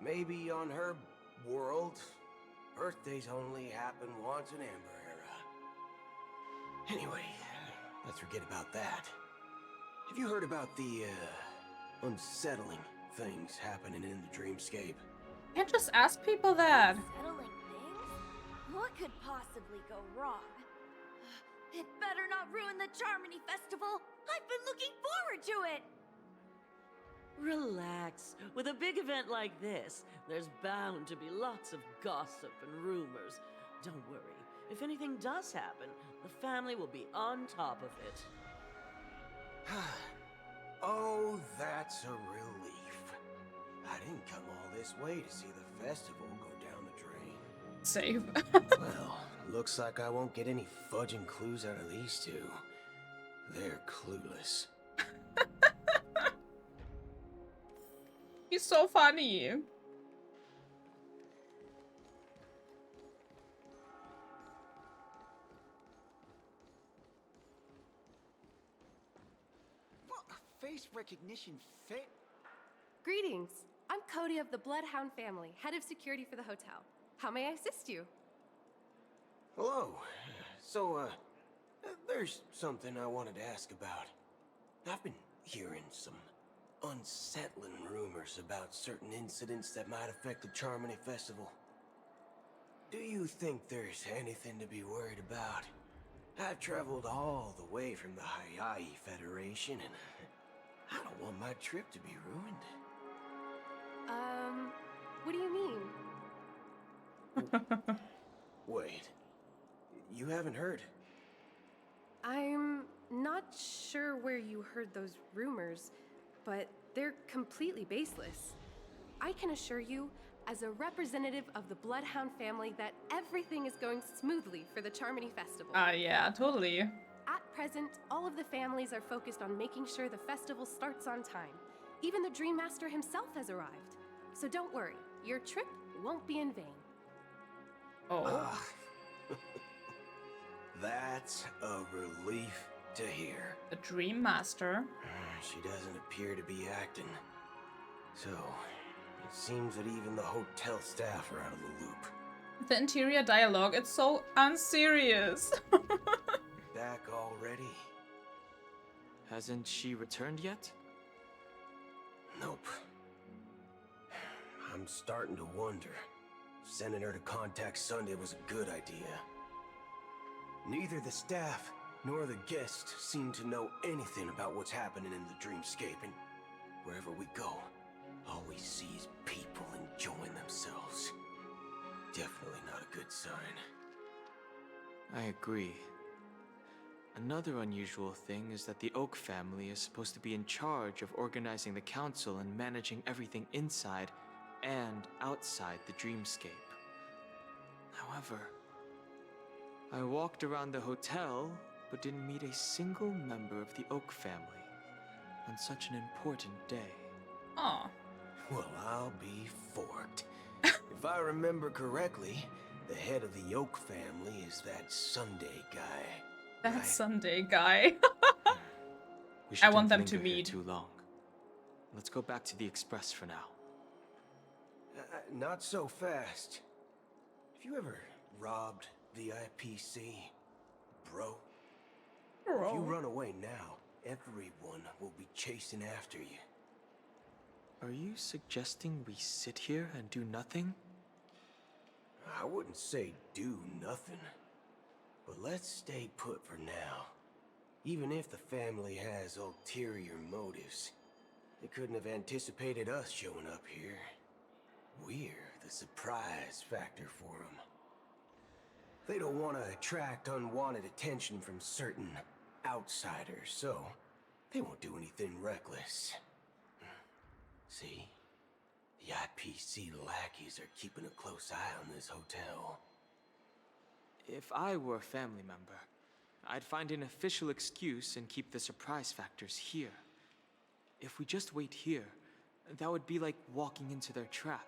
Maybe on her world, birthdays only happen once in Amber Era. Anyway, let's forget about that. Have you heard about the, unsettling things happening in the dreamscape? Can't just ask people that. Settling things? What could possibly go wrong? It better not ruin the Charmony Festival! I've been looking forward to it! Relax. With a big event like this, there's bound to be lots of gossip and rumors. Don't worry. If anything does happen, the family will be on top of it. Oh, that's a relief. I didn't come all this way to see the festival go down the drain. Save. Well, looks like I won't get any fudging clues out of these two. They're clueless. He's so funny. Face recognition fit. Greetings. I'm Cody of the Bloodhound family, head of security for the hotel. How may I assist you? Hello. So, there's something I wanted to ask about. I've been hearing some unsettling rumors about certain incidents that might affect the Charmony Festival. Do you think there's anything to be worried about? I've traveled all the way from the Hayai Federation, and I don't want my trip to be ruined. What do you mean? Wait. You haven't heard? I'm not sure where you heard those rumors, but they're completely baseless. I can assure you, as a representative of the Bloodhound family, that everything is going smoothly for the Charmony Festival. Yeah, totally. At present, all of the families are focused on making sure the festival starts on time. Even the Dream Master himself has arrived. So don't worry, your trip won't be in vain. Oh. That's a relief to hear. The Dream Master. She doesn't appear to be acting. So, it seems that even the hotel staff are out of the loop. The interior dialogue, it's so unserious. Back already? Hasn't she returned yet? Nope. I'm starting to wonder. Sending her to contact Sunday was a good idea. Neither the staff nor the guests seem to know anything about what's happening in the dreamscape, and wherever we go, all we see is people enjoying themselves. Definitely not a good sign. I agree. Another unusual thing is that the Oak family is supposed to be in charge of organizing the council and managing everything inside and outside the dreamscape. However, I walked around the hotel but didn't meet a single member of the Oak family on such an important day. Aw. Well, I'll be forked. If I remember correctly, the head of the Oak family is that Sunday guy. That right? Sunday guy. We I want shouldn't them to linger here meet. too long. Let's go back to the Express for now. Not so fast. Have you ever robbed VIPC, bro. If you run away now, everyone will be chasing after you. Are you suggesting we sit here and do nothing? I wouldn't say do nothing, but let's stay put for now. Even if the family has ulterior motives, they couldn't have anticipated us showing up here. We're the surprise factor for them. They don't want to attract unwanted attention from certain outsiders, so they won't do anything reckless. See? The IPC lackeys are keeping a close eye on this hotel. If I were a family member, I'd find an official excuse and keep the surprise factors here. If we just wait here, that would be like walking into their trap.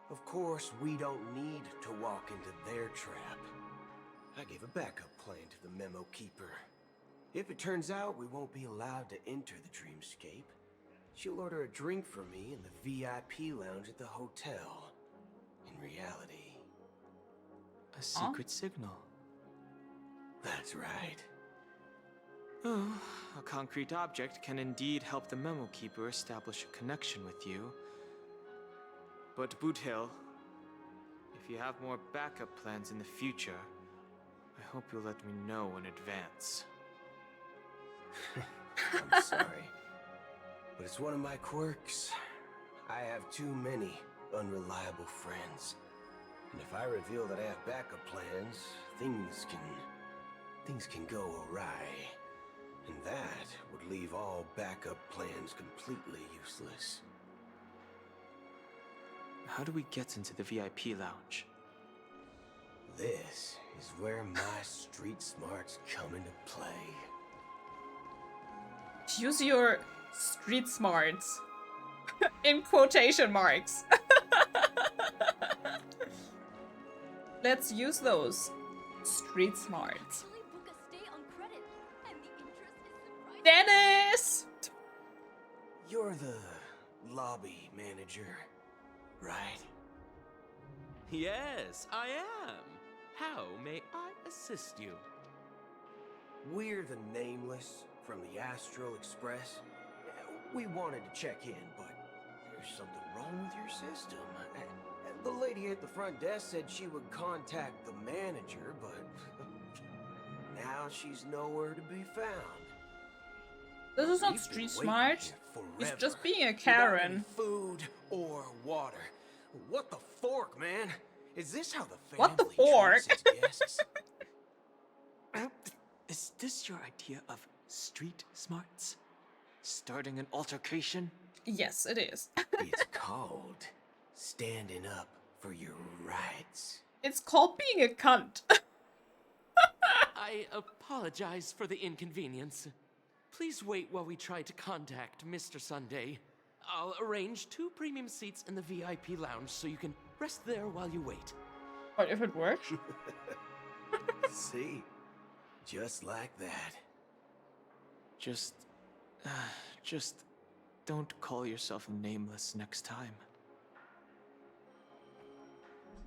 Of course, we don't need to walk into their trap. I gave a backup plan to the memo keeper. If it turns out we won't be allowed to enter the dreamscape, she'll order a drink for me in the VIP lounge at the hotel. In reality... A secret signal. That's right. Oh, a concrete object can indeed help the memo keeper establish a connection with you. But Boot Hill, if you have more backup plans in the future, I hope you'll let me know in advance. I'm sorry, but it's one of my quirks. I have too many unreliable friends. And if I reveal that I have backup plans, things can go awry. And that would leave all backup plans completely useless. How do we get into the VIP lounge? This is where my street smarts come into play. Use your street smarts. In quotation marks. Let's use those street smarts. Dennis! You're the lobby manager, right? Yes, I am. How may I assist you? We're the Nameless from the Astral Express. We wanted to check in, but there's something wrong with your system. The lady at the front desk said she would contact the manager, but now she's nowhere to be found. This is not street smart. It's just being a Karen. Food or water. What the fork, man? Is this how the family What the fork? treats its guests? Is this your idea of street smarts? Starting an altercation? Yes, it is. It's called standing up for your rights. It's called being a cunt. I apologize for the inconvenience. Please wait while we try to contact Mr. Sunday. I'll arrange 2 premium seats in the VIP lounge so you can rest there while you wait. But if it works? See? Just like that. Just don't call yourself Nameless next time.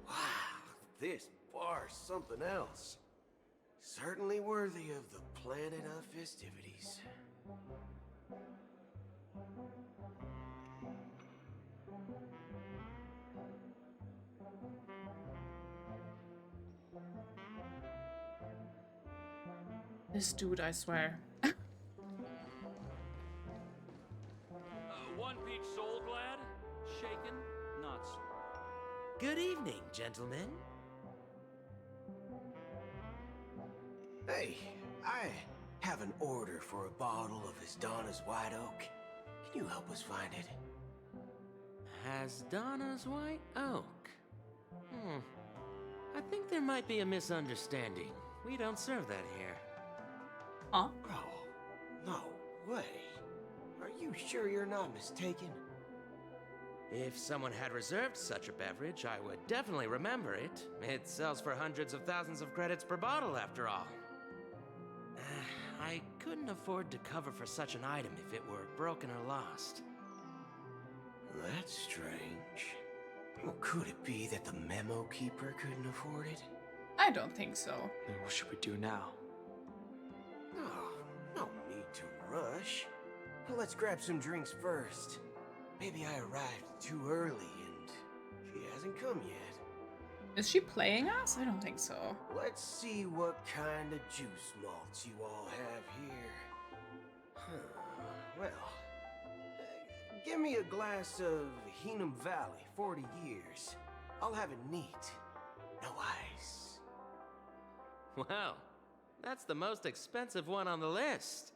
Wow, this bar's something else. Certainly worthy of the planet of festivities. This dude, I swear. One peach soul glad? Shaken? Not so. Good evening, gentlemen. Hey, I have an order for a bottle of Hasdana's White Oak. Can you help us find it? Hasdana's White Oak? I think there might be a misunderstanding. We don't serve that here. Huh? Oh, no way. Are you sure you're not mistaken? If someone had reserved such a beverage, I would definitely remember it. It sells for hundreds of thousands of credits per bottle, after all. I couldn't afford to cover for such an item if it were broken or lost. That's strange. Well, could it be that the memo keeper couldn't afford it? I don't think so. Then what should we do now? Oh, no need to rush. Let's grab some drinks first. Maybe I arrived too early and she hasn't come yet. Is she playing us? I don't think so. Let's see what kind of juice malts you all have here. Well, give me a glass of Henham Valley, 40 years. I'll have it neat. No ice. Wow, that's the most expensive one on the list.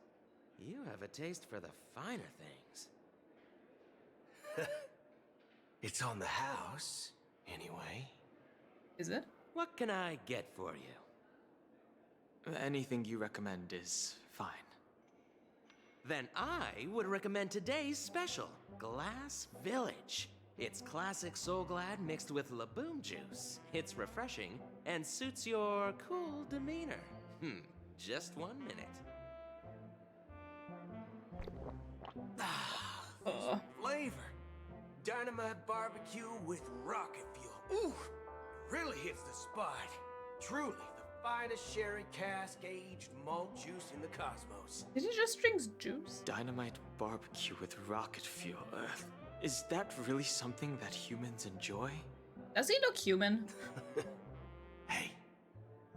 You have a taste for the finer things. It's on the house, anyway. Is it? What can I get for you? Anything you recommend is fine. Then I would recommend today's special, Glass Village. It's classic Soul Glad mixed with Laboom juice. It's refreshing and suits your cool demeanor. Just 1 minute. Flavor. Dynamite barbecue with rocket fuel. Ooh, really hits the spot. Truly the finest sherry cask-aged malt juice in the cosmos. Did he just drink juice? Dynamite barbecue with rocket fuel. Is that really something that humans enjoy? Does he look human? Hey,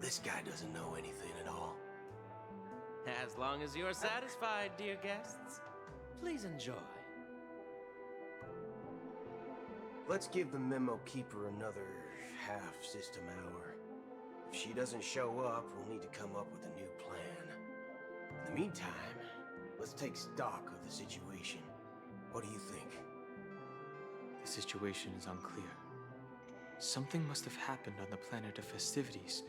this guy doesn't know anything at all. As long as you're satisfied, dear guests, please enjoy. Let's give the memo keeper another half-system hour. If she doesn't show up, we'll need to come up with a new plan. In the meantime, let's take stock of the situation. What do you think? The situation is unclear. Something must have happened on the planet of festivities,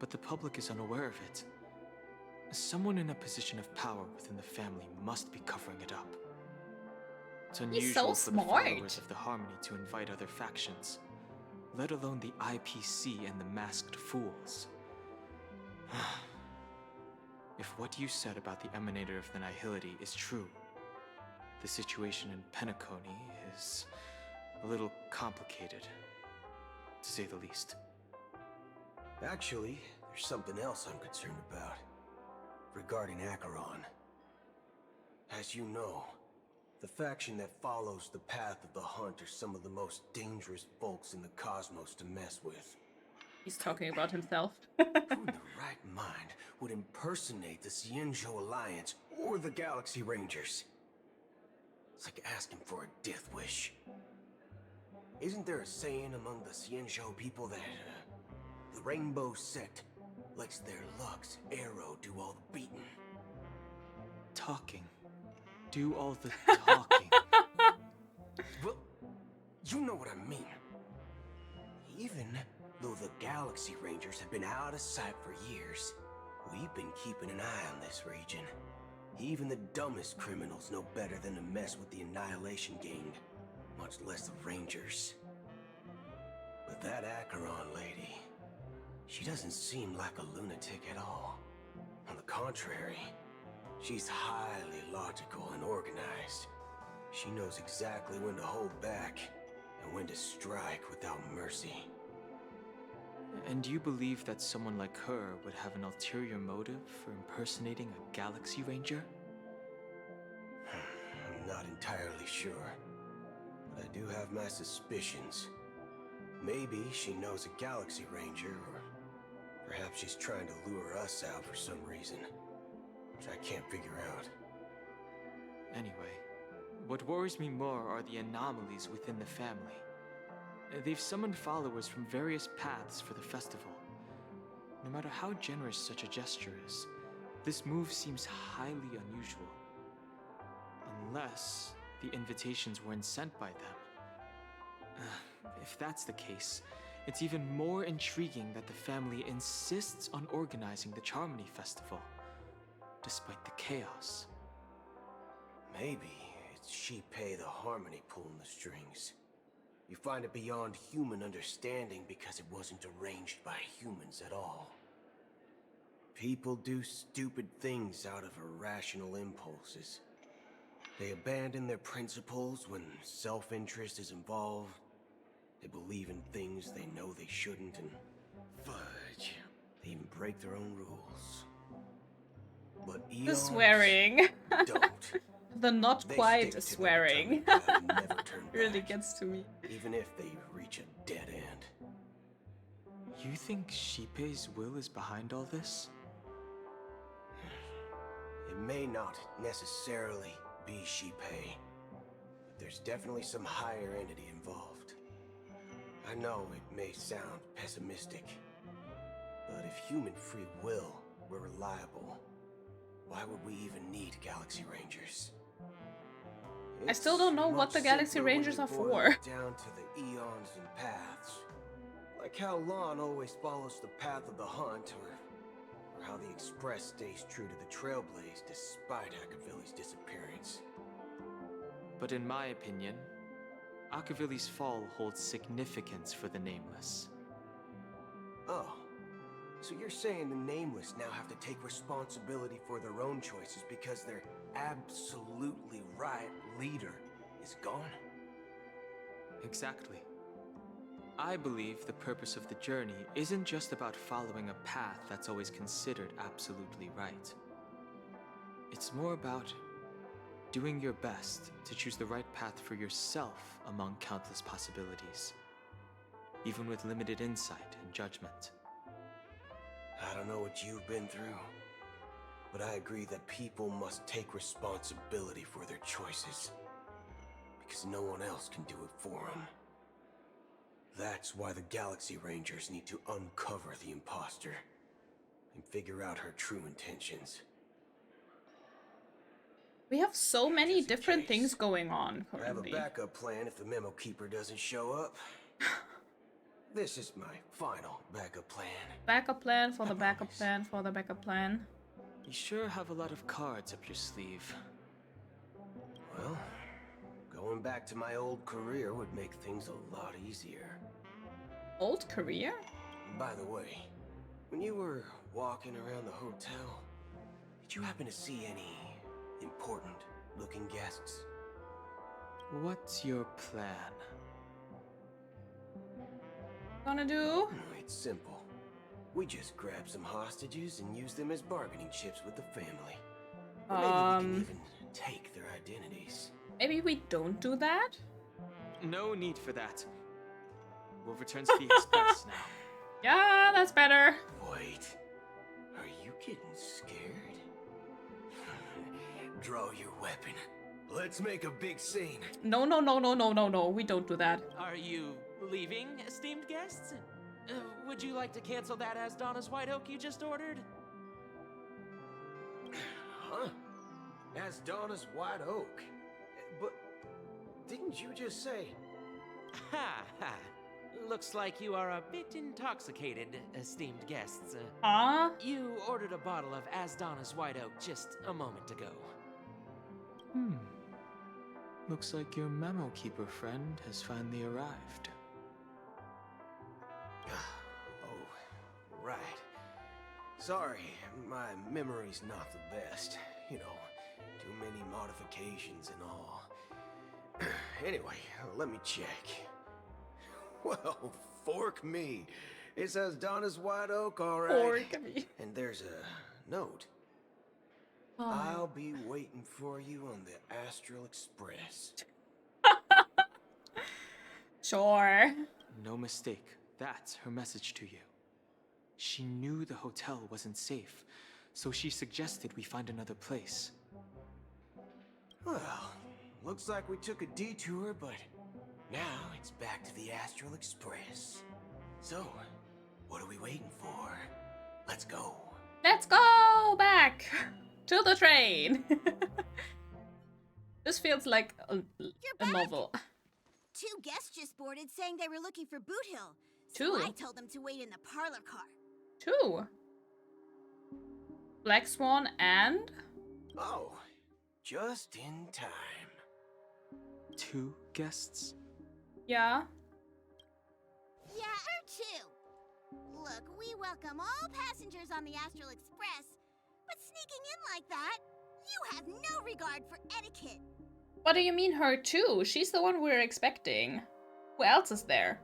but the public is unaware of it. Someone in a position of power within the family must be covering it up. It's unusual for the followers of the Harmony to invite other factions, let alone the IPC and the Masked Fools. If what you said about the Emanator of the Nihility is true, the situation in Penacony is a little complicated, to say the least. Actually, there's something else I'm concerned about. Regarding Acheron. As you know, the faction that follows the path of the hunt are some of the most dangerous folks in the cosmos to mess with. He's talking about himself. Who in the right mind would impersonate the Xianzhou Alliance or the Galaxy Rangers? It's like asking for a death wish. Isn't there a saying among the Xianzhou people that the Rainbow Sect lets their Lux Arrow do all the beating? Talking. Do all the talking. Well, you know what I mean. Even though the Galaxy Rangers have been out of sight for years, we've been keeping an eye on this region. Even the dumbest criminals know better than to mess with the Annihilation Gang, much less the Rangers. But that Acheron lady, she doesn't seem like a lunatic at all. On the contrary, she's highly logical and organized. She knows exactly when to hold back and when to strike without mercy. And you believe that someone like her would have an ulterior motive for impersonating a Galaxy Ranger? I'm not entirely sure, but I do have my suspicions. Maybe she knows a Galaxy Ranger, or perhaps she's trying to lure us out for some reason, which I can't figure out. Anyway, what worries me more are the anomalies within the family. They've summoned followers from various paths for the festival. No matter how generous such a gesture is, this move seems highly unusual. Unless the invitations weren't sent by them. If that's the case, it's even more intriguing that the family insists on organizing the Charmony Festival, despite the chaos. Maybe it's Shipei the Harmony pulling the strings. You find it beyond human understanding because it wasn't arranged by humans at all. People do stupid things out of irrational impulses. They abandon their principles when self-interest is involved. They believe in things they know they shouldn't, and fudge. break their own rules. But The eons swearing. don't. The not They quite stick to their swearing. determined path and never turn Really back, gets to me. even if they reach a dead end. You think Shippei's will is behind all this? It may not necessarily be Shippei, but there's definitely some higher entity involved. I know it may sound pessimistic, but if human free will were reliable, why would we even need Galaxy Rangers? I still don't know what It's the much Galaxy simpler when Rangers you are boil for. it down to the eons and paths. Like how Lon always follows the path of the hunt, or how the Express stays true to the Trailblaze despite Akavilli's disappearance. But in my opinion, Akavilli's fall holds significance for the Nameless. Oh, so you're saying the Nameless now have to take responsibility for their own choices because their absolutely right leader is gone? Exactly. I believe the purpose of the journey isn't just about following a path that's always considered absolutely right. It's more about doing your best to choose the right path for yourself among countless possibilities, even with limited insight and judgment. I don't know what you've been through, but I agree that people must take responsibility for their choices, because no one else can do it for them. That's why the Galaxy Rangers need to uncover the imposter and figure out her true intentions. We have so many different things going on I have a currently. backup plan if the Memo Keeper doesn't show up. This is my final backup plan. Backup plan for the backup plan for the backup plan. You sure have a lot of cards up your sleeve. Well, going back to my old career would make things a lot easier. Old career? By the way, when you were walking around the hotel, did you happen to see any important looking guests? What's your plan? Gonna do? It's simple. We just grab some hostages and use them as bargaining chips with the family. Or maybe we can even take their identities. Maybe we don't do that? No need for that. We'll return to the Express now. Yeah, that's better. Wait, are you getting scared? Draw your weapon. Let's make a big scene. No, no, no, no, no, no, no. We don't do that. Are you leaving, esteemed guests? Would you like to cancel that As Donna's White Oak you just ordered? Huh? As Donna's White Oak? But didn't you just say... Ha ha. Looks like you are a bit intoxicated, esteemed guests. You ordered a bottle of As Donna's White Oak just a moment ago. Looks like your Memo Keeper friend has finally arrived. Oh, right. Sorry, my memory's not the best. You know, too many modifications and all. Anyway, let me check. Well, fork me. It says Donna's White Oak, all right. Fork me. And there's a note. I'll be waiting for you on the Astral Express. Sure. No mistake. That's her message to you. She knew the hotel wasn't safe, so she suggested we find another place. Well, looks like we took a detour, but now it's back to the Astral Express. So, what are we waiting for? Let's go. Let's go back to the train. This feels like a novel. 2 guests just boarded saying they were looking for Boot Hill. Two? So I told them to wait in the parlor car. 2. Black Swan and... Oh, just in time. 2 guests? Yeah. Yeah, 2. Look, we welcome all passengers on the Astral Express, but sneaking in like that, you have no regard for etiquette. What do you mean her too? She's the one we're expecting. Who else is there?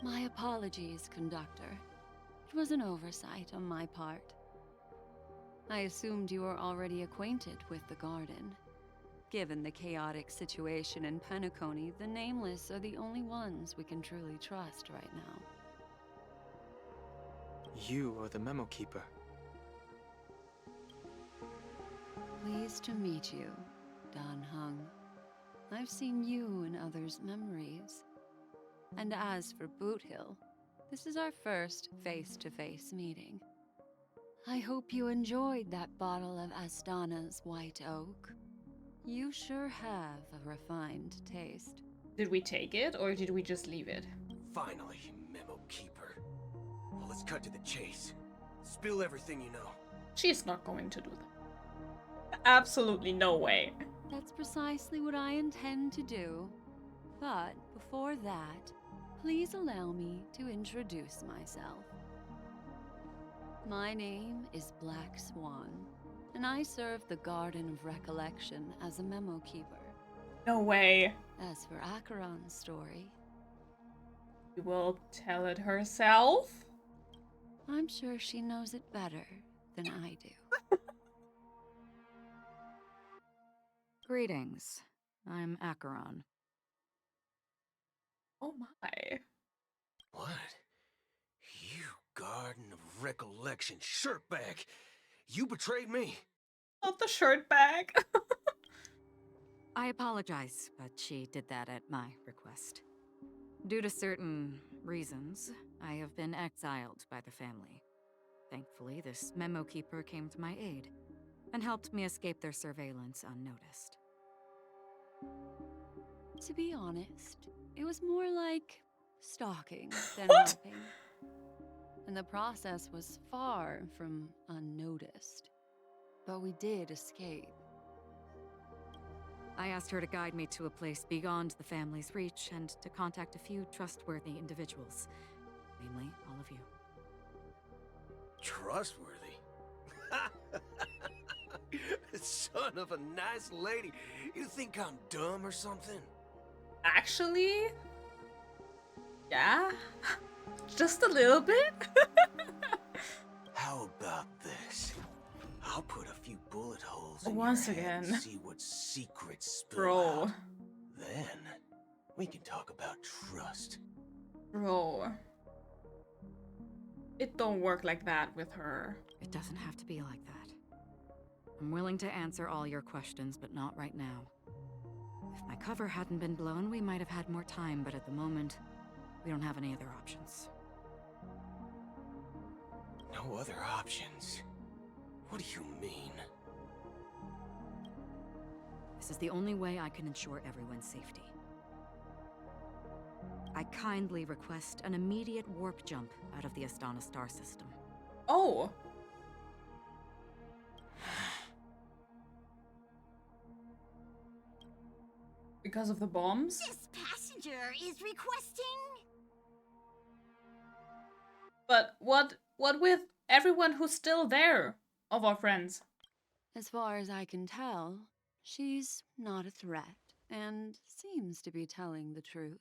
My apologies, conductor. It was an oversight on my part. I assumed you were already acquainted with the garden. Given the chaotic situation in Penacony, the Nameless are the only ones we can truly trust right now. You are the Memo Keeper. Pleased to meet you, Dan Hung. I've seen you in others' memories. And as for Boot Hill, this is our first face-to-face meeting. I hope you enjoyed that bottle of Astana's White Oak. You sure have a refined taste. Did we take it, or did we just leave it? Finally, Memo Keeper. Well, let's cut to the chase. Spill everything you know. She's not going to do that. Absolutely no way. That's precisely what I intend to do. But before that, please allow me to introduce myself. My name is Black Swan, and I serve the Garden of Recollection as a Memo Keeper. No way. As for Acheron's story, she will tell it herself? I'm sure she knows it better than I do. Greetings. I'm Acheron. Oh my. What? You Garden of Recollection shirtbag! You betrayed me! Not the shirt bag. I apologize, but she did that at my request. Due to certain reasons, I have been exiled by the family. Thankfully, this Memo Keeper came to my aid and helped me escape their surveillance unnoticed. To be honest, it was more like stalking than What? helping. And the process was far from unnoticed. But we did escape. I asked her to guide me to a place beyond the family's reach and to contact a few trustworthy individuals, namely all of you. Trustworthy? Son of a nice lady. You think I'm dumb or something? Actually? Yeah? Just a little bit? How about this? I'll put a few bullet holes in Once your head again. and see what secrets spill Bro. out. Then, we can talk about trust. Bro. It don't work like that with her. It doesn't have to be like that. I'm willing to answer all your questions, but not right now. If my cover hadn't been blown, we might have had more time, but at the moment, we don't have any other options. No other options? What do you mean? This is the only way I can ensure everyone's safety. I kindly request an immediate warp jump out of the Astana star system. Oh. Because of the bombs? This passenger is requesting... But what with everyone who's still there of our friends? As far as I can tell, she's not a threat and seems to be telling the truth.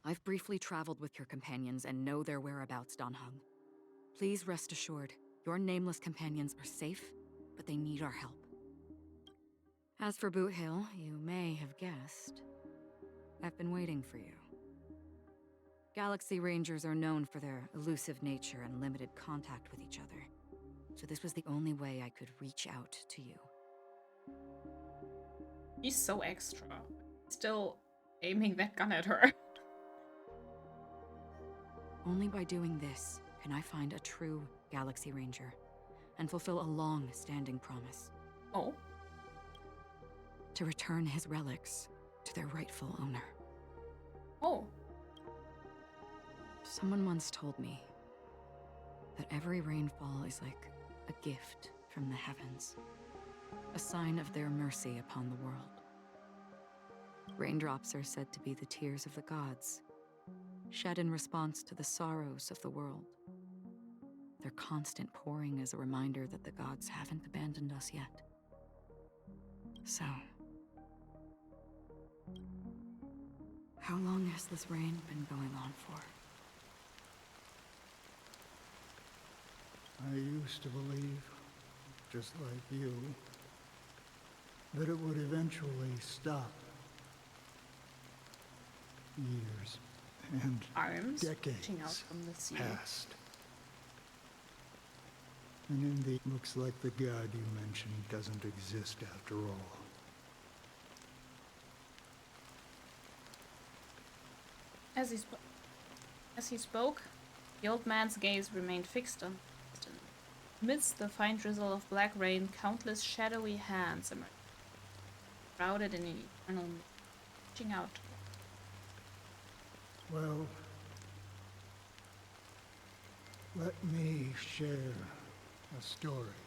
I've briefly traveled with your companions and know their whereabouts, Dan Hung. Please rest assured, your nameless companions are safe, but they need our help. As for Boot Hill, you may have guessed, I've been waiting for you. Galaxy Rangers are known for their elusive nature and limited contact with each other, so this was the only way I could reach out to you. He's so extra. Still aiming that gun at her. Only by doing this can I find a true Galaxy Ranger and fulfill a long-standing promise. Oh? To return his relics to their rightful owner. Oh. Someone once told me that every rainfall is like a gift from the heavens, a sign of their mercy upon the world. Raindrops are said to be the tears of the gods, shed in response to the sorrows of the world. Their constant pouring is a reminder that the gods haven't abandoned us yet. So, how long has this rain been going on for? I used to believe, just like you, that it would eventually stop. Years and Arms decades reaching out from the sea. passed. And in the looks like the god you mentioned doesn't exist after all. As he spoke, the old man's gaze remained fixed on the distance. Amidst the fine drizzle of black rain, countless shadowy hands emerged, shrouded in an eternal mist, reaching out. Well, let me share a story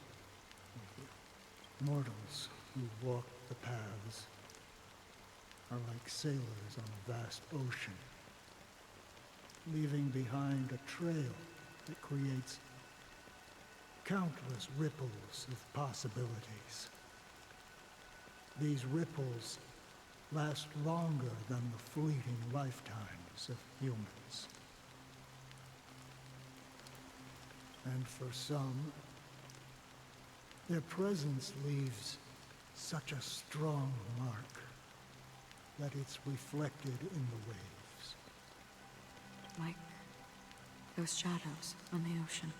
with you. Mortals who walk the paths are like sailors on a vast ocean, leaving behind a trail that creates countless ripples of possibilities. These ripples last longer than the fleeting lifetimes of humans. And for some, their presence leaves such a strong mark that it's reflected in the waves. Like those shadows on the ocean.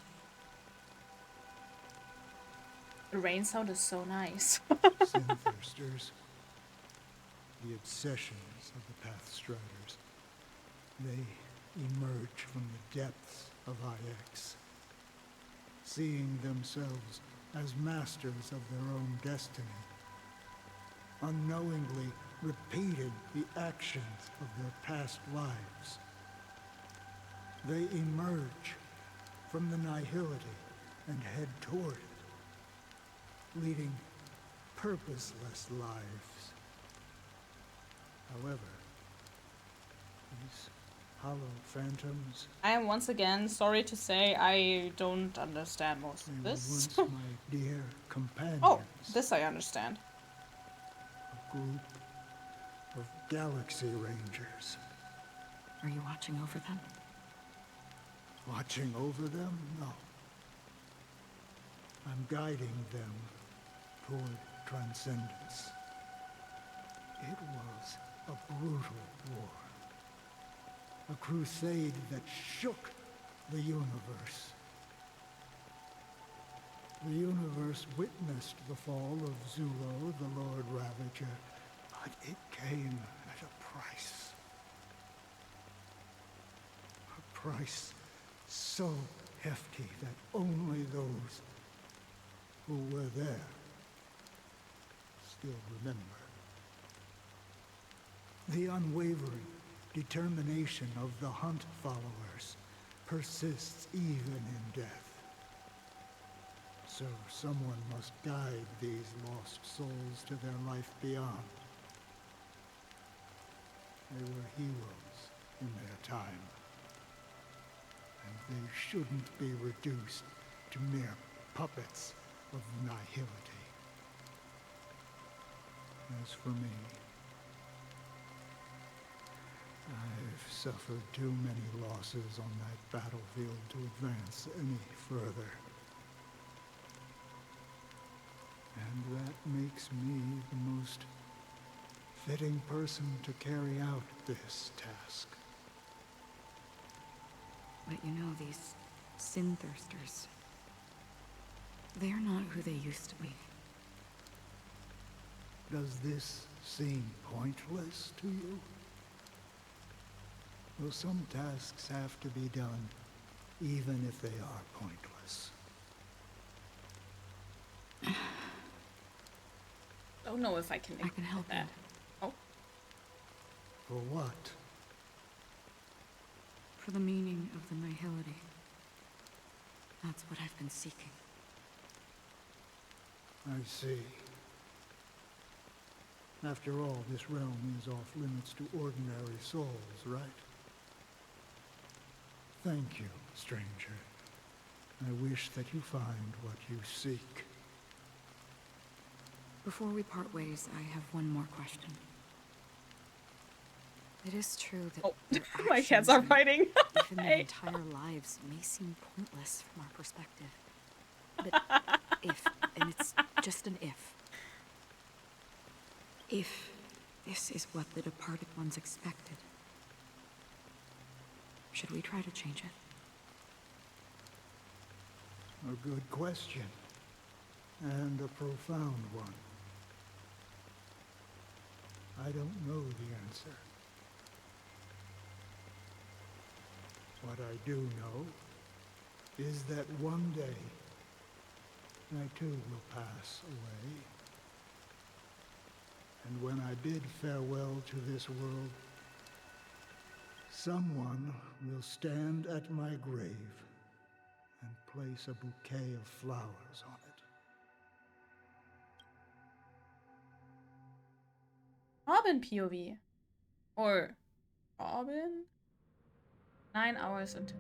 The rain sound is so nice. Sin-thirsters, the obsessions of the Pathstriders, they emerge from the depths of IX, seeing themselves as masters of their own destiny, unknowingly repeated the actions of their past lives. They emerge from the nihility and head toward it, leading purposeless lives. However, these hollow phantoms, I am once again sorry to say I don't understand most of they were this. once my dear companions. Oh, this I understand. A group of galaxy rangers. Are you watching over them? Watching over them? No. I'm guiding them toward transcendence. It was a brutal war. A crusade that shook the universe. The universe witnessed the fall of Zulo, the Lord Ravager, but it came at a price. A price so hefty that only those who were there still remember. The unwavering determination of the Hunt followers persists even in death. So someone must guide these lost souls to their life beyond. They were heroes in their time, and they shouldn't be reduced to mere puppets of nihility. As for me, I've suffered too many losses on that battlefield to advance any further. And that makes me the most fitting person to carry out this task. But you know, these sin-thirsters, they're not who they used to be. Does this seem pointless to you? Well, some tasks have to be done, even if they are pointless. Don't know if I can help that. Oh. For what? For the meaning of the nihility. That's what I've been seeking. I see. After all, this realm is off limits to ordinary souls, right? Thank you, stranger. I wish that you find what you seek. Before we part ways, I have one more question. It is true that their my cats are actions fighting. and even their entire lives may seem pointless from our perspective. But if, and it's just an if this is what the departed ones expected, should we try to change it? A good question. And a profound one. I don't know the answer. What I do know is that one day, I too will pass away. And when I bid farewell to this world, someone will stand at my grave and place a bouquet of flowers on it. Robin POV. Or Robin? 9 hours until.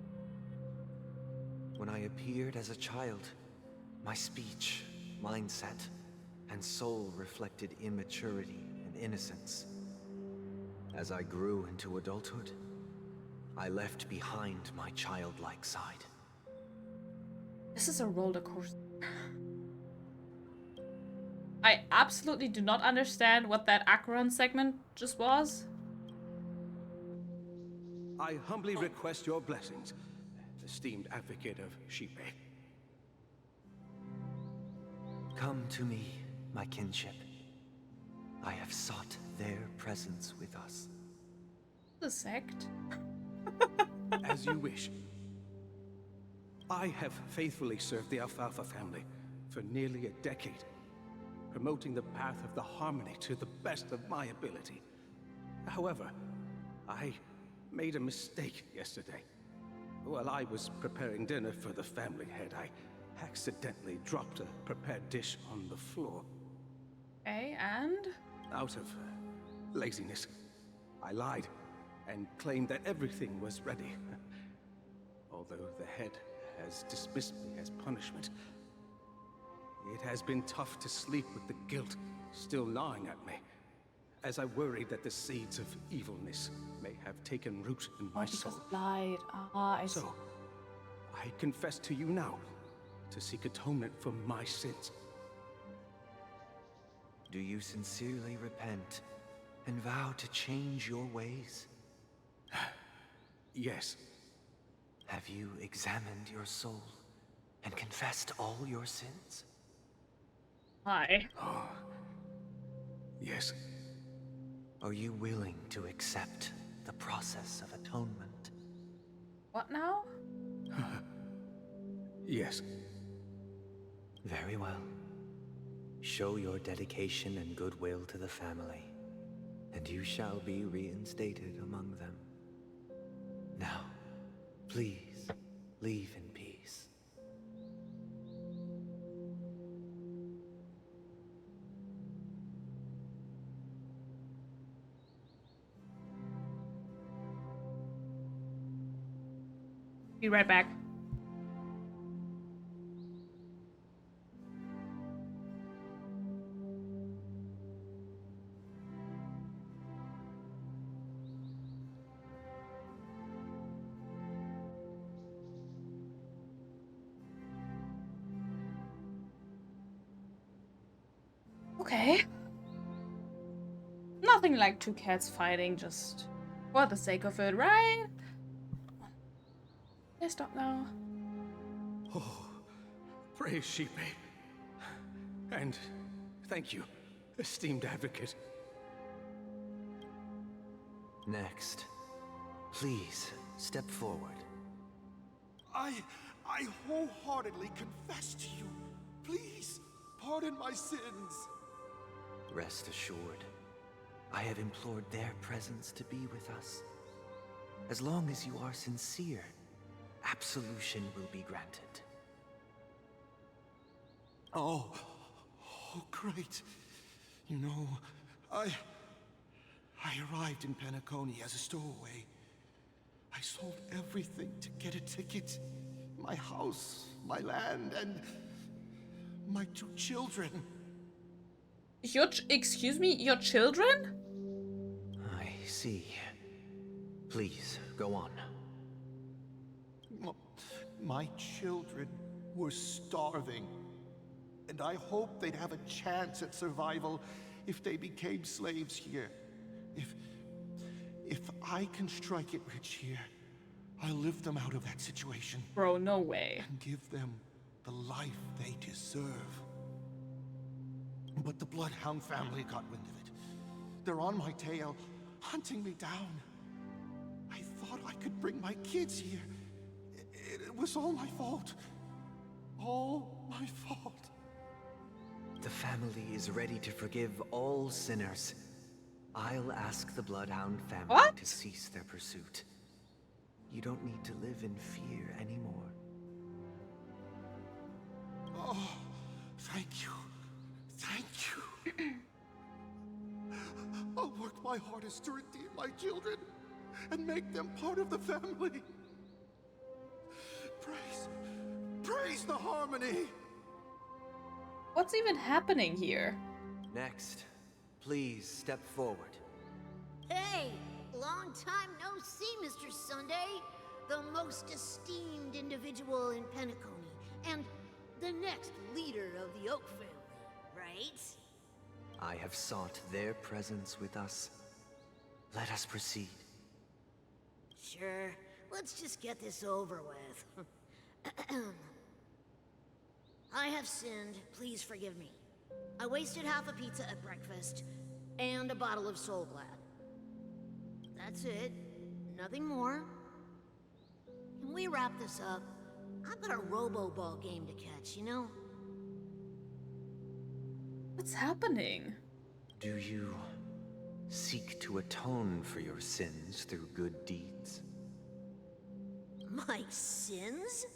When I appeared as a child, my speech, mindset, and soul reflected immaturity and innocence. As I grew into adulthood, I left behind my childlike side. This is a roller coaster. I absolutely do not understand what that Acheron segment just was. I humbly request your blessings, esteemed advocate of Shipe. Come to me, my kinship. I have sought their presence with us. The sect? As you wish. I have faithfully served the Alfalfa family for nearly a decade, promoting the path of the harmony to the best of my ability. However, I made a mistake yesterday. While I was preparing dinner for the family head, I accidentally dropped a prepared dish on the floor. Okay, and? Out of laziness, I lied and claimed that everything was ready. Although the head has dismissed me as punishment, it has been tough to sleep with the guilt still gnawing at me, as I worried that the seeds of evilness may have taken root in my soul. Lied. I see. So, I confess to you now to seek atonement for my sins. Do you sincerely repent and vow to change your ways? Yes. Have you examined your soul and confessed all your sins? Hi. Oh. Yes. Are you willing to accept the process of atonement? What now? Yes. Very well. Show your dedication and goodwill to the family, and you shall be reinstated among them. Now, please, leave in peace. Be right back. Okay. Nothing like two cats fighting just for the sake of it, right? Let's stop now. Oh, praise Shipe. And thank you, esteemed advocate. Next, please step forward. I wholeheartedly confess to you. Please, pardon my sins. Rest assured, I have implored their presence to be with us. As long as you are sincere, absolution will be granted. Oh, great. You know, I arrived in Penacony as a stowaway. I sold everything to get a ticket. My house, my land, and my 2 children. Excuse me, your children? I see. Please, go on. My children were starving. And I hoped they'd have a chance at survival if they became slaves here. If I can strike it rich here, I'll lift them out of that situation. Bro, no way. And give them the life they deserve. But the Bloodhound family got wind of it. They're on my tail, hunting me down. I thought I could bring my kids here. It was all my fault. All my fault. The family is ready to forgive all sinners. I'll ask the Bloodhound family to cease their pursuit. You don't need to live in fear anymore. Oh, thank you. Thank you. I'll work my hardest to redeem my children and make them part of the family. Praise the harmony. What's even happening here? Next, please step forward. Hey, long time no see, Mr. Sunday. The most esteemed individual in Penacony, and the next leader of the Oak family, right? I have sought their presence with us. Let us proceed. Sure, let's just get this over with. I have sinned, please forgive me. I wasted half a pizza at breakfast, and a bottle of Soul Glad. That's it, nothing more. Can we wrap this up? I've got a Robo-Ball game to catch, you know? What's happening? Do you seek to atone for your sins through good deeds? My sins?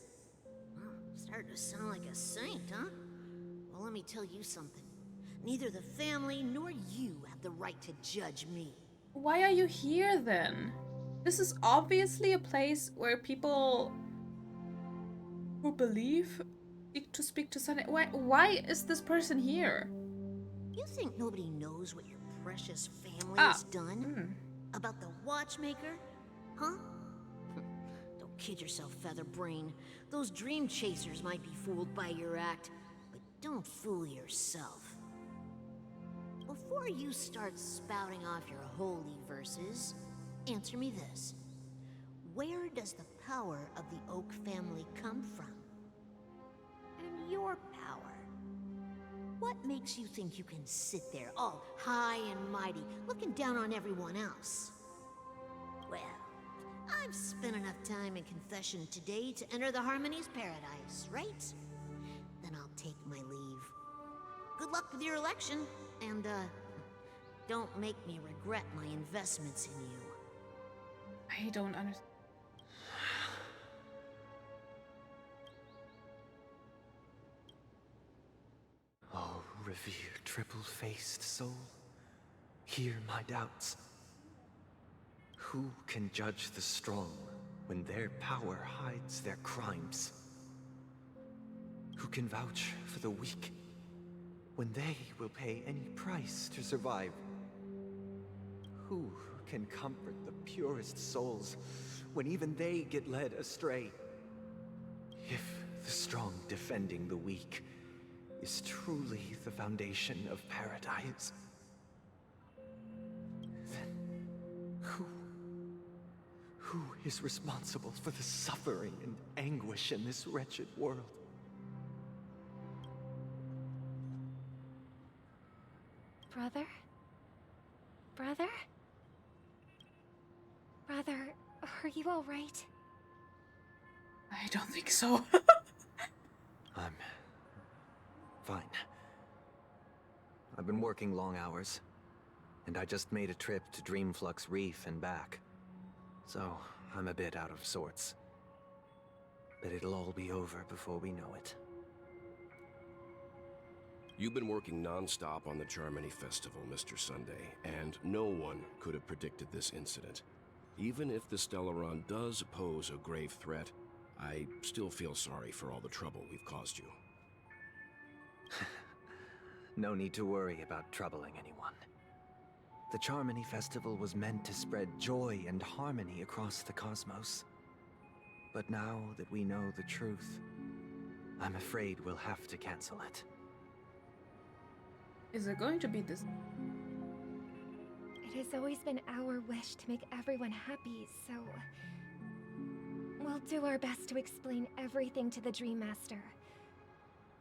Starting to sound like a saint, huh? Well, let me tell you something. Neither the family nor you have the right to judge me. Why are you here then? This is obviously a place where people who believe speak to Sunny. Why is this person here? You think nobody knows what your precious family has done? About the watchmaker? Huh? Don't kid yourself, Featherbrain. Those dream chasers might be fooled by your act, but don't fool yourself. Before you start spouting off your holy verses, answer me this. Where does the power of the Oak family come from? And your power? What makes you think you can sit there all high and mighty, looking down on everyone else? Well, I've spent enough time in confession today to enter the Harmony's paradise, right? Then I'll take my leave. Good luck with your election, and, don't make me regret my investments in you. I don't understand. Oh, revered triple-faced soul, hear my doubts. Who can judge the strong when their power hides their crimes? Who can vouch for the weak when they will pay any price to survive? Who can comfort the purest souls when even they get led astray? If the strong defending the weak is truly the foundation of paradise, then who is responsible for the suffering and anguish in this wretched world? Brother? Brother? Brother, are you all right? I don't think so. I'm fine. I've been working long hours, and I just made a trip to Dreamflux Reef and back. So, I'm a bit out of sorts. But it'll all be over before we know it. You've been working non-stop on the Charmony Festival, Mr. Sunday, and no one could have predicted this incident. Even if the Stellaron does pose a grave threat, I still feel sorry for all the trouble we've caused you. No need to worry about troubling anyone. The Charmony Festival was meant to spread joy and harmony across the cosmos. But now that we know the truth, I'm afraid we'll have to cancel it. Is it going to be this? It has always been our wish to make everyone happy, so... we'll do our best to explain everything to the Dream Master.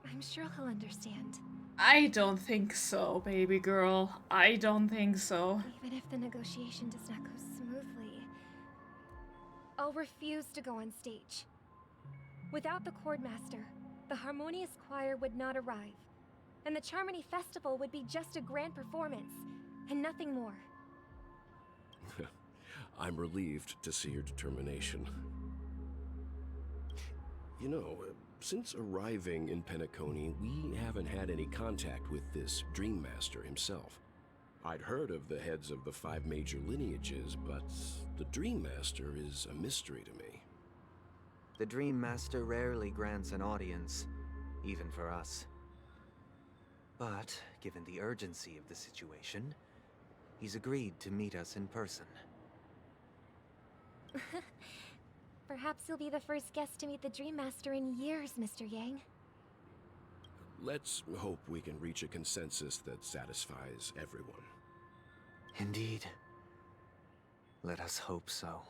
I'm sure he'll understand. I don't think so, baby girl. I don't think so. Even if the negotiation does not go smoothly, I'll refuse to go on stage. Without the Chord Master, the Harmonious Choir would not arrive, and the Charmony Festival would be just a grand performance, and nothing more. I'm relieved to see your determination. You know, since arriving in Penacony, we haven't had any contact with this Dream Master himself. I'd heard of the heads of the 5 major lineages, but the Dream Master is a mystery to me. The Dream Master rarely grants an audience, even for us. But, given the urgency of the situation, he's agreed to meet us in person. Perhaps you'll be the first guest to meet the Dream Master in years, Mr. Yang. Let's hope we can reach a consensus that satisfies everyone. Indeed. Let us hope so.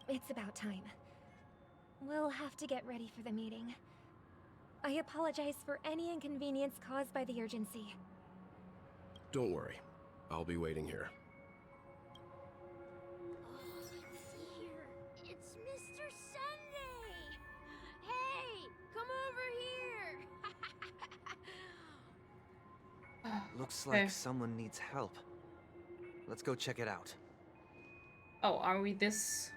It's about time. We'll have to get ready for the meeting. I apologize for any inconvenience caused by the urgency. Don't worry. I'll be waiting here. Let's see here. It's Mr. Sunday! Hey, come over here! Looks like someone needs help. Let's go check it out. Oh, are we this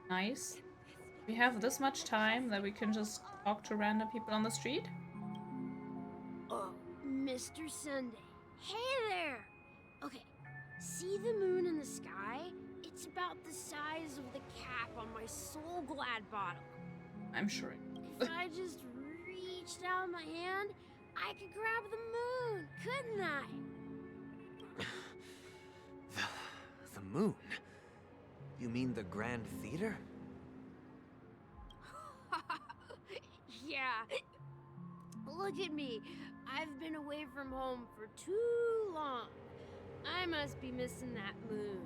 nice? We have this much time that we can just talk to random people on the street? Mr. Sunday. Hey there! Okay, see the moon in the sky? It's about the size of the cap on my Soul Glad bottle. I'm sure. If I just reached out my hand, I could grab the moon, couldn't I? The moon? You mean the Grand Theater? Yeah. Look at me. I've been away from home for too long. I must be missing that moon.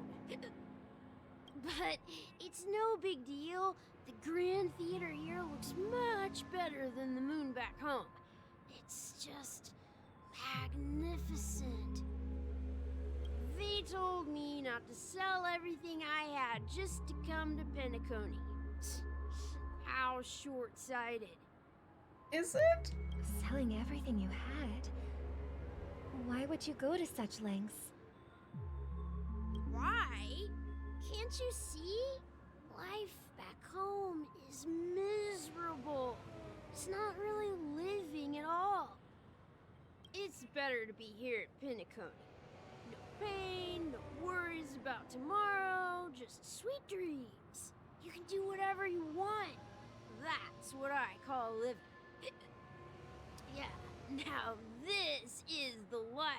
But it's no big deal. The Grand Theater here looks much better than the moon back home. It's just magnificent. They told me not to sell everything I had just to come to Penacony. How short-sighted. Is it? Selling everything you had? Why would you go to such lengths? Why? Can't you see? Life back home is miserable. It's not really living at all. It's better to be here at Penacony. No pain, no worries about tomorrow, just sweet dreams. You can do whatever you want. That's what I call living. Yeah, now this is the life.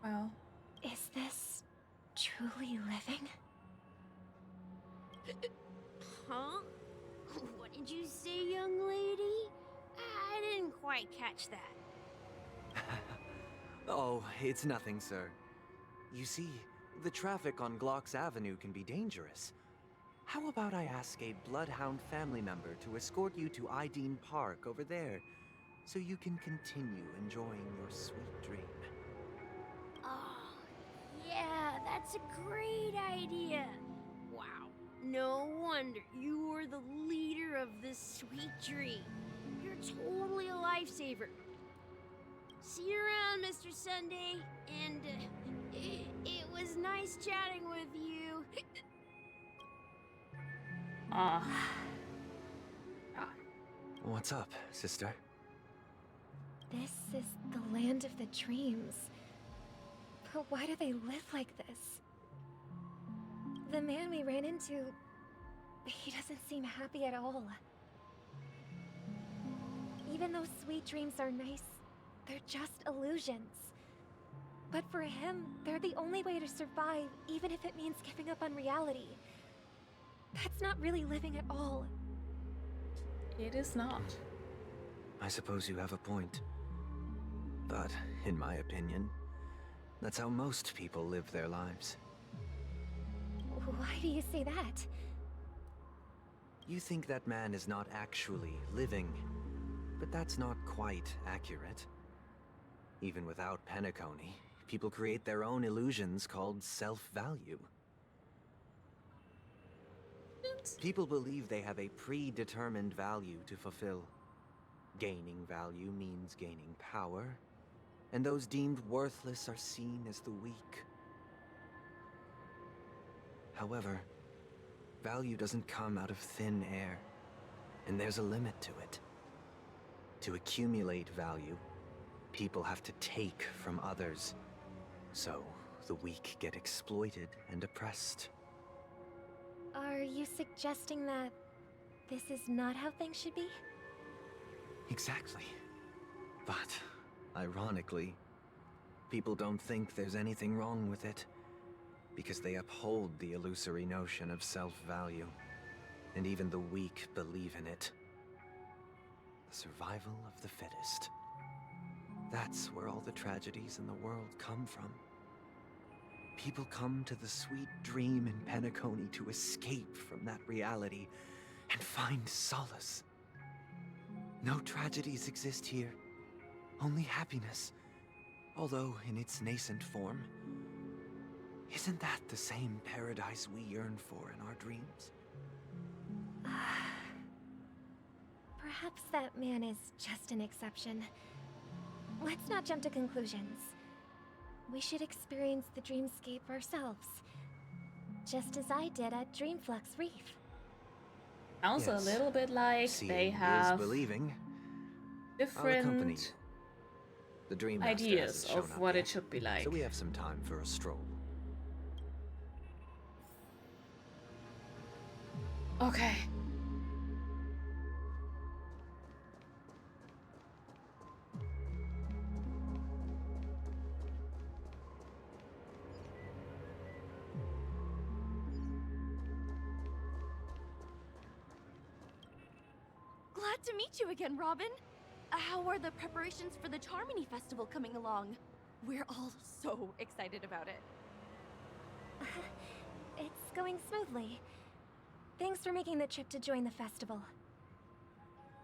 Well, is this truly living? Huh? What did you say, young lady? I didn't quite catch that. Oh, it's nothing, sir. You see, the traffic on Glock's Avenue can be dangerous. How about I ask a Bloodhound family member to escort you to Ideen Park over there, so you can continue enjoying your sweet dream? Oh, yeah, that's a great idea. Wow, no wonder you were the leader of this sweet dream. You're totally a lifesaver. See you around, Mr. Sunday, and it was nice chatting with you. What's up, sister? This is the land of the dreams. But why do they live like this? The man we ran into, he doesn't seem happy at all. Even though sweet dreams are nice, they're just illusions. But for him, they're the only way to survive, even if it means giving up on reality. That's not really living at all. It is not. I suppose you have a point. But, in my opinion, that's how most people live their lives. Why do you say that? You think that man is not actually living, but that's not quite accurate. Even without Penacony, people create their own illusions called self-value. People believe they have a predetermined value to fulfill. Gaining value means gaining power, and those deemed worthless are seen as the weak. However, value doesn't come out of thin air, and there's a limit to it. To accumulate value, people have to take from others, so the weak get exploited and oppressed. Are you suggesting that this is not how things should be? Exactly. But, ironically, people don't think there's anything wrong with it, because they uphold the illusory notion of self-value, and even the weak believe in it. The survival of the fittest. That's where all the tragedies in the world come from. People come to the sweet dream in Penacony to escape from that reality and find solace. No tragedies exist here, only happiness, although in its nascent form. Isn't that the same paradise we yearn for in our dreams? Perhaps that man is just an exception. Let's not jump to conclusions. We should experience the dreamscape ourselves, just as I did at Dreamflux Reef. Sounds a little bit like Seeing they is have believing. I'll accompany you. different The Dream Master ideas hasn't shown of up what yet, it should be like. so we have some time for a stroll. Okay. Glad to meet you again, Robin. How are the preparations for the Charmony Festival coming along? We're all so excited about it. It's going smoothly. Thanks for making the trip to join the festival.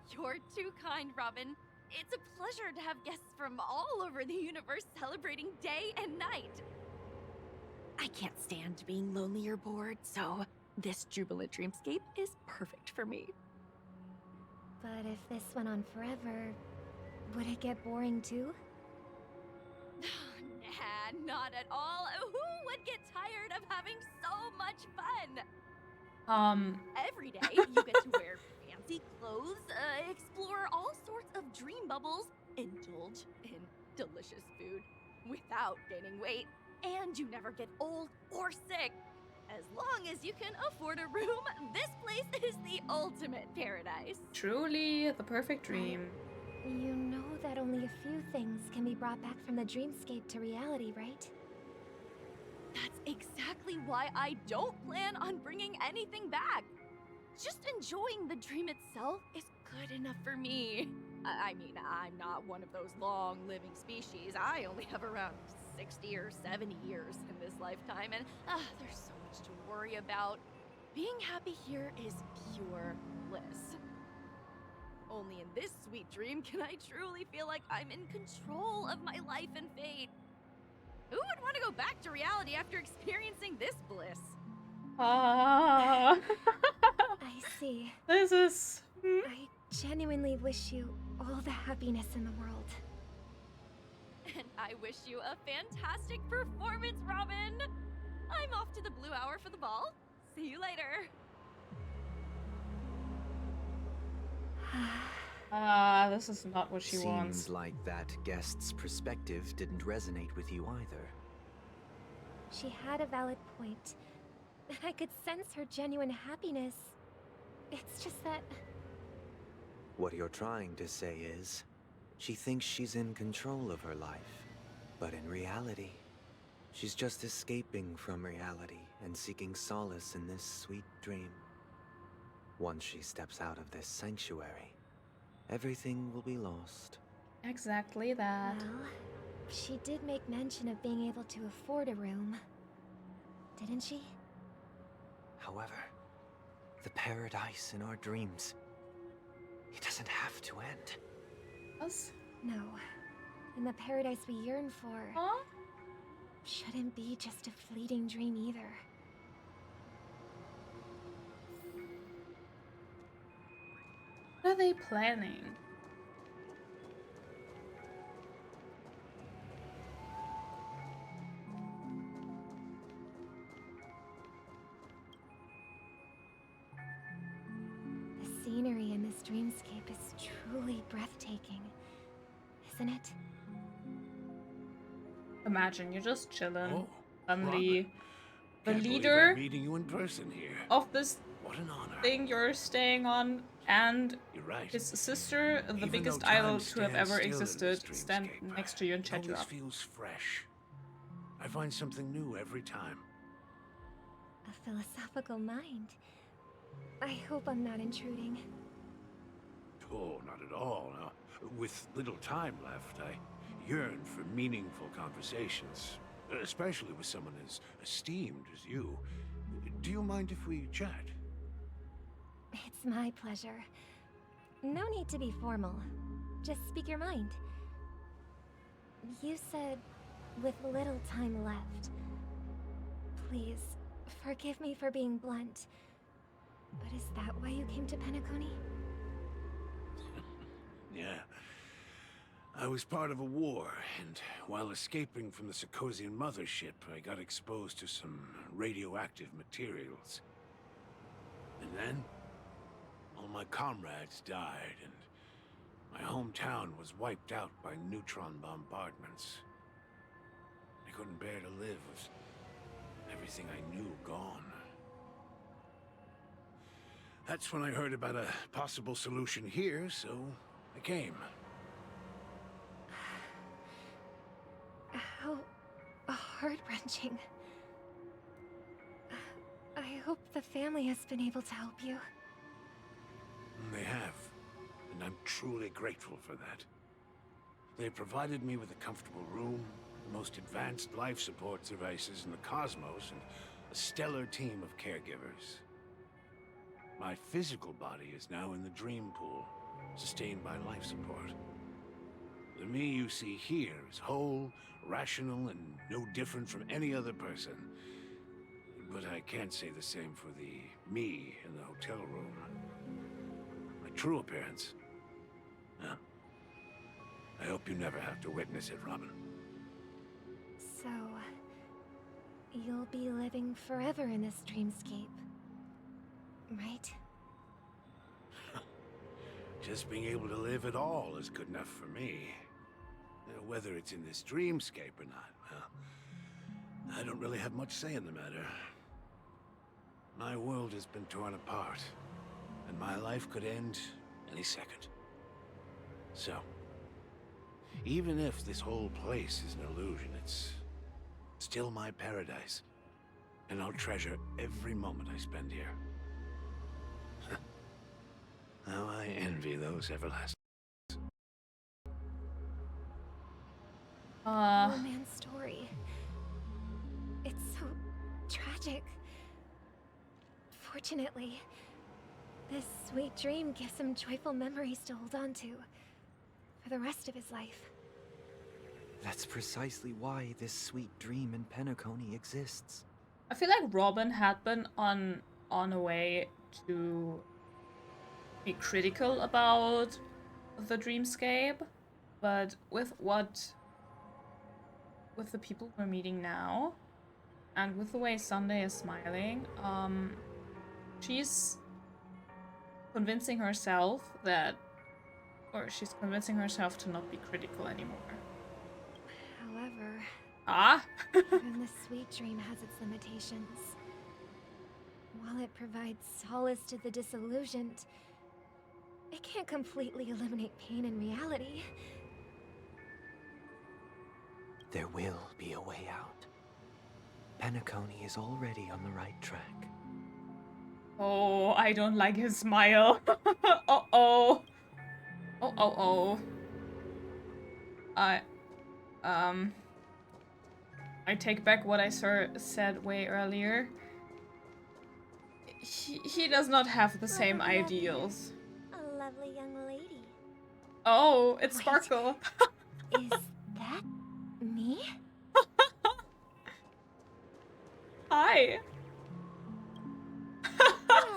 You're too kind, Robin. It's a pleasure to have guests from all over the universe celebrating day and night. I can't stand being lonely or bored, so this jubilant dreamscape is perfect for me. But if this went on forever, would it get boring too? Nah, not at all. Who would get tired of having so much fun? Every day, you get to wear fancy clothes, explore all sorts of dream bubbles, indulge in delicious food without gaining weight, and you never get old or sick. As long as you can afford a room, this place is the ultimate paradise. Truly the perfect dream. You know that only a few things can be brought back from the dreamscape to reality, right? That's exactly why I don't plan on bringing anything back. Just enjoying the dream itself is good enough for me. I mean, I'm not one of those long-living species. I only have around 60 or 70 years in this lifetime, and there's so much to worry about. Being happy here is pure bliss. Only in this sweet dream can I truly feel like I'm in control of my life and fate. Who would want to go back to reality after experiencing this bliss? Ah. I see. This is... I genuinely wish you all the happiness in the world. And I wish you a fantastic performance, Robin! I'm off to the Blue Hour for the ball. See you later. This is not what she wants. Seems like that guest's perspective didn't resonate with you either. She had a valid point. I could sense her genuine happiness. It's just that... What you're trying to say is, she thinks she's in control of her life. But in reality, she's just escaping from reality and seeking solace in this sweet dream. Once she steps out of this sanctuary, everything will be lost. Exactly that. Well, she did make mention of being able to afford a room, didn't she? However, the paradise in our dreams, it doesn't have to end. Us? No. And the paradise we yearn for shouldn't be just a fleeting dream either. What are they planning? The scenery in this dreamscape is truly breathtaking, isn't it? Imagine you're just chilling. Oh, Suddenly, the Can't believe leader I'm meeting you in person here. of this What an honor. thing you're staying on, and You're right. his sister, the Even biggest though time idol to have stands ever still in existed, this stand dreamscape, next to you and it chat you always up. feels fresh. I find something new every time. A philosophical mind. I hope I'm not intruding. Oh, not at all. Now, with little time left, I yearn for meaningful conversations, especially with someone as esteemed as you. Do you mind if we chat? It's my pleasure. No need to be formal. Just speak your mind. You said, with little time left. Please, forgive me for being blunt. But is that why you came to Penacony? Yeah. I was part of a war, and while escaping from the Sarkosian mothership, I got exposed to some radioactive materials. And then, all my comrades died, and my hometown was wiped out by neutron bombardments. I couldn't bear to live with everything I knew gone. That's when I heard about a possible solution here, so I came. How heart-wrenching. I hope the family has been able to help you. They have, and I'm truly grateful for that. They provided me with a comfortable room, the most advanced life support devices in the cosmos, and a stellar team of caregivers. My physical body is now in the dream pool, sustained by life support. The me you see here is whole, rational, and no different from any other person. But I can't say the same for the me in the hotel room. My true appearance? Well, I hope you never have to witness it, Robin. So, you'll be living forever in this dreamscape, right? Just being able to live at all is good enough for me. Whether it's in this dreamscape or not, well, I don't really have much say in the matter. My world has been torn apart, and my life could end any second. So, even if this whole place is an illusion, it's still my paradise, and I'll treasure every moment I spend here. How I envy those everlasting. Poor man's story. It's so tragic. Fortunately, this sweet dream gives him joyful memories to hold on to for the rest of his life. That's precisely why this sweet dream in Penacony exists. I feel like Robin had been on a way to be critical about the dreamscape, but with the people we're meeting now, and with the way Sunday is smiling, she's convincing herself she's convincing herself to not be critical anymore. However, even the sweet dream has its limitations. While it provides solace to the disillusioned, it can't completely eliminate pain in reality. There will be a way out. Penacony is already on the right track. Oh, I don't like his smile. Uh-oh. Oh. I take back what I said way earlier. He does not have the same ideals. A lovely young lady. Oh, it's Wait, Sparkle. Is that me? Hi.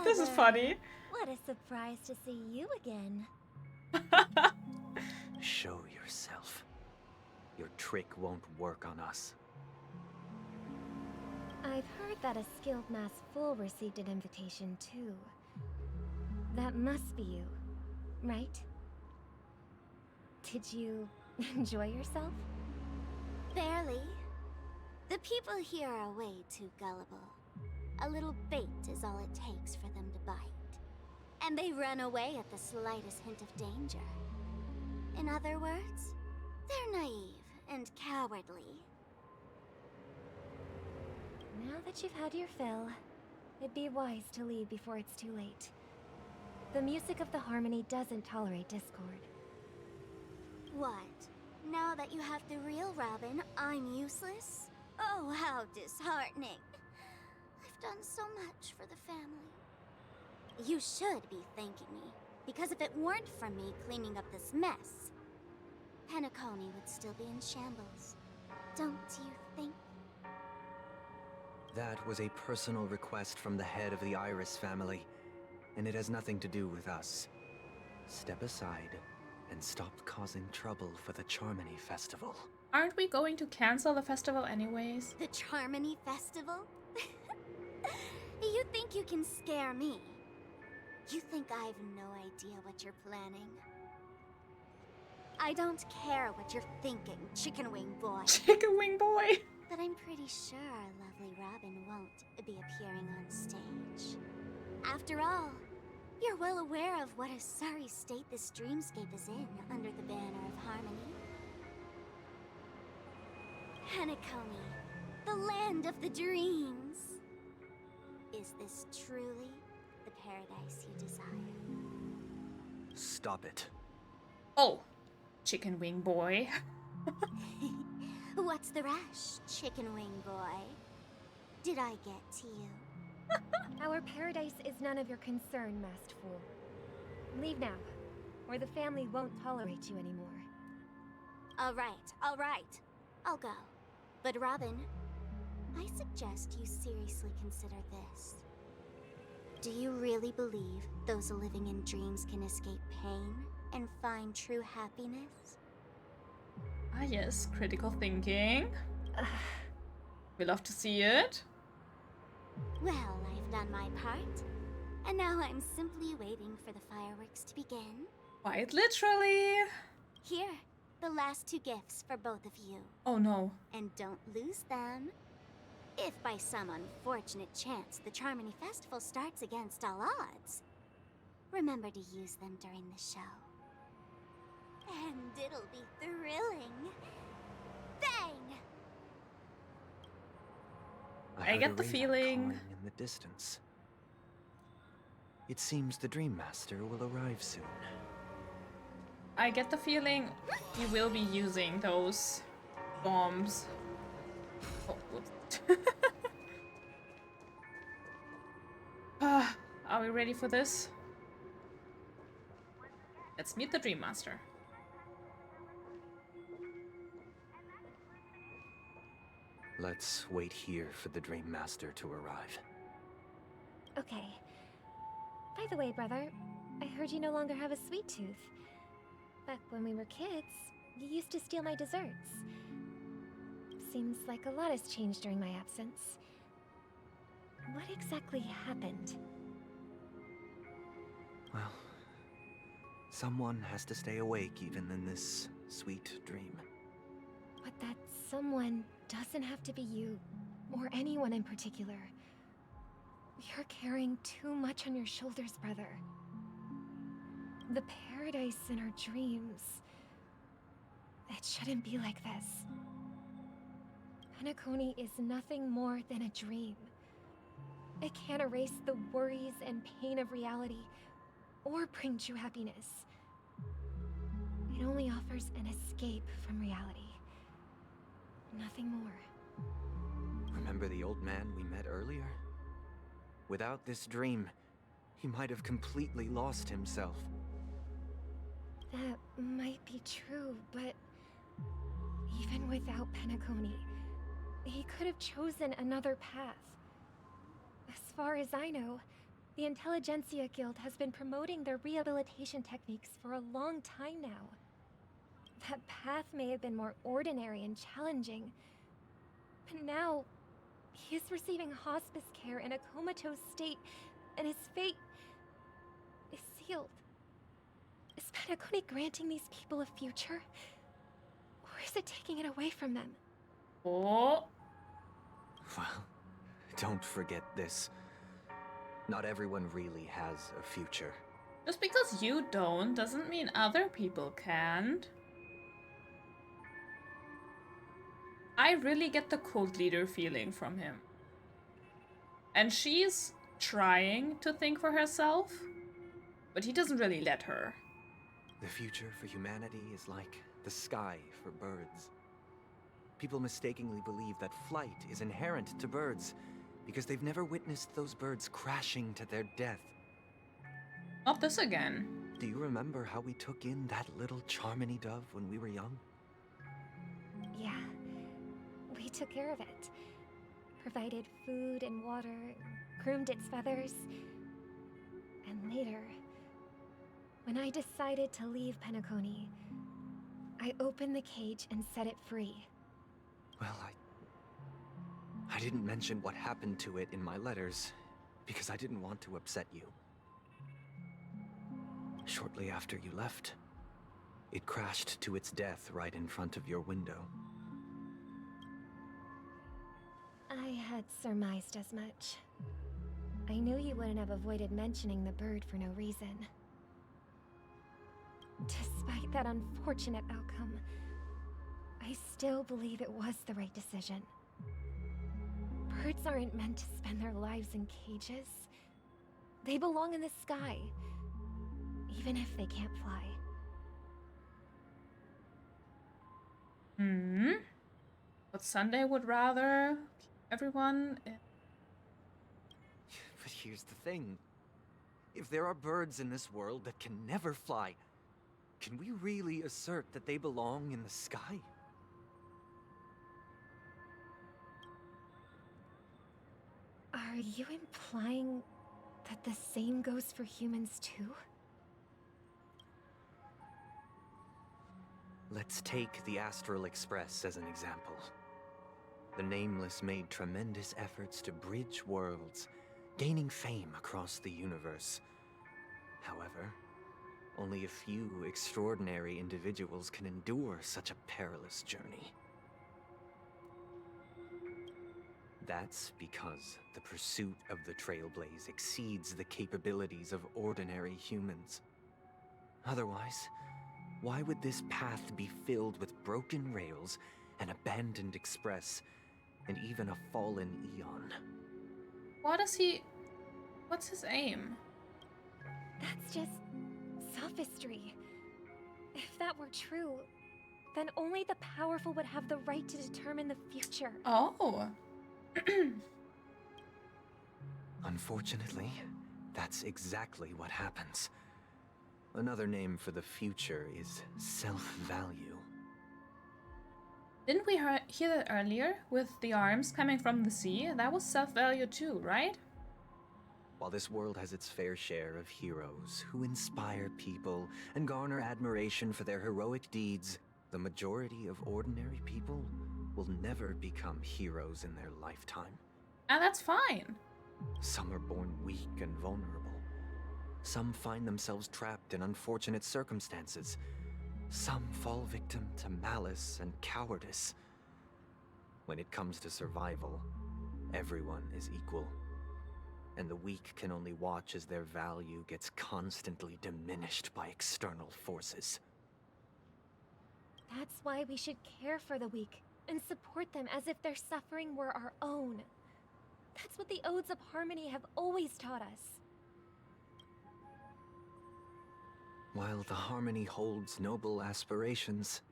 This is funny. What a surprise to see you again. Show yourself. Your trick won't work on us. I've heard that a skilled mass fool received an invitation too. That must be you, right? Did you enjoy yourself? Barely. The people here are way too gullible. A little bait is all it takes for them to bite. And they run away at the slightest hint of danger. In other words, they're naive and cowardly. Now that you've had your fill, it'd be wise to leave before it's too late. The music of the harmony doesn't tolerate discord. What? Now that you have the real Robin, I'm useless? Oh, how disheartening. I've done so much for the family. You should be thanking me, because if it weren't for me cleaning up this mess, Penacony would still be in shambles. Don't you think? That was a personal request from the head of the Iris family, and it has nothing to do with us. Step aside and stop causing trouble for the Charmony Festival. Aren't we going to cancel the festival anyways? The Charmony Festival? You think you can scare me? You think I have no idea what you're planning? I don't care what you're thinking, Chicken Wing Boy. Chicken Wing Boy! But I'm pretty sure our lovely Robin won't be appearing on stage. After all, you're well aware of what a sorry state this dreamscape is in under the banner of harmony. Penacony, the land of the dreams. Is this truly the paradise you desire? Stop it. Oh, Chicken Wing Boy. What's the rush, Chicken Wing Boy? Did I get to you? Our paradise is none of your concern, masked fool. Leave now, or the family won't tolerate you anymore. All right. I'll go. But Robin, I suggest you seriously consider this. Do you really believe those living in dreams can escape pain and find true happiness? Ah yes, critical thinking. We love to see it. Well, I've done my part, and now I'm simply waiting for the fireworks to begin. Quite literally. Here, the last 2 gifts for both of you. Oh no. And don't lose them. If by some unfortunate chance the Charmony Festival starts against all odds, remember to use them during the show. And it'll be thrilling. Bang! I get the feeling in the distance. It seems the Dream Master will arrive soon. I get the feeling you will be using those bombs. Oh, whoops. Are we ready for this? Let's meet the Dream Master. Let's wait here for the Dream Master to arrive. Okay. By the way, brother, I heard you no longer have a sweet tooth. Back when we were kids, you used to steal my desserts. Seems like a lot has changed during my absence. What exactly happened? Well, someone has to stay awake even in this sweet dream. But that someone doesn't have to be you, or anyone in particular. You're carrying too much on your shoulders, brother. The paradise in our dreams. It shouldn't be like this. Penacony is nothing more than a dream. It can't erase the worries and pain of reality, or bring true happiness. It only offers an escape from reality. Nothing more. Remember the old man we met earlier? Without this dream, he might have completely lost himself. That might be true, but even without Penacony, he could have chosen another path. As far as I know, the Intelligentsia Guild has been promoting their rehabilitation techniques for a long time now. That path may have been more ordinary and challenging, but now he is receiving hospice care in a comatose state, and his fate is sealed. Is Penacony granting these people a future? Or is it taking it away from them? Oh. Well, don't forget this. Not everyone really has a future. Just because you don't doesn't mean other people can't. I really get the cult leader feeling from him. And she's trying to think for herself, but he doesn't really let her. The future for humanity is like the sky for birds. People mistakenly believe that flight is inherent to birds because they've never witnessed those birds crashing to their death. Not this again. Do you remember how we took in that little Charmony dove when we were young? Yeah. We took care of it. Provided food and water, groomed its feathers. And later, when I decided to leave Penacony, I opened the cage and set it free. Well, I didn't mention what happened to it in my letters because I didn't want to upset you. Shortly after you left, it crashed to its death right in front of your window. I had surmised as much. I knew you wouldn't have avoided mentioning the bird for no reason. Despite that unfortunate outcome, I still believe it was the right decision. Birds aren't meant to spend their lives in cages. They belong in the sky, even if they can't fly. But Sunday would rather everyone... But here's the thing. If there are birds in this world that can never fly, can we really assert that they belong in the sky? Are you implying that the same goes for humans too? Let's take the Astral Express as an example. The Nameless made tremendous efforts to bridge worlds, gaining fame across the universe. However, only a few extraordinary individuals can endure such a perilous journey. That's because the pursuit of the Trailblaze exceeds the capabilities of ordinary humans. Otherwise, why would this path be filled with broken rails, an abandoned express, and even a fallen Eon? What's his aim? That's just sophistry. If that were true, then only the powerful would have the right to determine the future. Oh. Unfortunately, that's exactly what happens. Another name for the future is self-value. Didn't we hear that earlier with the arms coming from the sea? That was self-value too, right? While this world has its fair share of heroes who inspire people and garner admiration for their heroic deeds, the majority of ordinary people will never become heroes in their lifetime. And that's fine. Some are born weak and vulnerable. Some find themselves trapped in unfortunate circumstances. Some fall victim to malice and cowardice. When it comes to survival, everyone is equal. And the weak can only watch as their value gets constantly diminished by external forces. That's why we should care for the weak and support them as if their suffering were our own. That's what the Odes of Harmony have always taught us. While the Harmony holds noble aspirations,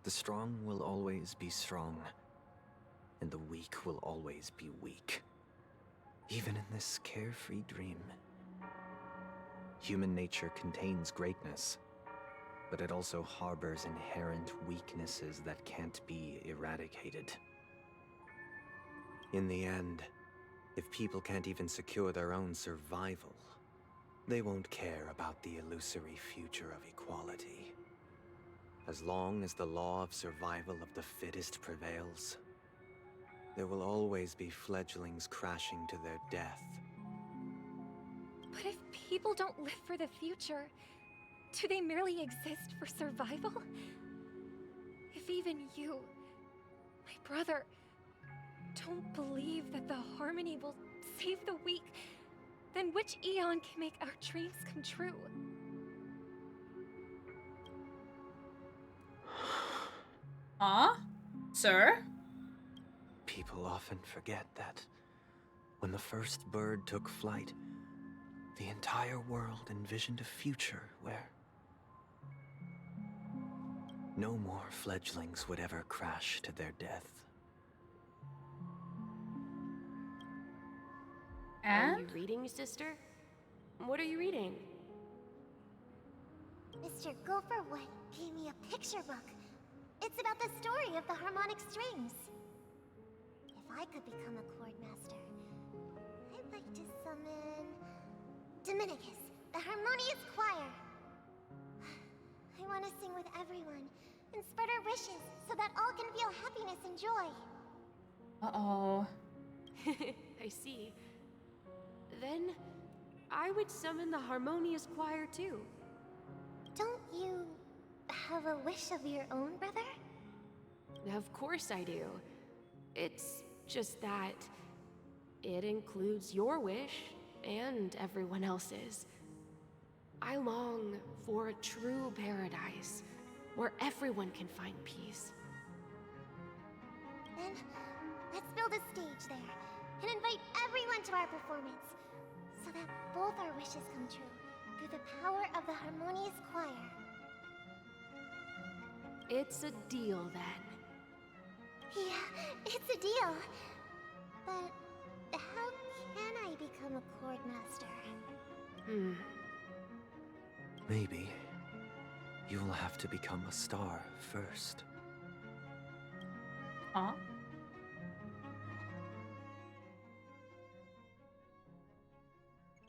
the strong will always be strong, and the weak will always be weak. Even in this carefree dream. Human nature contains greatness, but it also harbors inherent weaknesses that can't be eradicated. In the end, if people can't even secure their own survival, they won't care about the illusory future of equality. As long as the law of survival of the fittest prevails, there will always be fledglings crashing to their death. But if people don't live for the future, do they merely exist for survival? If even you, my brother, don't believe that the Harmony will save the weak, then which eon can make our dreams come true? Sir? People often forget that when the first bird took flight, the entire world envisioned a future where no more fledglings would ever crash to their death. Are you reading, sister? What are you reading? Mr. Gopherwood gave me a picture book. It's about the story of the harmonic strings. If I could become a chord master, I'd like to summon Dominicus, the harmonious choir. I want to sing with everyone and spread our wishes so that all can feel happiness and joy. Uh-oh. I see. Then I would summon the harmonious choir too. Don't you have a wish of your own, brother? Of course I do. It's just that it includes your wish and everyone else's. I long for a true paradise where everyone can find peace. Then let's build a stage there and invite everyone to our performance so that both our wishes come true through the power of the harmonious choir. It's a deal then. Yeah, it's a deal. But how can I become a chord master? Maybe you'll have to become a star first. Huh?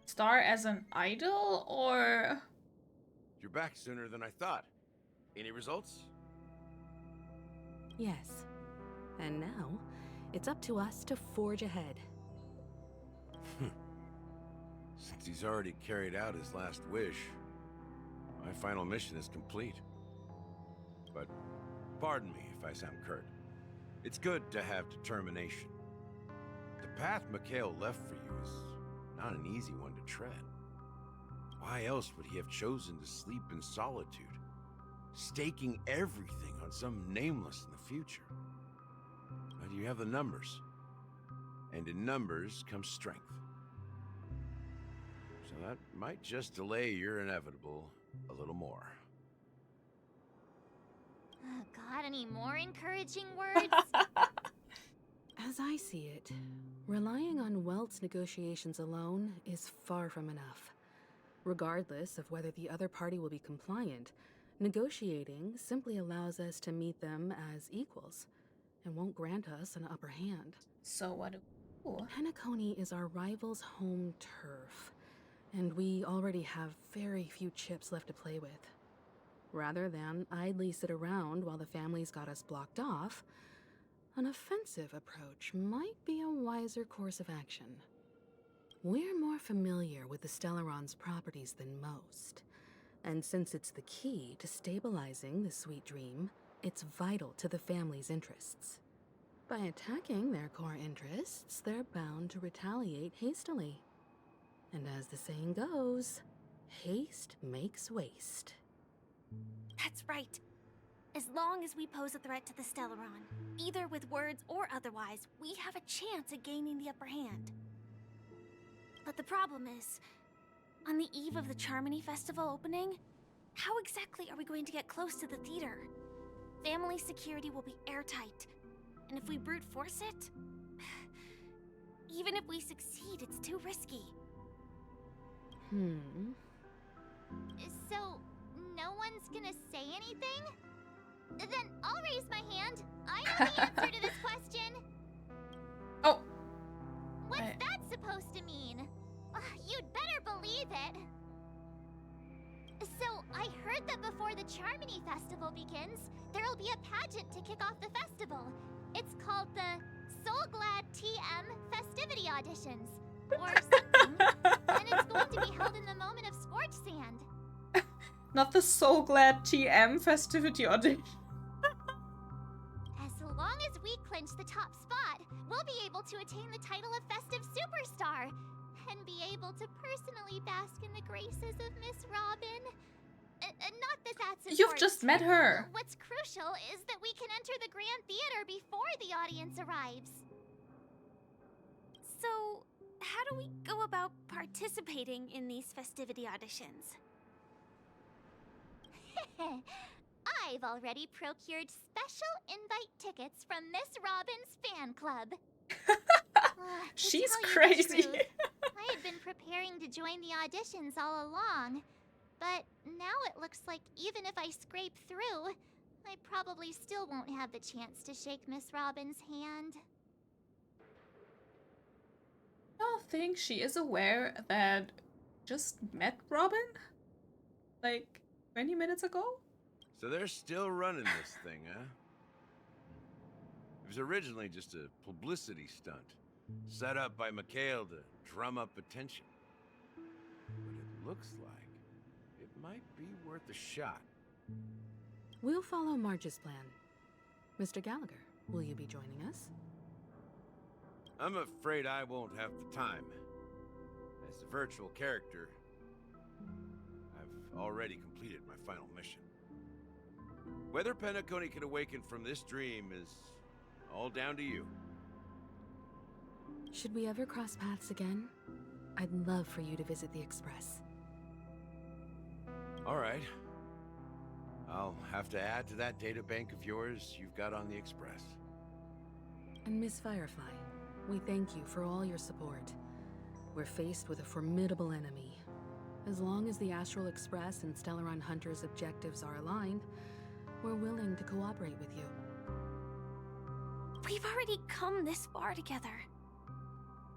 Star as an idol, or? You're back sooner than I thought. Any results? Yes. And now, it's up to us to forge ahead. Since he's already carried out his last wish, my final mission is complete. But pardon me if I sound curt. It's good to have determination. The path Mikhail left for you is not an easy one to tread. Why else would he have chosen to sleep in solitude, staking everything on some nameless in the future? But you have the numbers, and in numbers comes strength. So that might just delay your inevitable a little more. Got any more encouraging words? As I see it, relying on Welt's negotiations alone is far from enough. Regardless of whether the other party will be compliant, negotiating simply allows us to meet them as equals and won't grant us an upper hand. So what do we do? Penacony is our rival's home turf, and we already have very few chips left to play with. Rather than idly sit around while the family's got us blocked off, an offensive approach might be a wiser course of action. We're more familiar with the Stellaron's properties than most, and since it's the key to stabilizing the sweet dream, it's vital to the family's interests. By attacking their core interests, they're bound to retaliate hastily. And as the saying goes, haste makes waste. That's right. As long as we pose a threat to the Stellaron, either with words or otherwise, we have a chance at gaining the upper hand. But the problem is, on the eve of the Charmony Festival opening, how exactly are we going to get close to the theater? Family security will be airtight, and if we brute force it, even if we succeed, it's too risky. So, no one's gonna say anything? Then I'll raise my hand. I know the answer to this question. Oh. What's that supposed to mean? You'd better believe it. So, I heard that before the Charmony Festival begins, there'll be a pageant to kick off the festival. It's called the Soul Glad TM Festivity Auditions, or something. And it's going to be held in the moment of Scorched Sand. Not the So Glad TM Festivity Audition. As long as we clinch the top spot, we'll be able to attain the title of Festive Superstar and be able to personally bask in the graces of Miss Robin. Not that that's important. You've just met her. What's crucial is that we can enter the Grand Theater before the audience arrives. So, how do we go about participating in these festivity auditions? I've already procured special invite tickets from Miss Robin's fan club. She's To tell you the crazy. truth, I had been preparing to join the auditions all along, but now it looks like even if I scrape through, I probably still won't have the chance to shake Miss Robin's hand. I don't think she is aware that just met Robin like 20 minutes ago. So they're still running this thing, huh? It was originally just a publicity stunt, set up by Mikhail to drum up attention. But it looks like it might be worth a shot. We'll follow Marge's plan. Mr. Gallagher, will you be joining us? I'm afraid I won't have the time. As a virtual character, I've already completed my final mission. Whether Penacony can awaken from this dream is all down to you. Should we ever cross paths again? I'd love for you to visit the Express. All right. I'll have to add to that data bank of yours you've got on the Express. And Miss Firefly, we thank you for all your support. We're faced with a formidable enemy. As long as the Astral Express and Stellaron Hunter's objectives are aligned, we're willing to cooperate with you. We've already come this far together.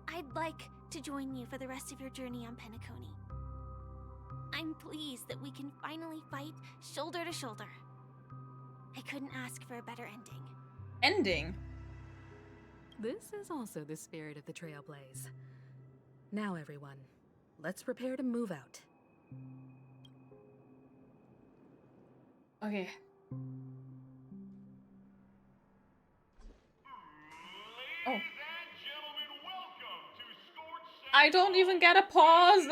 I'd like to join you for the rest of your journey on Penacony. I'm pleased that we can finally fight shoulder to shoulder. I couldn't ask for a better ending. Ending? This is also the spirit of the Trailblaze. Now everyone, let's prepare to move out. Okay. Oh. I don't even get a pause.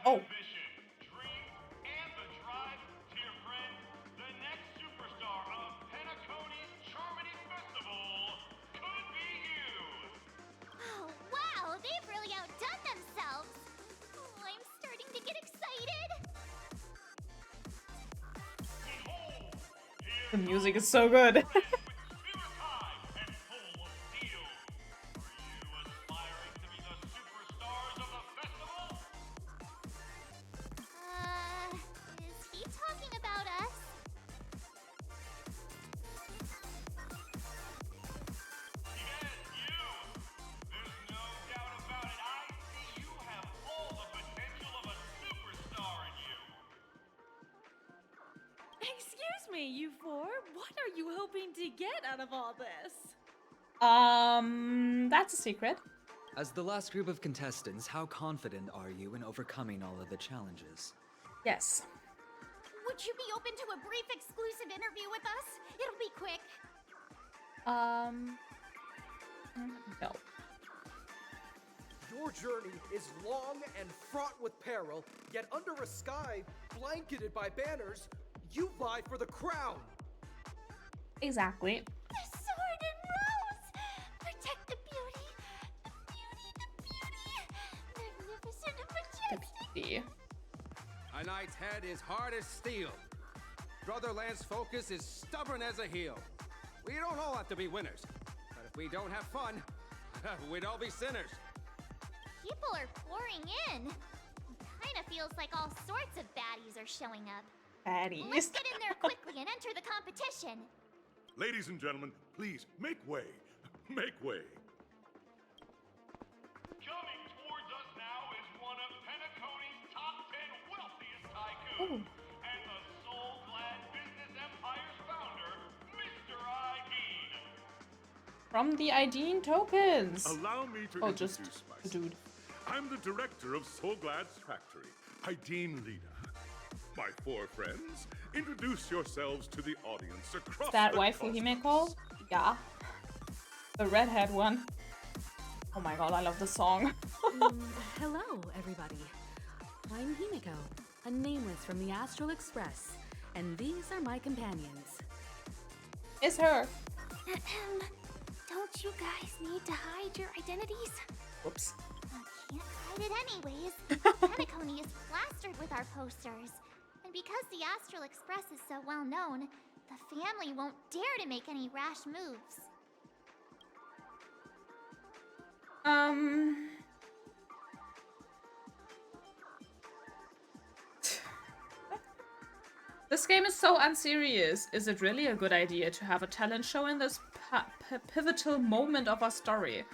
Oh. Oh, wow, they've really outdone themselves. Oh, I'm starting to get excited. The music is so good. Is he talking about us? Excuse me, you four. What are you hoping to get out of all this? That's a secret. As the last group of contestants, how confident are you in overcoming all of the challenges? Yes. Would you be open to a brief exclusive interview with us? It'll be quick. No. Your journey is long and fraught with peril, yet under a sky blanketed by banners, you vie for the crown. Exactly. The sword and rose! Protect the beauty! The beauty! Magnificent and majestic! A knight's head is hard as steel. Brother Lance's focus is stubborn as a heel. We don't all have to be winners, but if we don't have fun, we'd all be sinners. People are pouring in. Kinda feels like all sorts of baddies are showing up. Baddies. Let's get in there quickly and enter the competition. Ladies and gentlemen, please make way. Make way. Coming towards us now is one of Penacony's top 10 wealthiest tycoons and the soul-glad business empire's founder, Mr. Ideen. From the Ideen tokens. Allow me to introduce myself. The dude. I'm the director of Soulglad's factory, Ideen Lida. My four friends, introduce yourselves to the audience across That the waifu Himeko? Yeah. The redhead one. Oh my god, I love the song. Hello, everybody. I'm Himeko, a nameless from the Astral Express, and these are my companions. It's her. Don't you guys need to hide your identities? Whoops. Can't hide it anyways. Penacony is plastered with our posters. And because the Astral Express is so well known, the family won't dare to make any rash moves. This game is so unserious. Is it really a good idea to have a talent show in this pivotal moment of our story?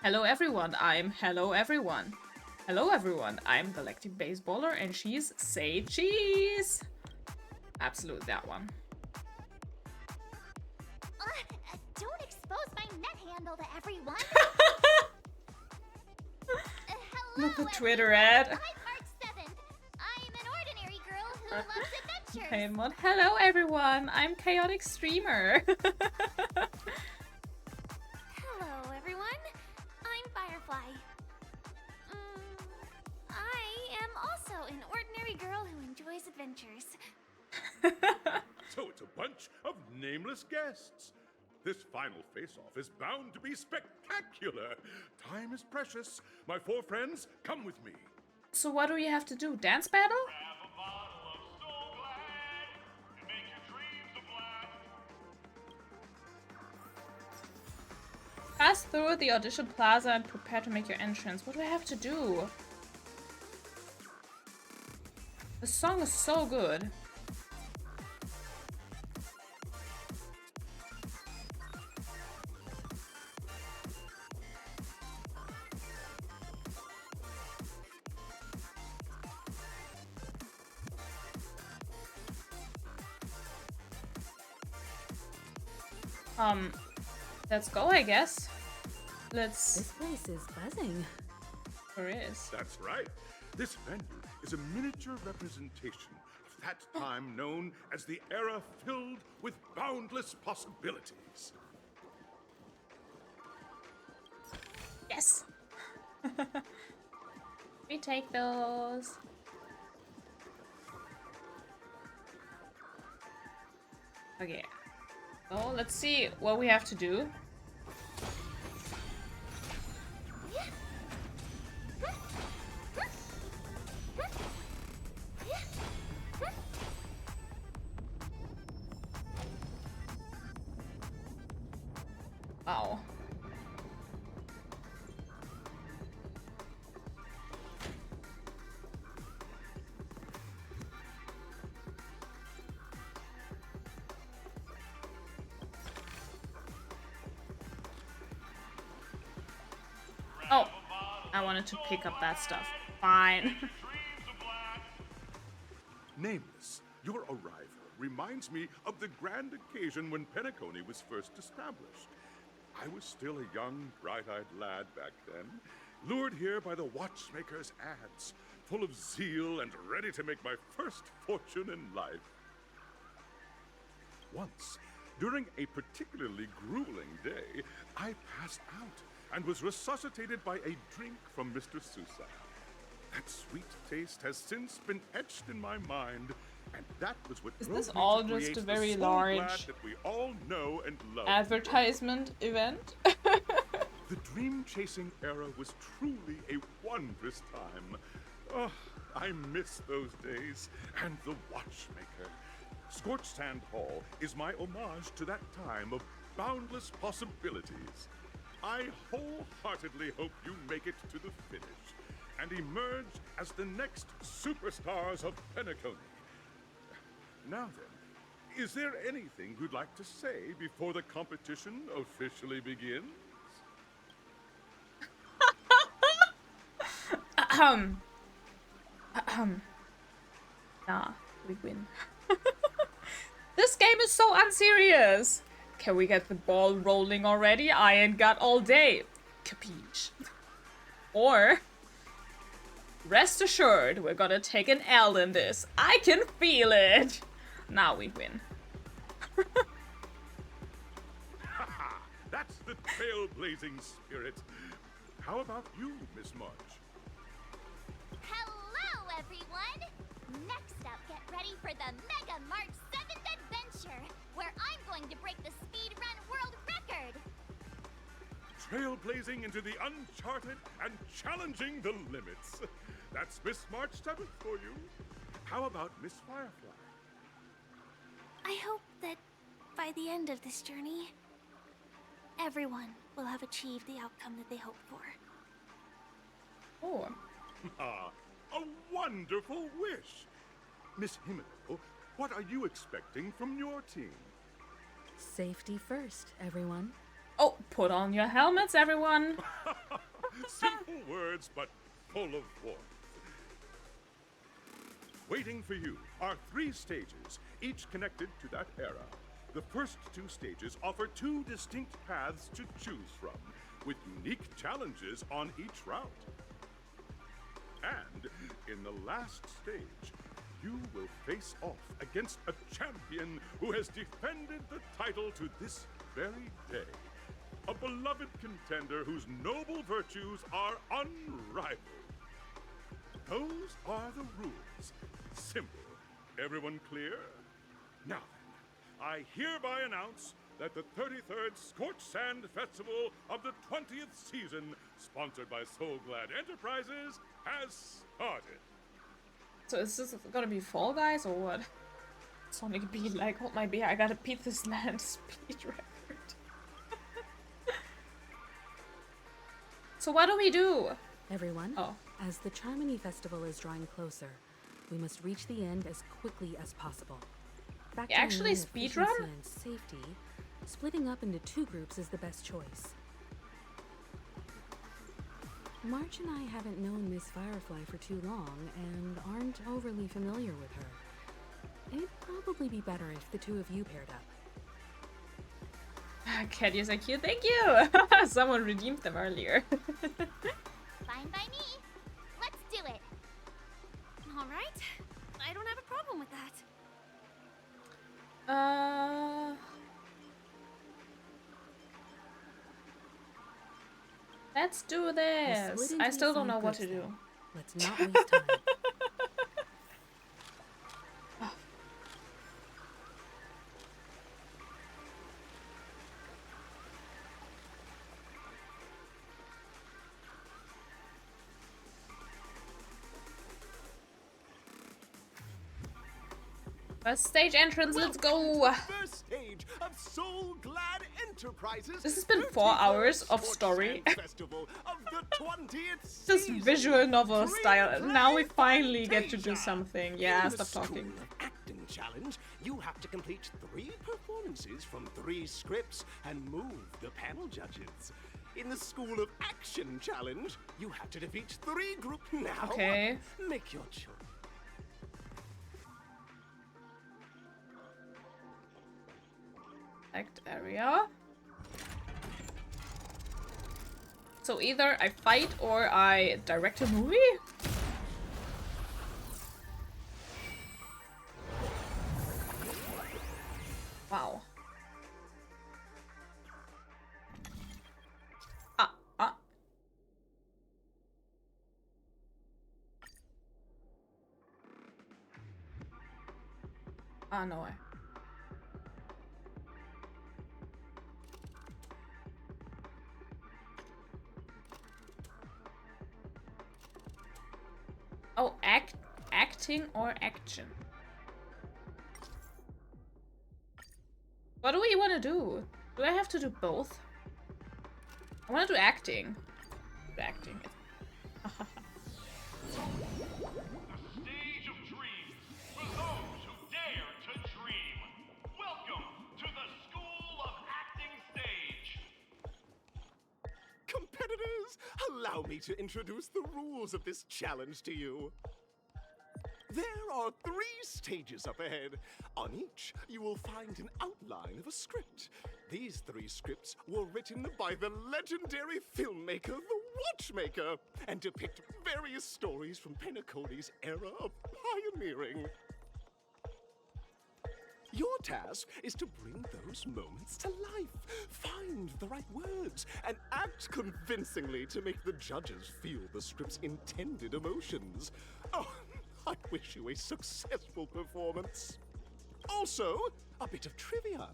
Hello everyone, I'm Hello Everyone. Hello everyone, I'm Galactic Baseballer and she's Say Cheese. Absolute that one. Don't expose my net handle to everyone. Not the Twitter ad. I'm March 7th. I'm an ordinary girl who loves adventures. Okay, mod. Hello everyone, I'm Chaotic Streamer. Hello, everyone. I'm Firefly. I am also an ordinary girl who enjoys adventures. So it's a bunch of nameless guests. This final face-off is bound to be spectacular. Time is precious. My four friends, come with me. So what do we have to do? Dance battle? Pass through the audition plaza and prepare to make your entrance. What do I have to do? The song is so good. Let's go, I guess. This place is buzzing. There is. That's right. This venue is a miniature representation of that time known as the era filled with boundless possibilities. Yes. We take those. Okay. So let's see what we have to do. Wow. Oh, I wanted to pick up that stuff. Fine. Nameless, your arrival reminds me of the grand occasion when Penacony was first established. I was still a young, bright-eyed lad back then, lured here by the watchmaker's ads, full of zeal and ready to make my first fortune in life. Once, during a particularly grueling day, I passed out and was resuscitated by a drink from Mr. Sousa. That sweet taste has since been etched in my mind, and that was what Is drove this me all to just create a the very Soul large Glad that we all know and love. advertisement event? The dream-chasing era was truly a wondrous time. Oh, I miss those days, and the watchmaker. Scorched Sand Hall is my homage to that time of boundless possibilities. I wholeheartedly hope you make it to the finish and emerge as the next superstars of Penacony. Now then, is there anything you'd like to say before the competition officially begins? Nah, we win. This game is so unserious. Can we get the ball rolling already? I ain't got all day. Capiche. Or, rest assured, we're gonna take an L in this. I can feel it. Now we win. That's the trailblazing spirit. How about you, Miss March? Hello, everyone! Next up, get ready for the Mega March 7th Adventure, where I'm going to break the speedrun world record! Trailblazing into the uncharted and challenging the limits. That's Miss March 7th for you. How about Miss Firefly? I hope that by the end of this journey, everyone will have achieved the outcome that they hoped for. Oh. Ah, a wonderful wish! Miss Himiko, what are you expecting from your team? Safety first, everyone. Oh, put on your helmets, everyone. Simple words, but full of warmth. Waiting for you are 3 stages, each connected to that era. The first 2 stages offer 2 distinct paths to choose from, with unique challenges on each route. And in the last stage, you will face off against a champion who has defended the title to this very day. A beloved contender whose noble virtues are unrivaled. Those are the rules. Simple. Everyone clear? Now then, I hereby announce that the 33rd Scorched Sand Festival of the 20th season, sponsored by Soul Glad Enterprises, has started. So is this gonna be Fall Guys or what? Sonic beat like, hold my beer, I gotta beat this land speed record. So what do we do? Everyone, as the Charmony Festival is drawing closer, we must reach the end as quickly as possible. You actually speedrun? And safety, splitting up into 2 groups is the best choice. March and I haven't known Miss Firefly for too long and aren't overly familiar with her. It'd probably be better if the 2 of you paired up. Cat, you're so cute, thank you! Someone redeemed them earlier. Fine by me. Let's do it. All right. I don't have a problem with that. Let's do this. I still don't know what to do. Let's not waste time. First stage entrance, let's go! First stage of Soul Glad Enterprises. This has been 4 hours of story. Festival of the 20th Just visual novel style. And now we finally get to do something. Yeah, In the stop talking. School of Acting Challenge, you have to complete 3 performances from 3 scripts and move the panel judges. In the School of Action Challenge, you have to defeat 3 groups. Now, Okay. make your choice. Act area. So either I fight or I direct a movie? Wow. Ah, no way. Oh, acting or action? What do we want to do? Do I have to do both? I want to do acting. Do acting. The stage of dreams for those who dare to dream. Welcome to the School of Acting Stage. Competitors, allow me to introduce the rules of this challenge to you. There are 3 stages up ahead. On each, you will find an outline of a script. These 3 scripts were written by the legendary filmmaker, The Watchmaker, and depict various stories from Penacony's era of pioneering. Your task is to bring those moments to life, find the right words, and act convincingly to make the judges feel the script's intended emotions. Oh, I wish you a successful performance. Also, a bit of trivia.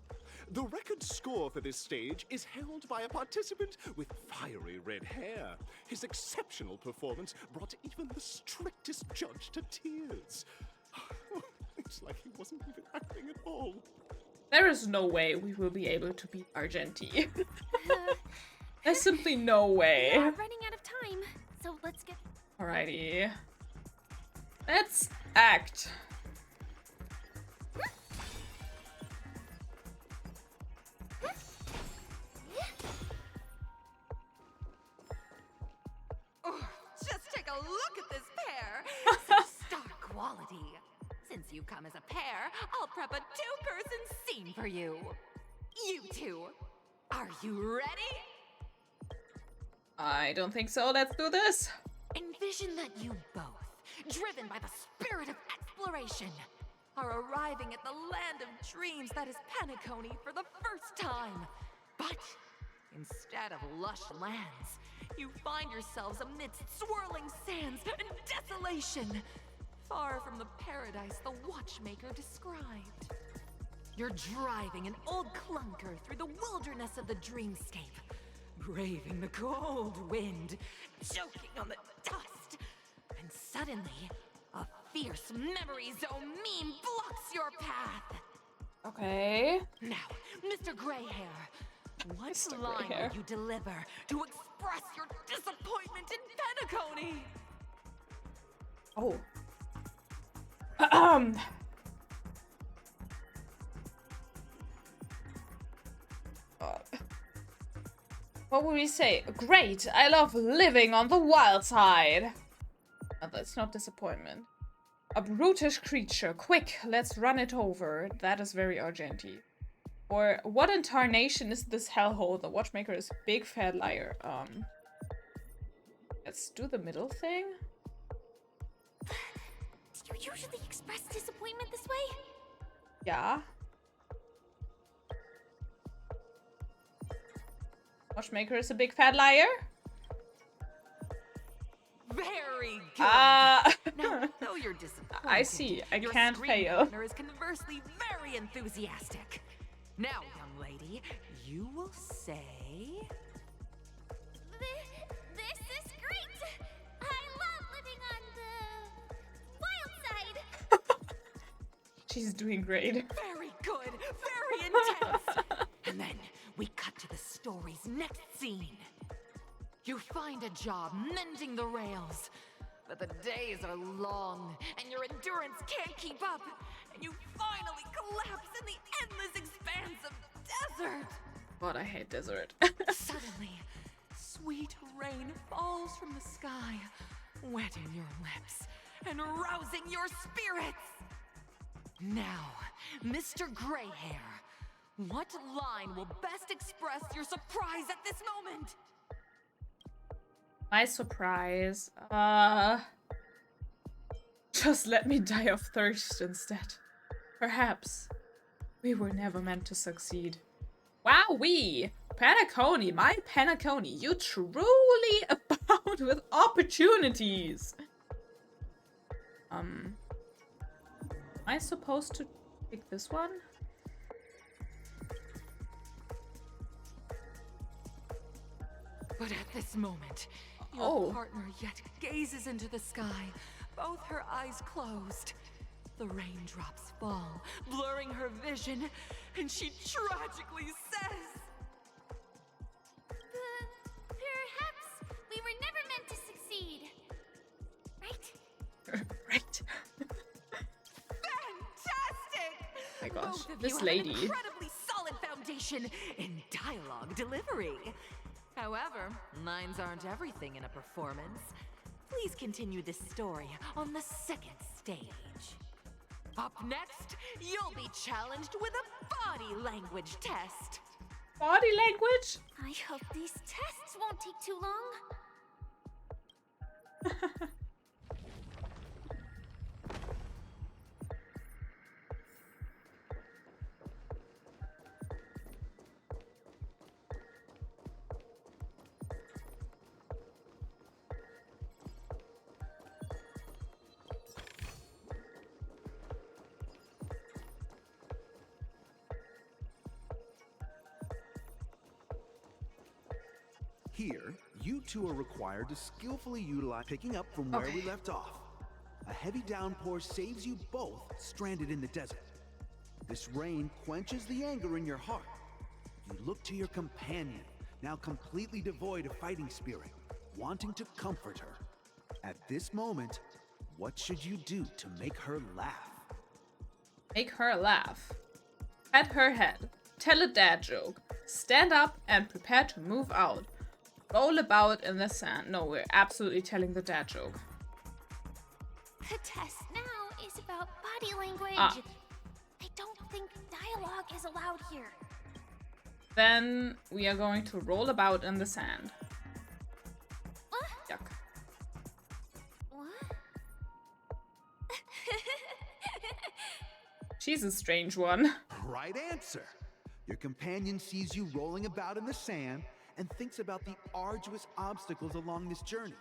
The record score for this stage is held by a participant with fiery red hair. His exceptional performance brought even the strictest judge to tears. It's like he wasn't even acting at all. There is no way we will be able to beat Argenti. There's simply no way. We are running out of time, so let's get... Alrighty. Let's act. Oh, just take a look at this pair. Such stark quality. Since you've come as a pair, I'll prep a 2-person scene for you. You two, are you ready? I don't think so. Let's do this. Envision that you both, driven by the spirit of exploration, are arriving at the land of dreams that is Penacony for the first time. But instead of lush lands, you find yourselves amidst swirling sands and desolation, far from the paradise the Watchmaker described. You're driving an old clunker through the wilderness of the dreamscape, braving the cold wind, choking on the dust, and suddenly, a fierce memory zone meme blocks your path. Okay. Now, Mr. Greyhair, what line would you deliver to express your disappointment in Penacony? Oh. What would we say? Great! I love living on the wild side! Oh, that's not disappointment. A brutish creature. Quick, let's run it over. That is very Argenti. Or what in tarnation is this hellhole? The Watchmaker is a big fat liar. Let's do the middle thing. Do you usually express disappointment this way? Yeah. Watchmaker is a big fat liar? Very good. Now, though you're disappointed, I see. I your can't screen fail. partner is conversely very enthusiastic. Now, young lady, you will say... This is great! I love living on the wild side! She's doing great. Very good, very intense. And then we cut to the story's next scene. You find a job mending the rails, but the days are long and your endurance can't keep up, and you finally collapse in the endless expanse of desert. God, I hate desert. Suddenly, sweet rain falls from the sky, wetting your lips and rousing your spirits. Now, Mr. Greyhair, what line will best express your surprise at this moment? My surprise. Just let me die of thirst instead. Perhaps we were never meant to succeed. Wowee! Penacony, my Penacony, you truly abound with opportunities. Am I supposed to Pick this one. But at this moment, your partner yet gazes into the sky, both her eyes closed. The raindrops fall, blurring her vision, and she tragically says, Perhaps we were never meant to succeed. Right? Right. Fantastic! Oh my gosh, Both of this you lady. have an incredibly solid foundation in dialogue delivery. However, lines aren't everything in a performance. Please continue this story on the second stage. Up next, you'll be challenged with a body language test. Body language? I hope these tests won't take too long. Here, you two are required to skillfully utilize picking up from where we left off. A heavy downpour saves you both stranded in the desert. This rain quenches the anger in your heart. You look to your companion, now completely devoid of fighting spirit, wanting to comfort her. At this moment, what should you do to make her laugh? Make her laugh. Pat her head. Tell a dad joke. Stand up and prepare to move out. Roll about in the sand. No, we're absolutely telling the dad joke. The test now is about body language. Ah. I don't think dialogue is allowed here. Then we are going to roll about in the sand. Yuck. What? She's a strange one. Right answer. Your companion sees you rolling about in the sand and thinks about the arduous obstacles along this journey.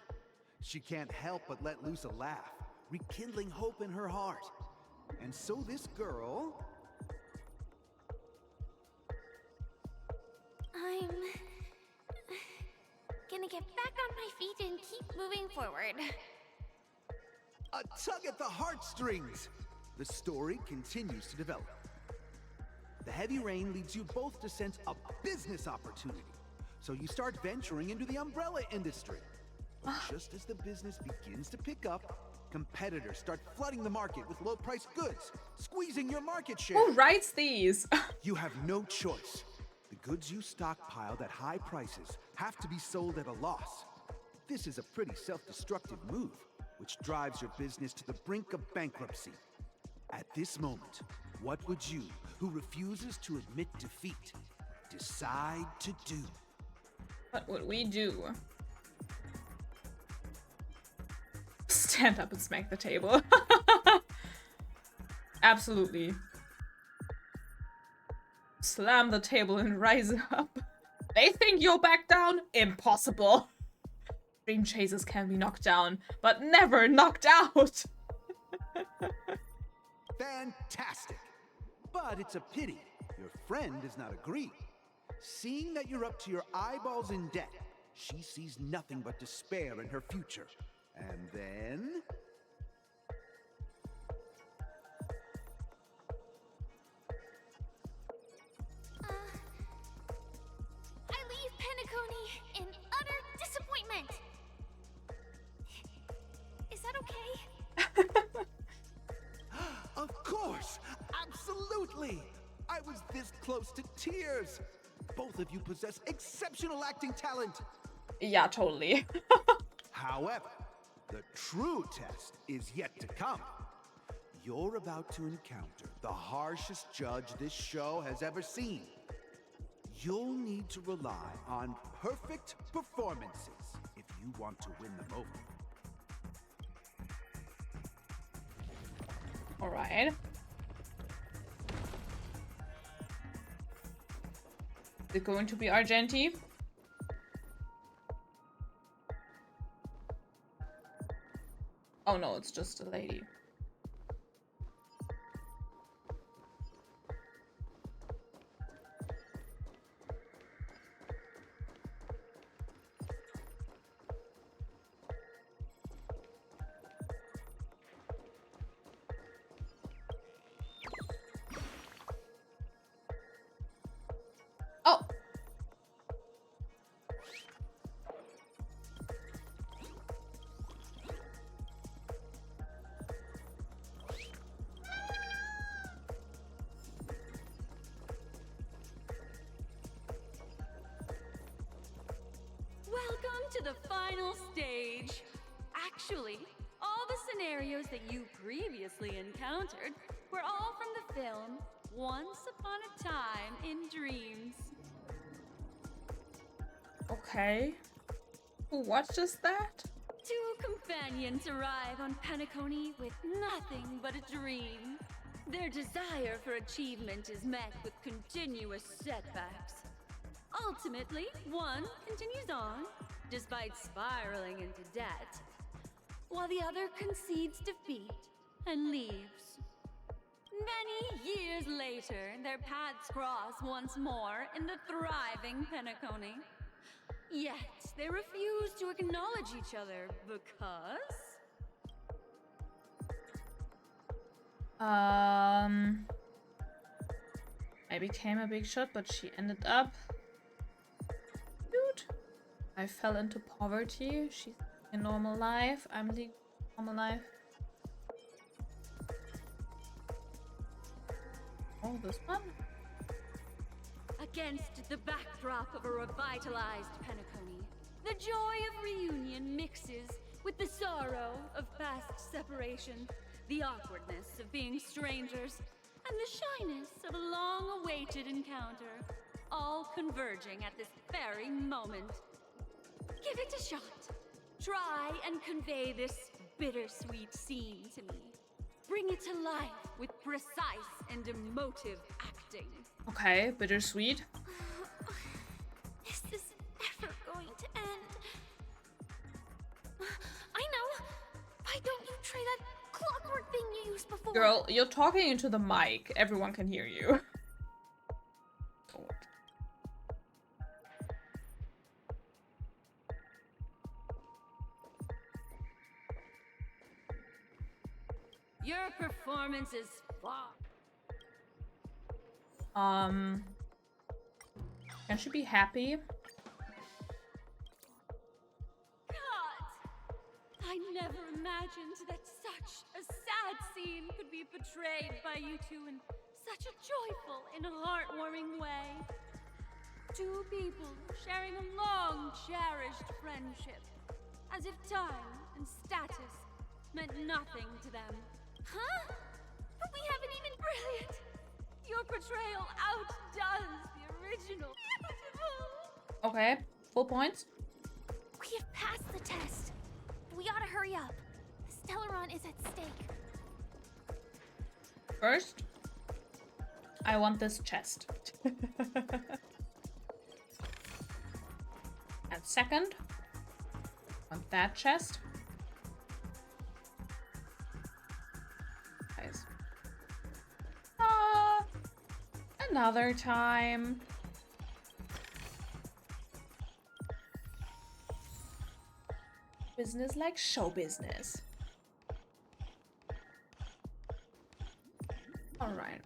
She can't help but let loose a laugh, rekindling hope in her heart. And so this girl... I'm gonna get back on my feet and keep moving forward. A tug at the heartstrings! The story continues to develop. The heavy rain leads you both to sense a business opportunity. So you start venturing into the umbrella industry. But just as the business begins to pick up, competitors start flooding the market with low-priced goods, squeezing your market share. Who writes these? You have no choice. The goods you stockpiled at high prices have to be sold at a loss. This is a pretty self-destructive move, which drives your business to the brink of bankruptcy. At this moment, what would you, who refuses to admit defeat, decide to do? What would we do? Stand up and smack the table. Absolutely. Slam the table and rise up. They think you'll back down? Impossible. Dream chasers can be knocked down, but never knocked out. Fantastic. But it's a pity your friend does not agree. Seeing that you're up to your eyeballs in debt, she sees nothing but despair in her future. And then... I leave Penacony in utter disappointment. Is that okay? Of course! Absolutely! I was this close to tears! Both of you possess exceptional acting talent! Yeah, totally. However, the true test is yet to come. You're about to encounter the harshest judge this show has ever seen. You'll need to rely on perfect performances if you want to win them over. Alright. Is it going to be Argenti? Oh no, it's just a lady. to the final stage. Actually, all the scenarios that you previously encountered were all from the film Once Upon a Time in Dreams. Okay. Who watches that? Two companions arrive on Penacony with nothing but a dream. Their desire for achievement is met with continuous setbacks. Ultimately, one continues on, despite spiraling into debt, while the other concedes defeat and leaves. Many years later, their paths cross once more in the thriving Penacony. Yet, they refuse to acknowledge each other because... I became a big shot, but she ended up... Dude. I fell into poverty. She's in normal life. I'm leading normal life. Oh, this one? Against the backdrop of a revitalized Penacony, the joy of reunion mixes with the sorrow of past separation, the awkwardness of being strangers, and the shyness of a long-awaited encounter, all converging at this very moment. Give it a shot. Try and convey this bittersweet scene to me. Bring it to life with precise and emotive acting. Okay, bittersweet. Is this ever going to end? I know! Why don't you try that clockwork thing you used before? Girl, you're talking into the mic. Everyone can hear you. Your performance is flawed. Can she be happy? God! I never imagined that such a sad scene could be portrayed by you two in such a joyful and heartwarming way. Two people sharing a long, cherished friendship, as if time and status meant nothing to them. Huh? But we haven't even... Brilliant! Your portrayal outdoes the original. Beautiful! Okay, full points. We have passed the test. We ought to hurry up. The Stellaron is at stake. First, I want this chest. And second, I want that chest. Guys. Another time. Business like show business. Alright.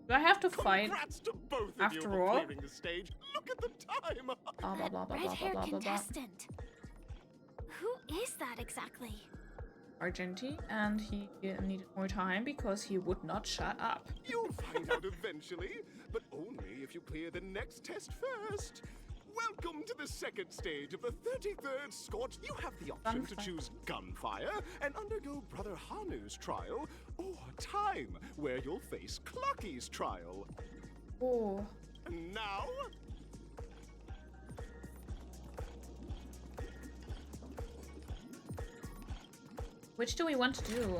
Do I have to fight Congrats to both of after you for all? clearing the stage. Look at the time. Blah, blah, blah, blah, Red-haired blah, blah, blah, blah. contestant. Who is that exactly? Argenti, and he needed more time because he would not shut up. You'll find out eventually, but only if you clear the next test first. Welcome to the second stage of the 33rd Scorch. You have the option to choose gunfire and undergo Brother Hanu's trial, or time, where you'll face Clocky's trial. Oh. And now, Which do we want to do?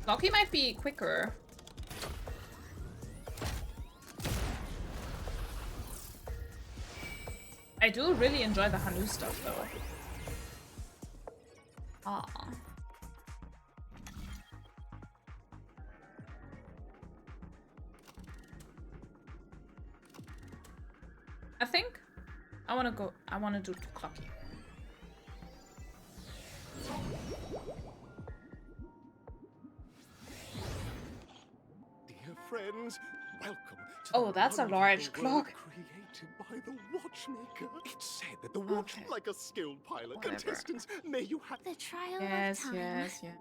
Loki might be quicker. I do really enjoy the Hanu stuff though. Ah. I think I want to do Clocky. dear friends, welcome to Oh, that's a large wonderful world clock. created by the Watchmaker. It's said that the watch, like a skilled pilot, Whatever. contestants, may you have the trial Yes, of time. yes, yes.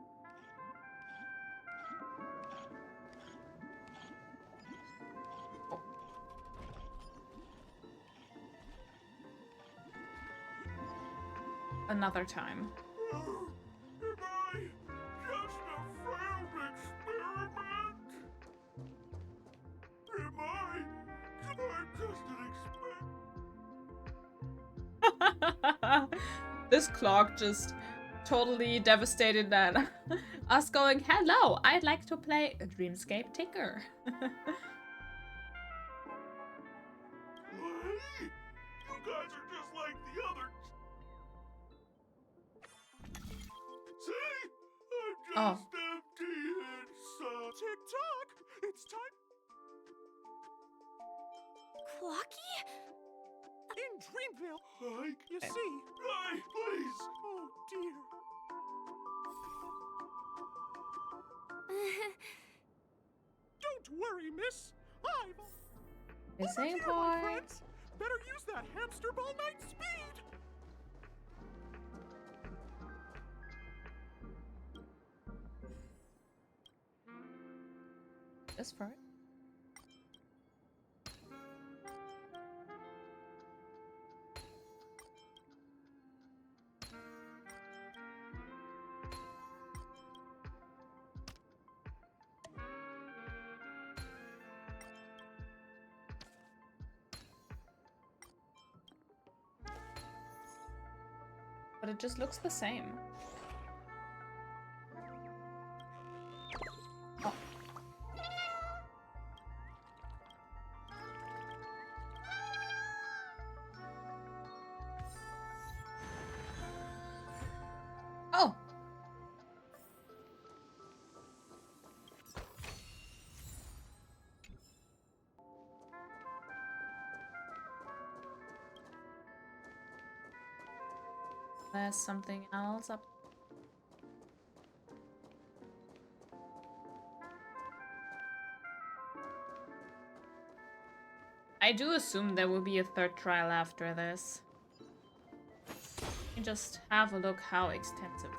another time. Am I just a failed experiment? Am I just an experiment? This clock just totally devastated that us going, hello, I'd like to play a Dreamscape Ticker. You guys are just like the others. See? I'm just empty inside. Tick-tock! It's time. Clocky? In Dreamville. Ike, you see. Ike, please. Oh, dear. Don't worry, miss. I've... Missing Over here, my part. friends. Better use that hamster ball night speed. This part. But it just looks the same. Oh. Oh. There's something else up. I do assume there will be a third trial after this. You just have a look how extensive.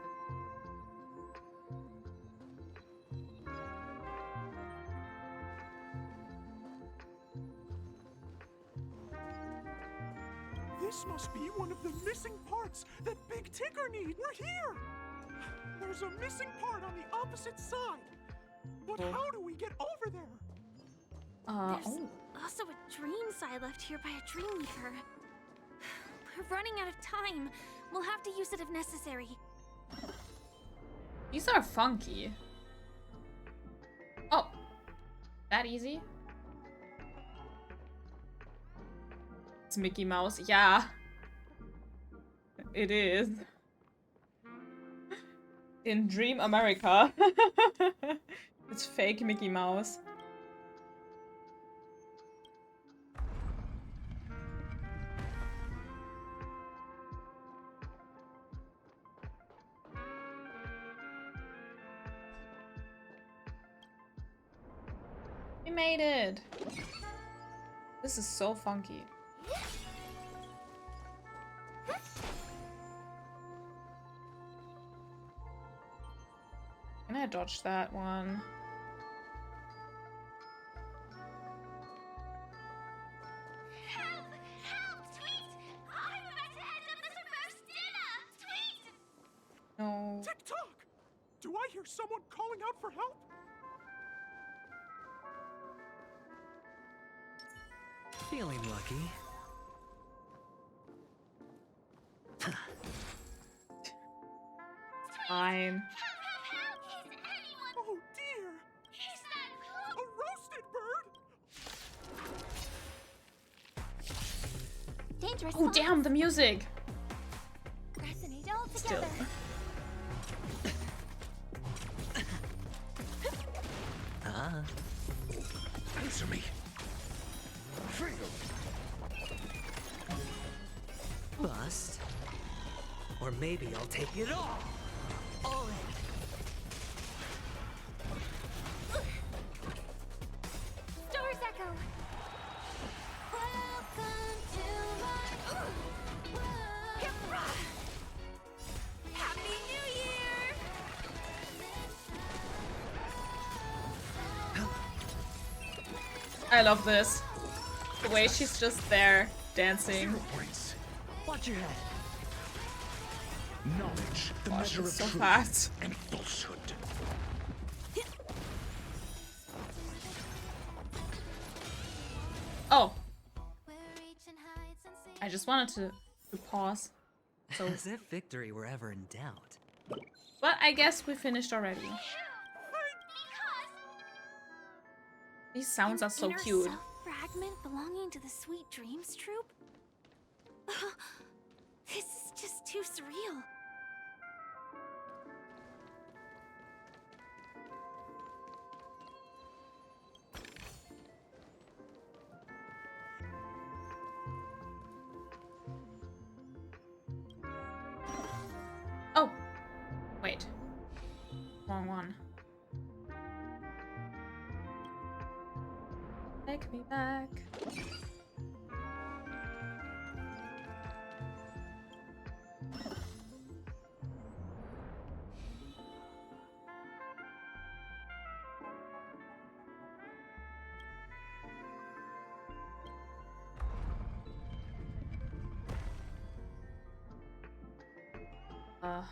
This must be one of the missing parts that Big Ticker needs. We're here! There's a missing part on the opposite side. But how do we get over there? There's also a dream side left here by a Dreamweaver. We're running out of time. We'll have to use it if necessary. These are funky. Oh. That easy? It's Mickey Mouse. Yeah. It is. In Dream America. It's fake Mickey Mouse. We made it. This is so funky. Can I dodge that one? Help! Help! Tweet! I'm about to end up as a roast dinner! Tweet! No. Tick-tock! Do I hear someone calling out for help? Feeling lucky. Fine. Oh dear! Is that a roasted bird? Dangerous. Oh damn, the music. Resonate all Still. together. Answer me. Bust. Or maybe I'll take it all. All in. Stars echo. Welcome to my Happy New Year! I love this. The way she's just there dancing. 0 points. Watch your head. Knowledge, the Gosh, measure it's of so truth fast. and falsehood. Oh. I just wanted to pause. So, As if victory were ever in doubt. but I guess we finished already. These sounds are so Inner cute. self-fragment belonging to the Sweet Dreams troupe? This is just too surreal. Oh, wait. Wrong one. Take me back. Uh.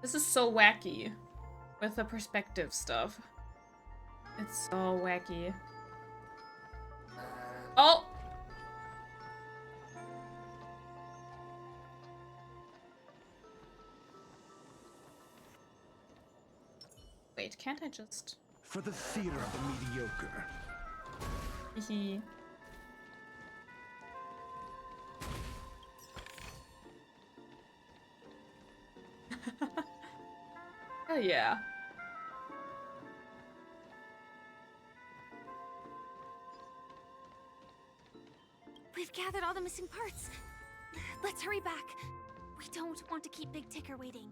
This is so wacky with the perspective stuff. It's so wacky. Oh! Wait, can't I just... For the theater of the mediocre. Hehe. Oh yeah. We've gathered all the missing parts. Let's hurry back. We don't want to keep Big Ticker waiting.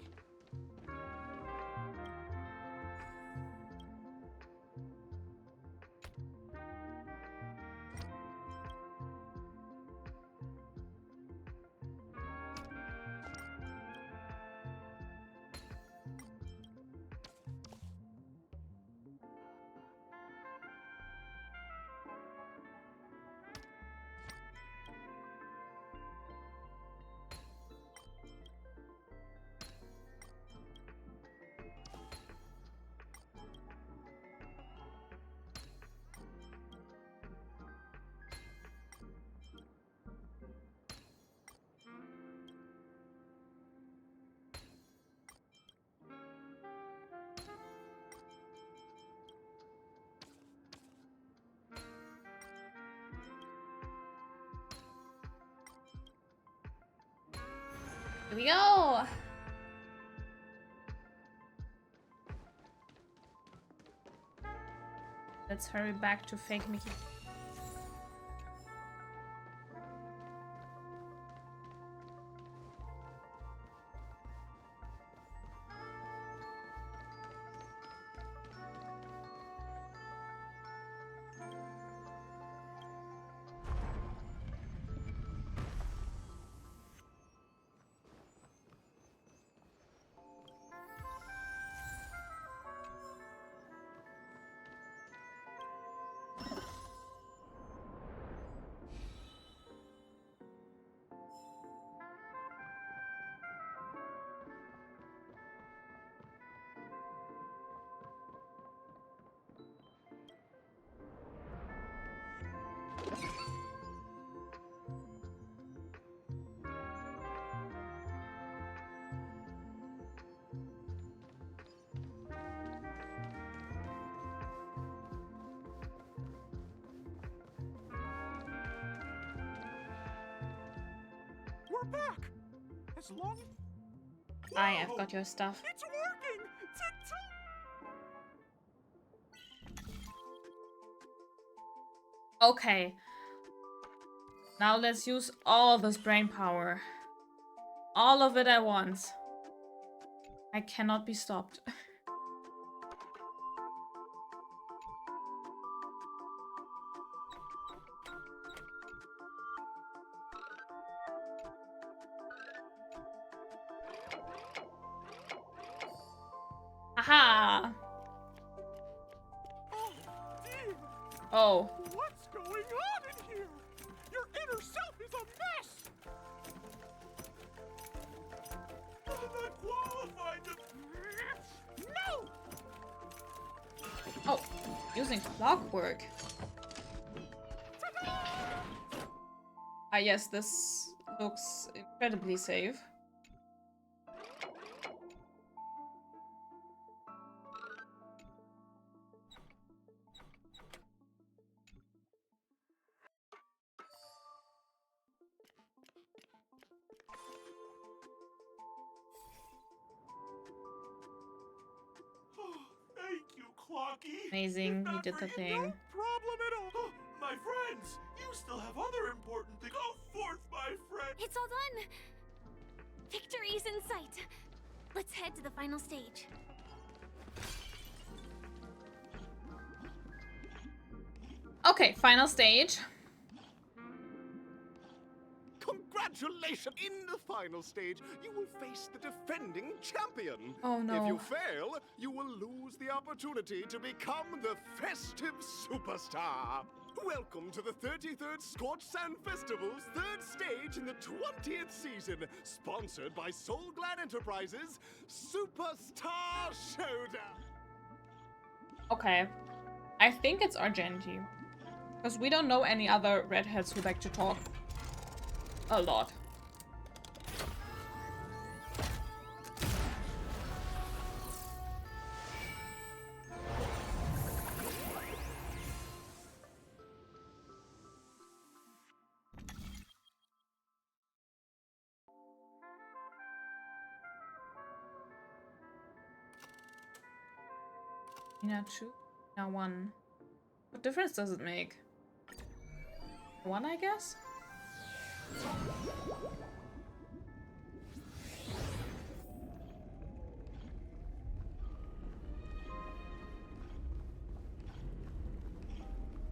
Here we go! Let's hurry back to Fake Mickey. We're back. As long I have got your stuff. It's working. Okay. Now let's use all this brain power. All of it at once. I cannot be stopped. Aha! Oh. What's going on in here? Your inner self is a mess! I'm not qualified to... No! Oh, using clockwork. Ah yes, this looks incredibly safe. Thank you, Clocky. Amazing, we did the thing. No problem at all. My friends, you still have other important things. Go forth, my friend. It's all done. Victory's in sight. Let's head to the final stage. Okay, final stage. Congratulations! In the final stage, you will face the defending champion. Oh no. If you fail, you will lose the opportunity to become the festive superstar. Welcome to the 33rd Scorched Sand Festival's third stage in the 20th season, sponsored by Soul Glad Enterprises Superstar Showdown. Okay. I think it's Argenti. Because we don't know any other redheads who like to talk a lot. Now 2, now 1. What difference does it make? 1, I guess?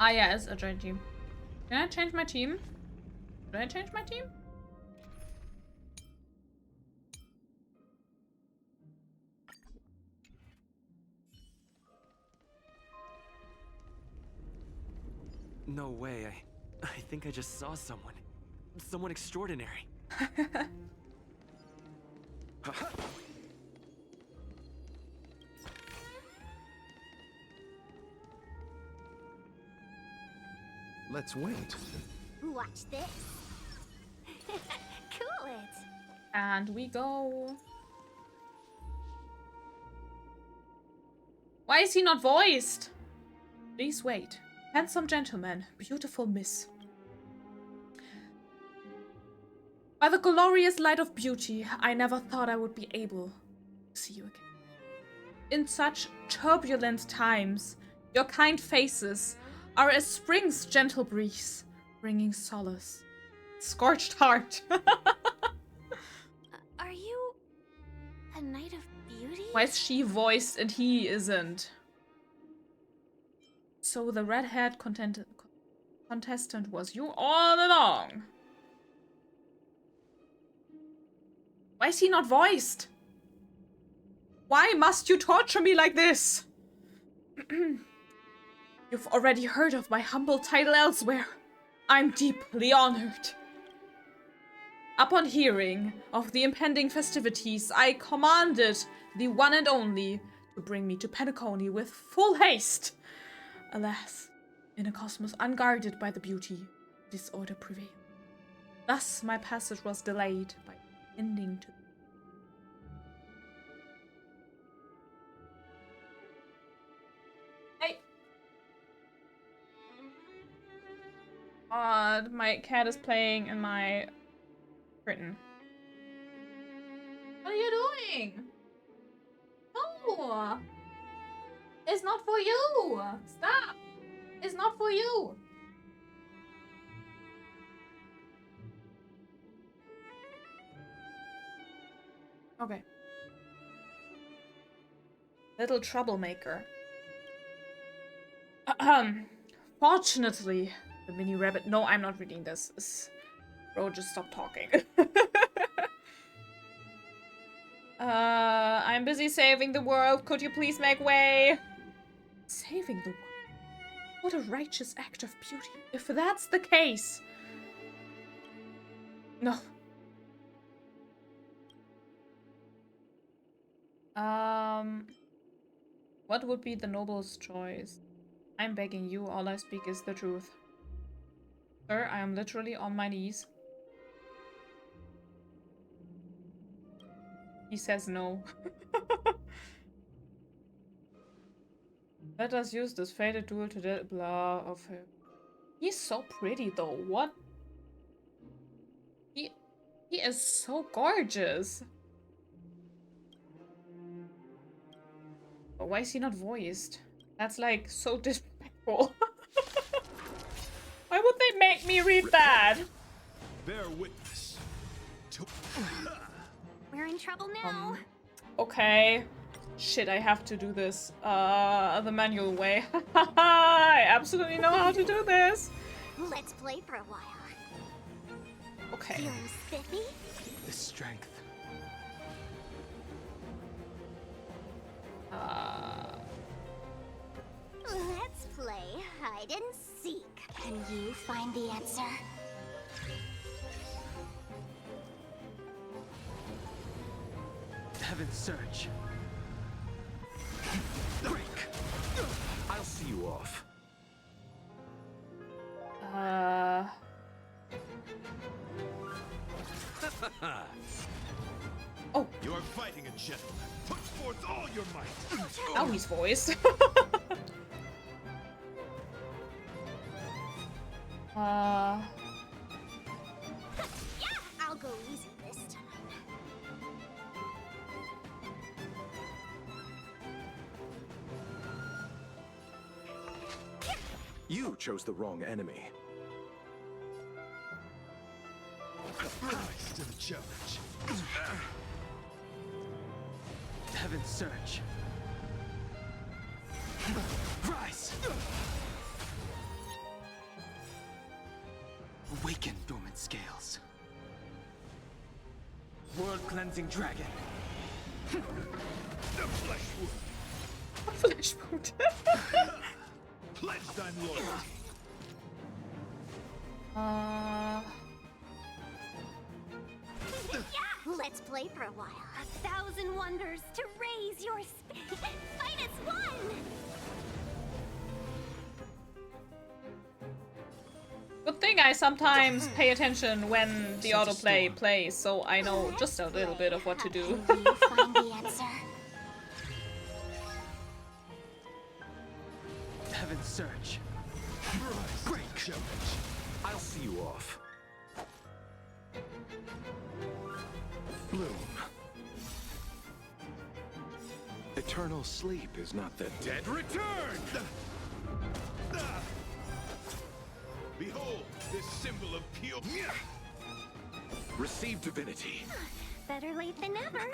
Ah, yeah, it's a joint team. Can I change my team? Did I change my team? No way, I think I just saw someone. Someone extraordinary. Let's wait. Watch this. Cool it. And we go. Why is he not voiced? Please wait. Handsome gentleman, beautiful miss. By the glorious light of beauty, I never thought I would be able to see you again. In such turbulent times, your kind faces are as spring's gentle breeze, bringing solace. Scorched heart. Are you a knight of beauty? Why is she voiced and he isn't? So the red-haired contestant was you all along. Why is he not voiced? Why must you torture me like this? You've already heard of my humble title elsewhere. I'm deeply honored. Upon hearing of the impending festivities, I commanded the one and only to bring me to Penacony with full haste. Alas, in a cosmos unguarded by the beauty, disorder prevailed. Thus my passage was delayed by ending to... Hey! God, my cat is playing in my curtain. What are you doing? No! It's not for you! Stop! It's not for you! Okay. Little troublemaker. Fortunately, the mini rabbit. No, I'm not reading this. Bro, just stop talking. I'm busy saving the world. Could you please make way? Saving the world? What a righteous act of beauty. If that's the case. No. What would be the noblest choice? I'm begging you, all I speak is the truth. Sir, I am literally on my knees. He says no. Let us use this fated duel to the blah of him. He's so pretty though. What? He is so gorgeous. But why is he not voiced? That's like so disrespectful. Why would they make me read that? Bear witness. We're in trouble now. Okay. Shit, I have to do this the manual way. I absolutely know how to do this. Let's play for a while. Okay. Feeling spiffy? The strength. Let's play hide and seek. Can you find the answer? Heaven's search. Break. I'll see you off. Oh. You're fighting a gentleman. Put forth all your might. Oh, he's voiced. Yeah, I'll go easy this time. You chose the wrong enemy. Rise to the challenge. Heaven's search. Rise! Awaken dormant scales. World-cleansing dragon. The flesh wound. Flesh wound. Pledge thine loyalty. Let's play for a while. 1,000 wonders to raise your fight as one. Good thing I sometimes pay attention when the autoplay plays, so I know just a little bit of what to do. Can you find the answer? Heaven's search. Break. I'll see you off. Bloom. Eternal sleep is not the dead return! Behold, this symbol of pure... Receive divinity. Better late than never.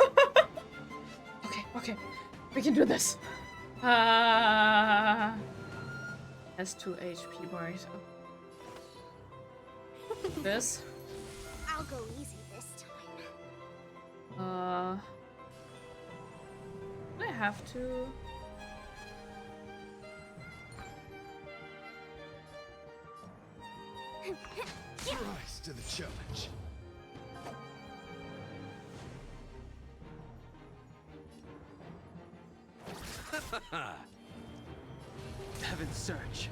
Okay. We can do this. Has 2 HP, right? This. I'll go easy this time. I have to. Rise to the challenge. Heaven's search.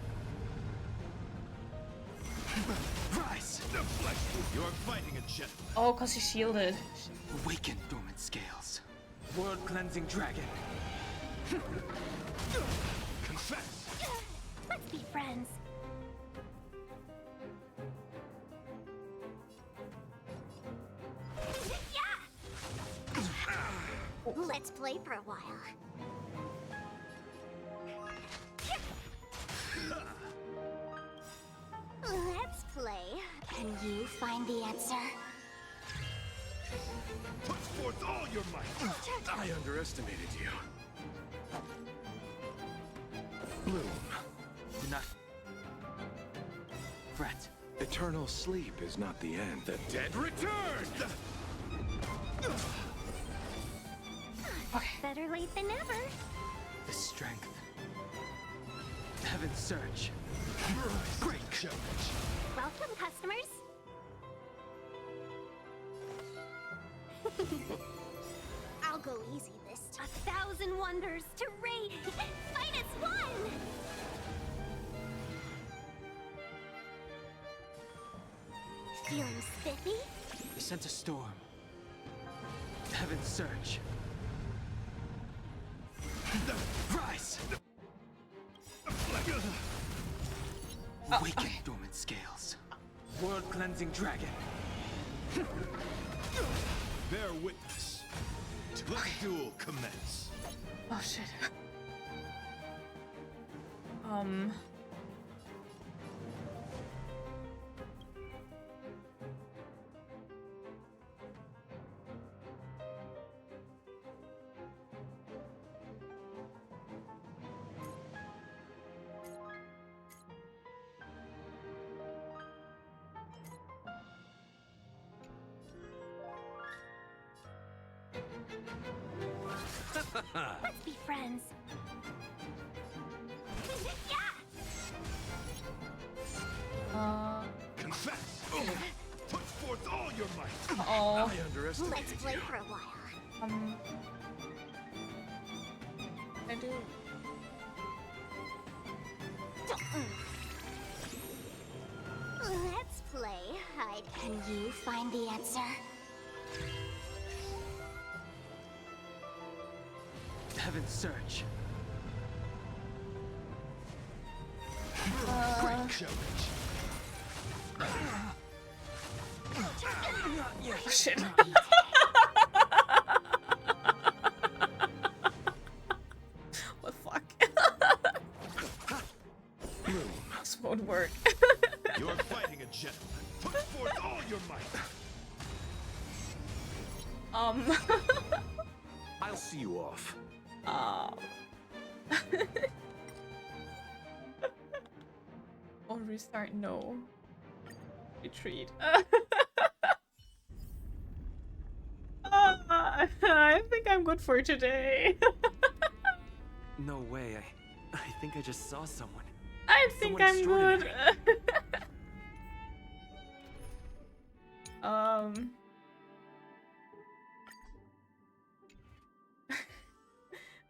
Rise! The flesh wound. You're fighting a gentleman. Oh, cause he shielded. Awaken dormant scales. World-cleansing dragon. Confess. Let's be friends. Let's play for a while. Let's play. Can you find the answer? Put forth all your might. I underestimated you. Bloom. Do not fret. Eternal sleep is not the end. The dead return! Better late than never. The strength. Heaven's surge. Great challenge. Welcome, customers. I'll go easy this time. 1,000 wonders to rate. -1. Feeling spiffy? They sent a storm. Heaven's surge. Rise! Awaken dormant scales. World-cleansing dragon. Bear witness. Let the duel commence. Oh shit. Let's be friends. Confess! Put forth all your might! Oh. I underestimated Let's play you. for a while. I do. Let's play hide. Can you find the answer? Heaven's surge. Great challenge. Oh, shit. What the fuck? This won't work. You're fighting a gentleman. Put forth all your might. I'll see you off. Or restart, no. Retreat. I think I'm good for today. No way. I think I just saw someone. I think Someone I'm good.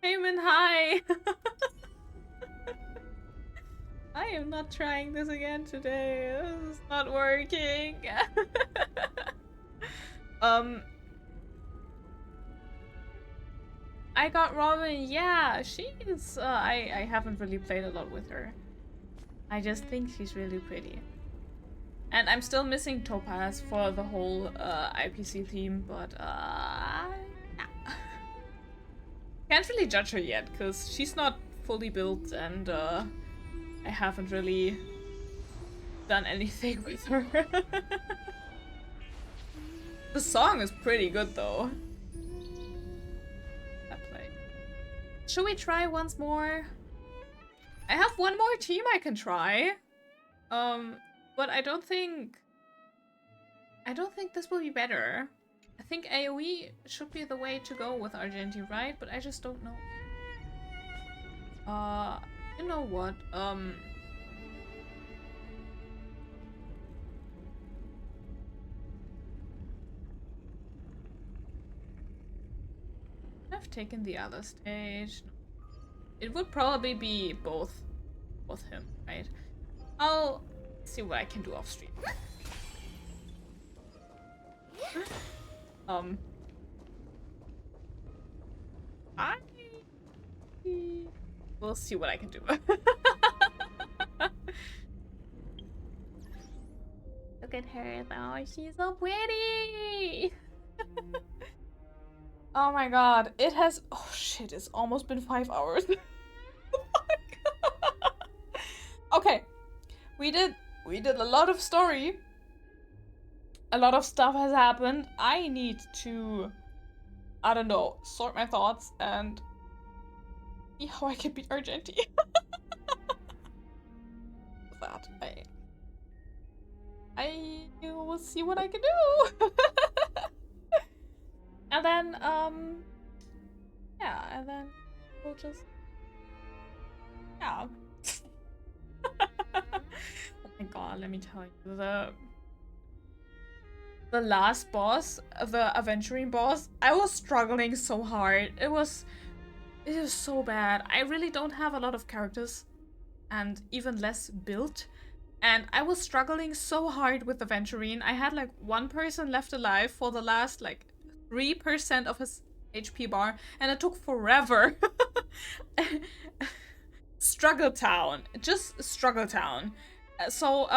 Heyman, hi! I am not trying this again today. This is not working. I got Robin. Yeah, she's. I haven't really played a lot with her. I just think she's really pretty. And I'm still missing Topaz for the whole IPC theme, but yeah. Can't really judge her yet, because she's not fully built and I haven't really done anything with her. The song is pretty good though. Should we try once more? I have one more team I can try. But I don't think this will be better. I think AoE should be the way to go with Argenti, right? But I just don't know. You know what? I've taken the other stage. It would probably be both him, right? I'll see what I can do off stream. We'll see what I can do. Look at her though, she's so pretty. Oh my god, it has. Oh shit, it's almost been 5 hours. Okay, we did a lot of story. A lot of stuff has happened. I need to I don't know, sort my thoughts and see how I can beat Argenti. That I will see what I can do. And then yeah, and then we'll just yeah. Oh my god, let me tell you, the last boss, the aventuring boss, I was struggling so hard. It was so bad. I really don't have a lot of characters and even less built. And I was struggling so hard with Aventurine. I had like one person left alive for the last like 3% of his HP bar, and it took forever. Struggle Town. Just Struggle Town. So,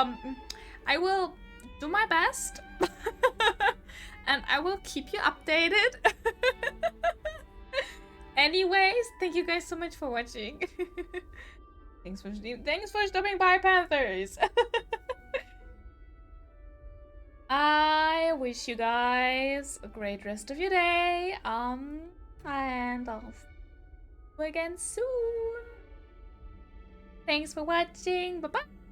I will do my best. And I will keep you updated. Anyways, thank you guys so much for watching. Thanks for stopping by, Panthers. I wish you guys a great rest of your day. And I'll see you again soon. Thanks for watching. Bye bye.